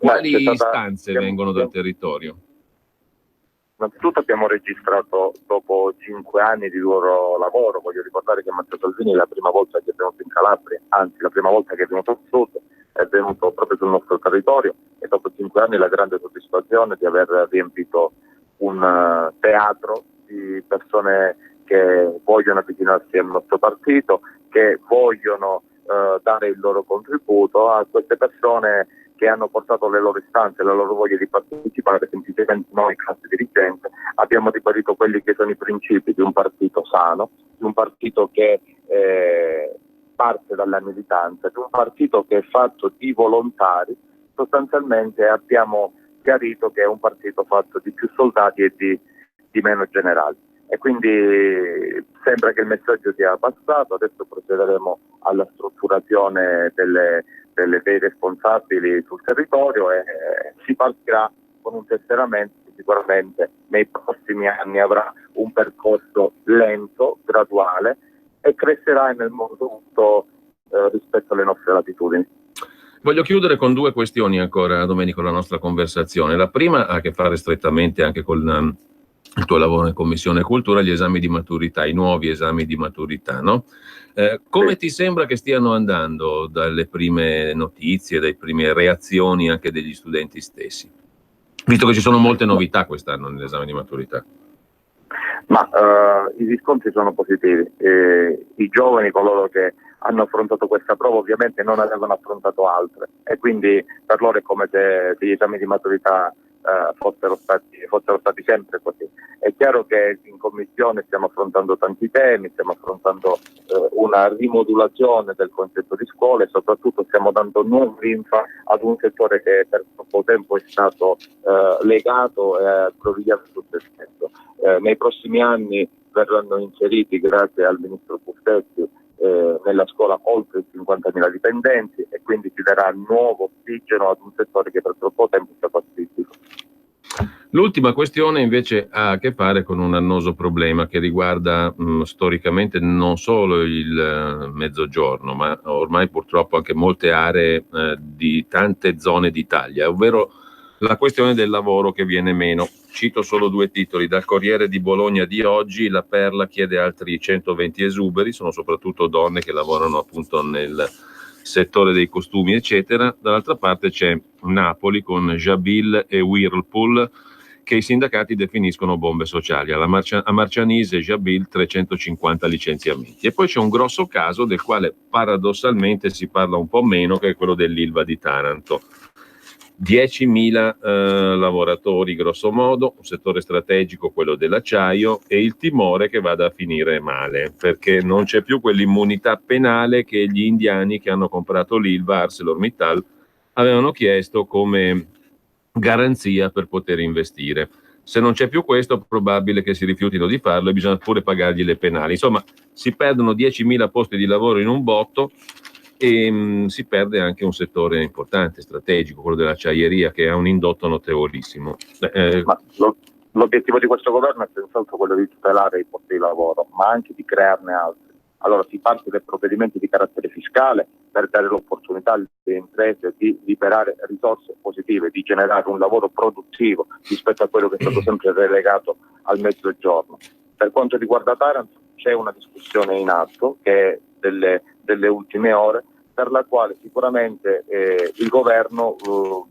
Speaker 1: Quali istanze vengono dal territorio?
Speaker 18: Innanzitutto abbiamo registrato dopo 5 anni di duro lavoro. Voglio ricordare che Matteo Salvini è la prima volta che è venuto in Calabria, anzi la prima volta che è venuto al sud, è venuto proprio sul nostro territorio, e dopo 5 anni la grande soddisfazione di aver riempito un teatro di persone che vogliono avvicinarsi al nostro partito, che vogliono dare il loro contributo. A queste persone che hanno portato le loro istanze, la loro voglia di partecipare, semplicemente noi classe dirigente abbiamo ribadito quelli che sono i principi di un partito sano, di un partito che parte dalla militanza, di un partito che è fatto di volontari. Sostanzialmente abbiamo chiarito che è un partito fatto di più soldati e di meno generali, e quindi sembra che il messaggio sia passato. Adesso procederemo alla strutturazione dei responsabili sul territorio e si partirà con un tesseramento che sicuramente nei prossimi anni avrà un percorso lento, graduale, e crescerà nel modo dovuto rispetto alle nostre latitudini.
Speaker 1: Voglio chiudere con 2 questioni ancora, Domenico, la nostra conversazione. La prima ha a che fare strettamente anche con il tuo lavoro in Commissione Cultura, gli esami di maturità, i nuovi esami di maturità, no? Come ti sembra che stiano andando dalle prime notizie, dalle prime reazioni anche degli studenti stessi? Visto che ci sono molte novità quest'anno nell'esame di maturità.
Speaker 18: Ma i riscontri sono positivi. I giovani, coloro che hanno affrontato questa prova, ovviamente non avevano affrontato altre, e quindi per loro è come se gli esami di maturità fossero stati sempre così. È chiaro che in commissione stiamo affrontando tanti temi, stiamo affrontando una rimodulazione del concetto di scuola, e soprattutto stiamo dando nuova linfa ad un settore che per troppo tempo è stato legato e aggrovigliato su se stesso. Nei prossimi anni verranno inseriti, grazie al ministro Bussetti, nella scuola oltre 50.000 dipendenti, e quindi si darà nuovo ossigeno ad un settore che per troppo tempo è stato
Speaker 1: L'ultima questione invece ha a che fare con un annoso problema che riguarda storicamente non solo il Mezzogiorno, ma ormai purtroppo anche molte aree di tante zone d'Italia, ovvero la questione del lavoro che viene meno. Cito solo 2 titoli. Dal Corriere di Bologna di oggi: La Perla chiede altri 120 esuberi, sono soprattutto donne che lavorano appunto nel settore dei costumi eccetera. Dall'altra parte c'è Napoli con Jabil e Whirlpool che i sindacati definiscono bombe sociali. A Marcianise Jabil 350 licenziamenti. E poi c'è un grosso caso del quale paradossalmente si parla un po' meno, che è quello dell'Ilva di Taranto. 10.000 lavoratori grosso modo, un settore strategico, quello dell'acciaio, e il timore che vada a finire male, perché non c'è più quell'immunità penale che gli indiani che hanno comprato l'Ilva, ArcelorMittal, avevano chiesto come garanzia per poter investire. Se non c'è più questo, è probabile che si rifiutino di farlo e bisogna pure pagargli le penali. Insomma, si perdono 10.000 posti di lavoro in un botto e si perde anche un settore importante, strategico, quello dell'acciaieria, che ha un indotto notevolissimo.
Speaker 18: Ma l'obiettivo di questo governo è senz'altro quello di tutelare i posti di lavoro, ma anche di crearne altri. Allora si parte dai provvedimenti di carattere fiscale per dare l'opportunità alle imprese di liberare risorse positive, di generare un lavoro produttivo rispetto a quello che è stato sempre relegato al Mezzogiorno. Per quanto riguarda Taranto c'è una discussione in atto che è delle ultime ore, per la quale sicuramente il governo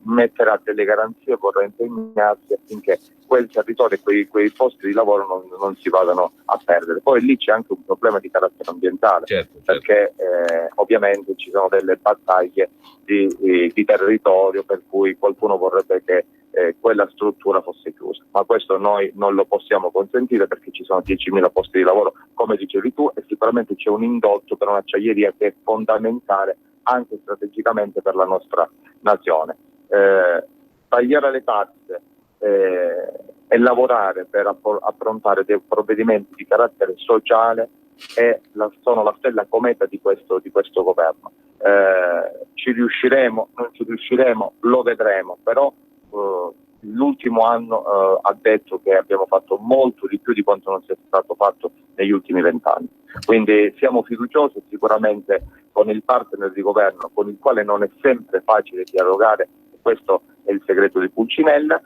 Speaker 18: metterà delle garanzie, vorrà impegnarsi affinché quel territorio e quei posti di lavoro non si vadano a perdere. Poi lì c'è anche un problema di carattere ambientale, certo. Perché ovviamente ci sono delle battaglie di territorio per cui qualcuno vorrebbe che quella struttura fosse chiusa, ma questo noi non lo possiamo consentire perché ci sono 10.000 posti di lavoro, come dicevi tu, e sicuramente c'è un indotto per un'acciaieria che è fondamentale anche strategicamente per la nostra nazione. Tagliare le tasse e lavorare per approntare dei provvedimenti di carattere sociale sono la stella cometa di questo governo. Ci riusciremo, non ci riusciremo, lo vedremo, però l'ultimo anno ha detto che abbiamo fatto molto di più di quanto non sia stato fatto negli ultimi 20 anni. Quindi siamo fiduciosi, sicuramente con il partner di governo con il quale non è sempre facile dialogare, questo è il segreto di Pulcinella,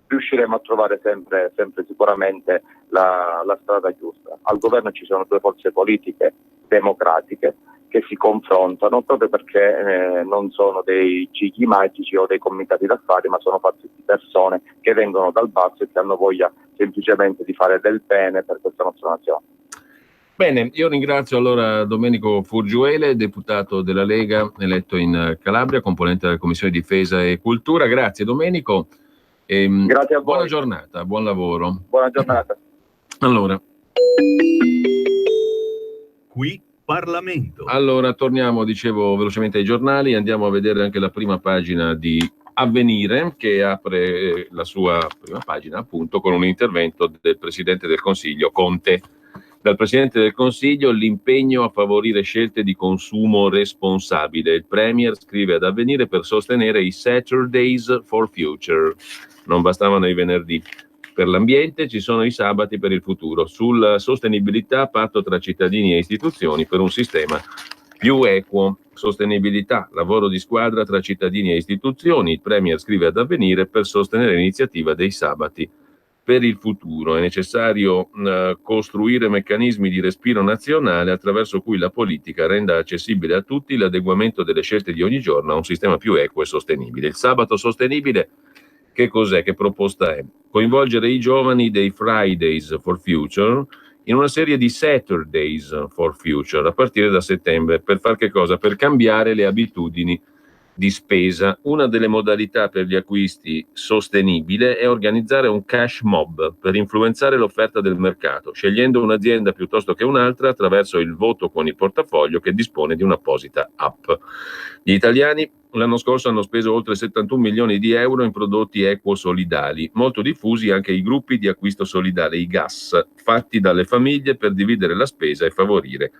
Speaker 18: riusciremo a trovare sempre sicuramente la strada giusta. Al governo ci sono 2 forze politiche democratiche che si confrontano proprio perché non sono dei gigli magici o dei comitati d'affari, ma sono fatti di persone che vengono dal basso e che hanno voglia semplicemente di fare del bene per questa nostra nazione.
Speaker 1: Bene, io ringrazio allora Domenico Furgiuele, deputato della Lega, eletto in Calabria, componente della Commissione Difesa e Cultura. Grazie Domenico.
Speaker 18: Grazie a voi.
Speaker 1: Buona giornata, buon lavoro.
Speaker 18: Buona giornata.
Speaker 1: Allora.
Speaker 10: Qui Parlamento.
Speaker 1: Allora, torniamo, dicevo, velocemente ai giornali, andiamo a vedere anche la prima pagina di Avvenire, che apre la sua prima pagina appunto con un intervento del Presidente del Consiglio, Conte. Dal Presidente del Consiglio l'impegno a favorire scelte di consumo responsabile. Il Premier scrive ad Avvenire per sostenere i Saturdays for Future. Non bastavano i venerdì. Per l'ambiente ci sono i sabati per il futuro. Sulla sostenibilità, patto tra cittadini e istituzioni per un sistema più equo. Sostenibilità, lavoro di squadra tra cittadini e istituzioni. Il Premier scrive ad Avvenire per sostenere l'iniziativa dei sabati per il futuro. È necessario costruire meccanismi di respiro nazionale attraverso cui la politica renda accessibile a tutti l'adeguamento delle scelte di ogni giorno a un sistema più equo e sostenibile. Il sabato sostenibile, che cos'è? Che proposta è? Coinvolgere i giovani dei Fridays for Future in una serie di Saturdays for Future a partire da settembre. Per far che cosa? Per cambiare le abitudini di spesa. Una delle modalità per gli acquisti sostenibile è organizzare un cash mob per influenzare l'offerta del mercato, scegliendo un'azienda piuttosto che un'altra attraverso il voto con il portafoglio che dispone di un'apposita app. Gli italiani l'anno scorso hanno speso oltre 71 milioni di euro in prodotti equo-solidali, molto diffusi anche i gruppi di acquisto solidale, i GAS, fatti dalle famiglie per dividere la spesa e favorire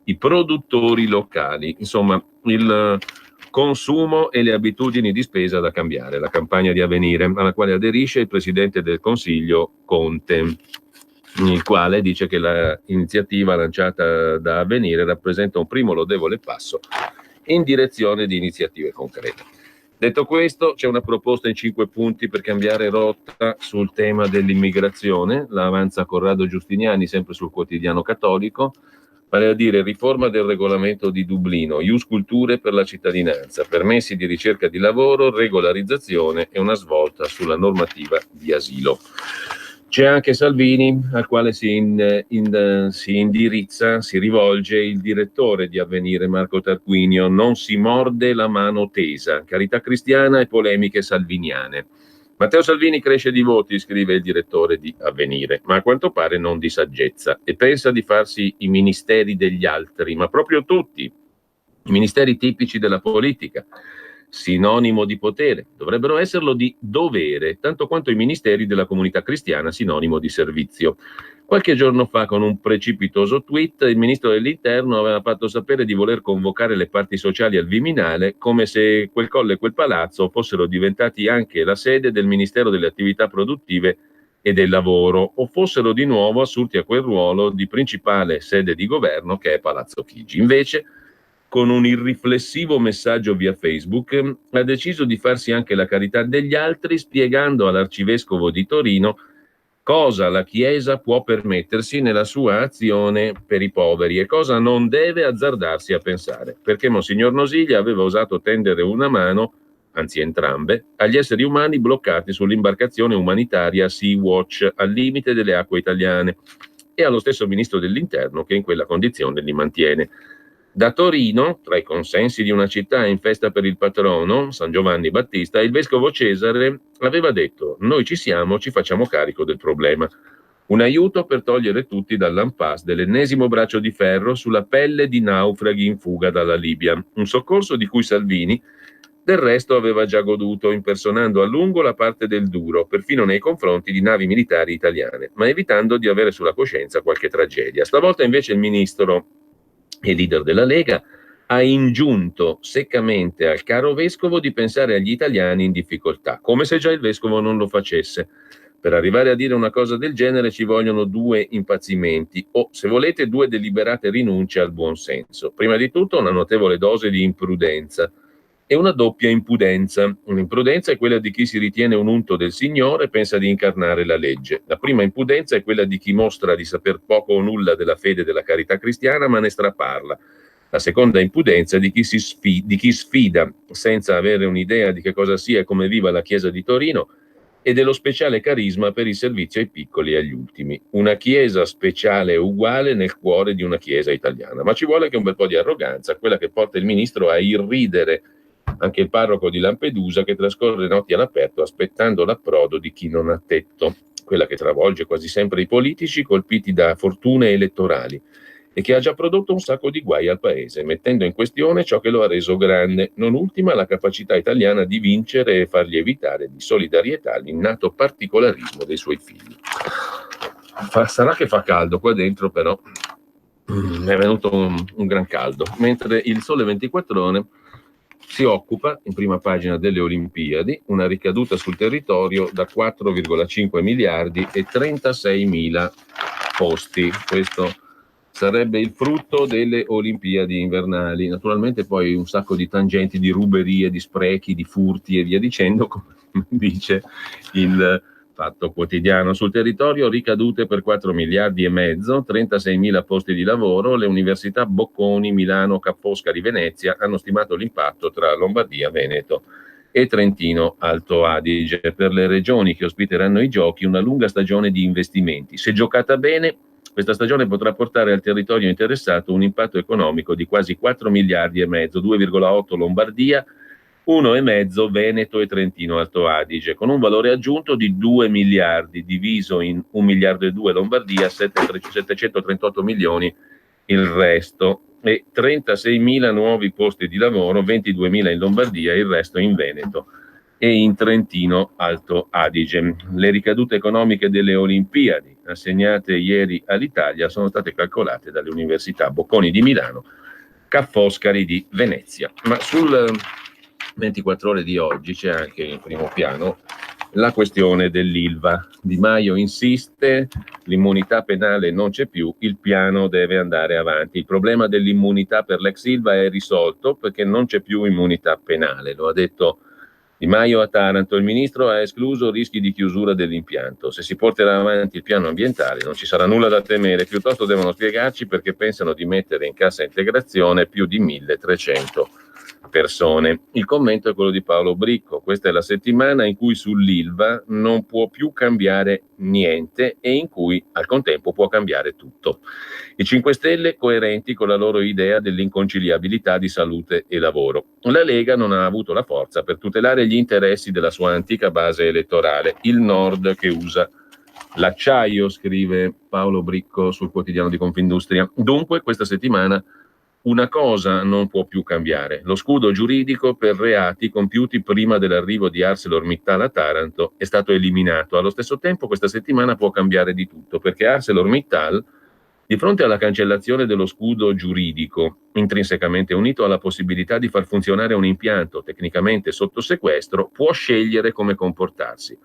Speaker 1: i produttori locali. Insomma, consumo e le abitudini di spesa da cambiare, la campagna di Avvenire, alla quale aderisce il Presidente del Consiglio Conte, il quale dice che l'iniziativa lanciata da Avvenire rappresenta un primo lodevole passo in direzione di iniziative concrete. Detto questo, c'è una proposta in 5 punti per cambiare rotta sul tema dell'immigrazione, la avanza Corrado Giustiniani, sempre sul Quotidiano Cattolico, vale a dire riforma del regolamento di Dublino, ius culture per la cittadinanza, permessi di ricerca di lavoro, regolarizzazione e una svolta sulla normativa di asilo. C'è anche Salvini, al quale si indirizza, si rivolge il direttore di Avvenire, Marco Tarquinio. Non si morde la mano tesa, carità cristiana e polemiche salviniane. Matteo Salvini cresce di voti, scrive il direttore di Avvenire, ma a quanto pare non di saggezza, e pensa di farsi i ministeri degli altri, ma proprio tutti, i ministeri tipici della politica, sinonimo di potere, dovrebbero esserlo di dovere, tanto quanto i ministeri della comunità cristiana, sinonimo di servizio. Qualche giorno fa, con un precipitoso tweet, il ministro dell'Interno aveva fatto sapere di voler convocare le parti sociali al Viminale, come se quel colle e quel palazzo fossero diventati anche la sede del Ministero delle Attività Produttive e del Lavoro, o fossero di nuovo assurti a quel ruolo di principale sede di governo che è Palazzo Chigi. Invece, con un irriflessivo messaggio via Facebook, ha deciso di farsi anche la carità degli altri, spiegando all'arcivescovo di Torino cosa la Chiesa può permettersi nella sua azione per i poveri e cosa non deve azzardarsi a pensare, perché Monsignor Nosiglia aveva osato tendere una mano, anzi entrambe, agli esseri umani bloccati sull'imbarcazione umanitaria Sea-Watch al limite delle acque italiane e allo stesso Ministro dell'Interno che in quella condizione li mantiene. Da Torino, tra i consensi di una città in festa per il patrono, San Giovanni Battista, il vescovo Cesare aveva detto: noi ci siamo, ci facciamo carico del problema. Un aiuto per togliere tutti dall'impasse dell'ennesimo braccio di ferro sulla pelle di naufraghi in fuga dalla Libia. Un soccorso di cui Salvini, del resto, aveva già goduto, impersonando a lungo la parte del duro, perfino nei confronti di navi militari italiane, ma evitando di avere sulla coscienza qualche tragedia. Stavolta invece il ministro e leader della Lega ha ingiunto seccamente al caro vescovo di pensare agli italiani in difficoltà, come se già il vescovo non lo facesse. Per arrivare a dire una cosa del genere ci vogliono 2 impazzimenti o, se volete, 2 deliberate rinunce al buon senso. Prima di tutto una notevole dose di imprudenza e una doppia impudenza. Un'imprudenza è quella di chi si ritiene un unto del Signore e pensa di incarnare la legge. La prima impudenza è quella di chi mostra di saper poco o nulla della fede e della carità cristiana, ma ne straparla. La seconda impudenza è di chi sfida senza avere un'idea di che cosa sia e come viva la Chiesa di Torino e dello speciale carisma per il servizio ai piccoli e agli ultimi. Una Chiesa speciale e uguale nel cuore di una Chiesa italiana. Ma ci vuole anche un bel po' di arroganza, quella che porta il ministro a irridere anche il parroco di Lampedusa, che trascorre notti all'aperto aspettando l'approdo di chi non ha tetto, quella che travolge quasi sempre i politici colpiti da fortune elettorali e che ha già prodotto un sacco di guai al paese, mettendo in questione ciò che lo ha reso grande, non ultima la capacità italiana di vincere e far lievitare di solidarietà l'innato particolarismo dei suoi figli. Sarà che fa caldo qua dentro, però è venuto un gran caldo, mentre il Sole 24 Ore si occupa in prima pagina delle Olimpiadi, una ricaduta sul territorio da 4,5 miliardi e 36.000 posti. Questo sarebbe il frutto delle Olimpiadi invernali. Naturalmente poi un sacco di tangenti, di ruberie, di sprechi, di furti e via dicendo, come dice il Fatto Quotidiano. Sul territorio ricadute per 4 miliardi e mezzo, 36.000 posti di lavoro. Le università Bocconi, Milano, Ca' Foscari, Venezia hanno stimato l'impatto tra Lombardia, Veneto e Trentino Alto Adige. Per le regioni che ospiteranno i giochi una lunga stagione di investimenti. Se giocata bene, questa stagione potrà portare al territorio interessato un impatto economico di quasi 4 miliardi e mezzo, 2,8 Lombardia, 1,5 Veneto e Trentino Alto Adige, con un valore aggiunto di 2 miliardi, diviso in 1,2 miliardi Lombardia, 738 milioni il resto, e 36.000 nuovi posti di lavoro, 22.000 in Lombardia e il resto in Veneto e in Trentino Alto Adige. Le ricadute economiche delle Olimpiadi assegnate ieri all'Italia sono state calcolate dalle università Bocconi di Milano, Ca' Foscari di Venezia. Ma sul 24 ore di oggi c'è anche in primo piano la questione dell'Ilva. Di Maio insiste, l'immunità penale non c'è più, il piano deve andare avanti. Il problema dell'immunità per l'ex Ilva è risolto perché non c'è più immunità penale, lo ha detto Di Maio a Taranto. Il ministro ha escluso rischi di chiusura dell'impianto. Se si porterà avanti il piano ambientale non ci sarà nulla da temere, piuttosto devono spiegarci perché pensano di mettere in cassa integrazione più di 1.300 persone. Il commento è quello di Paolo Bricco. Questa è la settimana in cui sull'Ilva non può più cambiare niente e in cui al contempo può cambiare tutto. I 5 Stelle coerenti con la loro idea dell'inconciliabilità di salute e lavoro. La Lega non ha avuto la forza per tutelare gli interessi della sua antica base elettorale, il Nord che usa l'acciaio, scrive Paolo Bricco sul quotidiano di Confindustria. Dunque questa settimana una cosa non può più cambiare: lo scudo giuridico per reati compiuti prima dell'arrivo di ArcelorMittal a Taranto è stato eliminato. Allo stesso tempo questa settimana può cambiare di tutto, perché ArcelorMittal, di fronte alla cancellazione dello scudo giuridico, intrinsecamente unito alla possibilità di far funzionare un impianto tecnicamente sotto sequestro, può scegliere come comportarsi: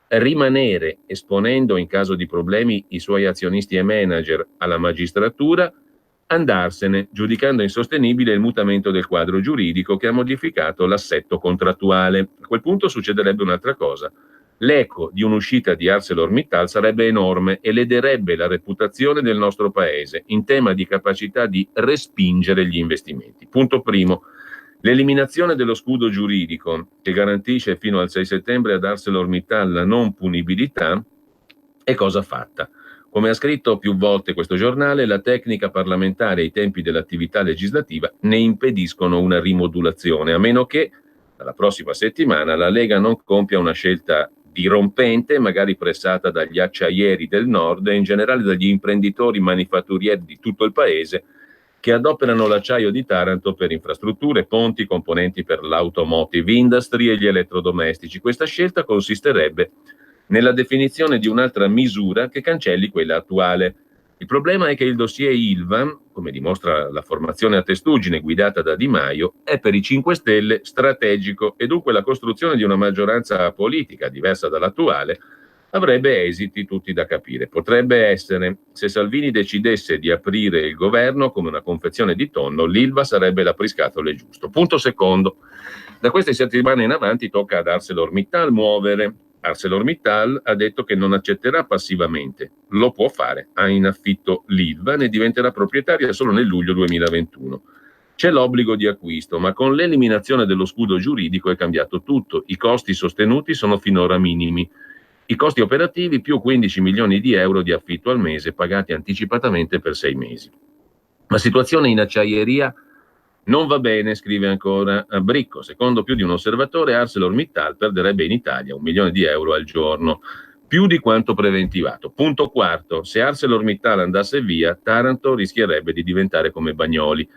Speaker 1: rimanere esponendo in caso di problemi i suoi azionisti e manager alla magistratura, andarsene giudicando insostenibile il mutamento del quadro giuridico che ha modificato l'assetto contrattuale. A quel punto succederebbe un'altra cosa: l'eco di un'uscita di ArcelorMittal sarebbe enorme e lederebbe la reputazione del nostro paese in tema di capacità di respingere gli investimenti. Punto primo: l'eliminazione dello scudo giuridico che garantisce fino al 6 settembre ad ArcelorMittal la non punibilità è cosa fatta. Come ha scritto più volte questo giornale, la tecnica parlamentare e i tempi dell'attività legislativa ne impediscono una rimodulazione, a meno che dalla prossima settimana la Lega non compia una scelta dirompente, magari pressata dagli acciaieri del Nord e in generale dagli imprenditori manifatturieri di tutto il paese che adoperano l'acciaio di Taranto per infrastrutture, ponti, componenti per l'automotive industry e gli elettrodomestici. Questa scelta consisterebbe nella definizione di un'altra misura che cancelli quella attuale. Il problema è che il dossier Ilva, come dimostra la formazione a testuggine guidata da Di Maio, è per i 5 Stelle strategico e dunque la costruzione di una maggioranza politica diversa dall'attuale avrebbe esiti tutti da capire. Potrebbe essere, se Salvini decidesse di aprire il governo come una confezione di tonno, l'Ilva sarebbe l'apriscatole giusto. Punto secondo: da queste settimane in avanti tocca ad ArcelorMittal muovere. ArcelorMittal ha detto che non accetterà passivamente, lo può fare, ha in affitto l'Ilva, ne diventerà proprietaria solo nel luglio 2021. C'è l'obbligo di acquisto, ma con l'eliminazione dello scudo giuridico è cambiato tutto. I costi sostenuti sono finora minimi. I costi operativi più 15 milioni di euro di affitto al mese pagati anticipatamente per 6 mesi. La situazione in acciaieria non va bene, scrive ancora Bricco. Secondo più di un osservatore, ArcelorMittal perderebbe in Italia 1 milione di euro al giorno, più di quanto preventivato. Punto quarto: se ArcelorMittal andasse via, Taranto rischierebbe di diventare come Bagnoli.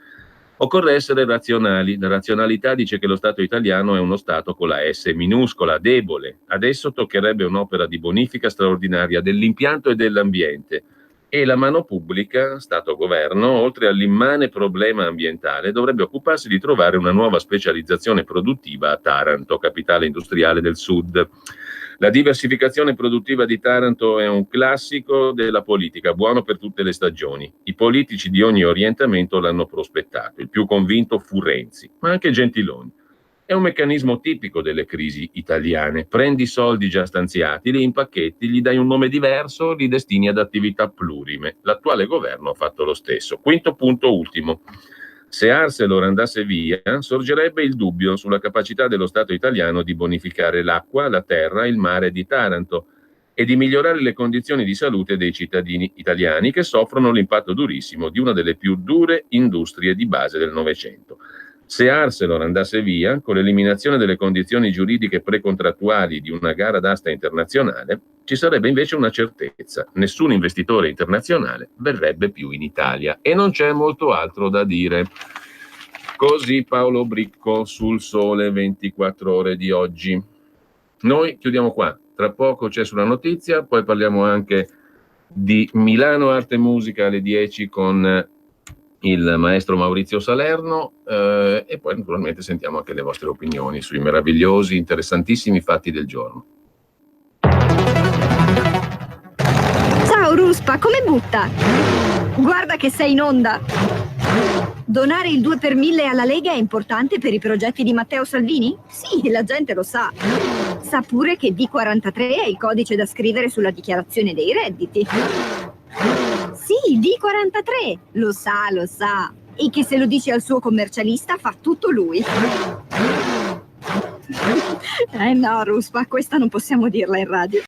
Speaker 1: Occorre essere razionali. La razionalità dice che lo Stato italiano è uno Stato con la S minuscola, debole. Adesso toccherebbe un'opera di bonifica straordinaria dell'impianto e dell'ambiente. E la mano pubblica, Stato-Governo, oltre all'immane problema ambientale, dovrebbe occuparsi di trovare una nuova specializzazione produttiva a Taranto, capitale industriale del Sud. La diversificazione produttiva di Taranto è un classico della politica, buono per tutte le stagioni. I politici di ogni orientamento l'hanno prospettato. Il più convinto fu Renzi, ma anche Gentiloni. È un meccanismo tipico delle crisi italiane: prendi i soldi già stanziati, li impacchetti, gli dai un nome diverso, li destini ad attività plurime. L'attuale governo ha fatto lo stesso. Quinto punto ultimo: se Arcelor andasse via, sorgerebbe il dubbio sulla capacità dello Stato italiano di bonificare l'acqua, la terra, il mare di Taranto e di migliorare le condizioni di salute dei cittadini italiani che soffrono l'impatto durissimo di una delle più dure industrie di base del Novecento. Se Arcelor andasse via, con l'eliminazione delle condizioni giuridiche precontrattuali di una gara d'asta internazionale, ci sarebbe invece una certezza: nessun investitore internazionale verrebbe più in Italia. E non c'è molto altro da dire. Così Paolo Bricco sul Sole 24 Ore di oggi. Noi chiudiamo qua. Tra poco c'è Sulla Notizia, poi parliamo anche di Milano Arte e Musica alle 10 con il maestro Maurizio Salerno e poi naturalmente sentiamo anche le vostre opinioni sui meravigliosi, interessantissimi fatti del giorno.
Speaker 6: Ciao Ruspa, come butta? Guarda che sei in onda. Donare il 2 per 1000 alla Lega è importante per i progetti di Matteo Salvini? Sì, la gente lo sa. Sa pure che D43 è il codice da scrivere sulla dichiarazione dei redditi. Sì, D43, lo sa. E che se lo dice al suo commercialista fa tutto lui. No, Ruspa, questa non possiamo dirla in radio.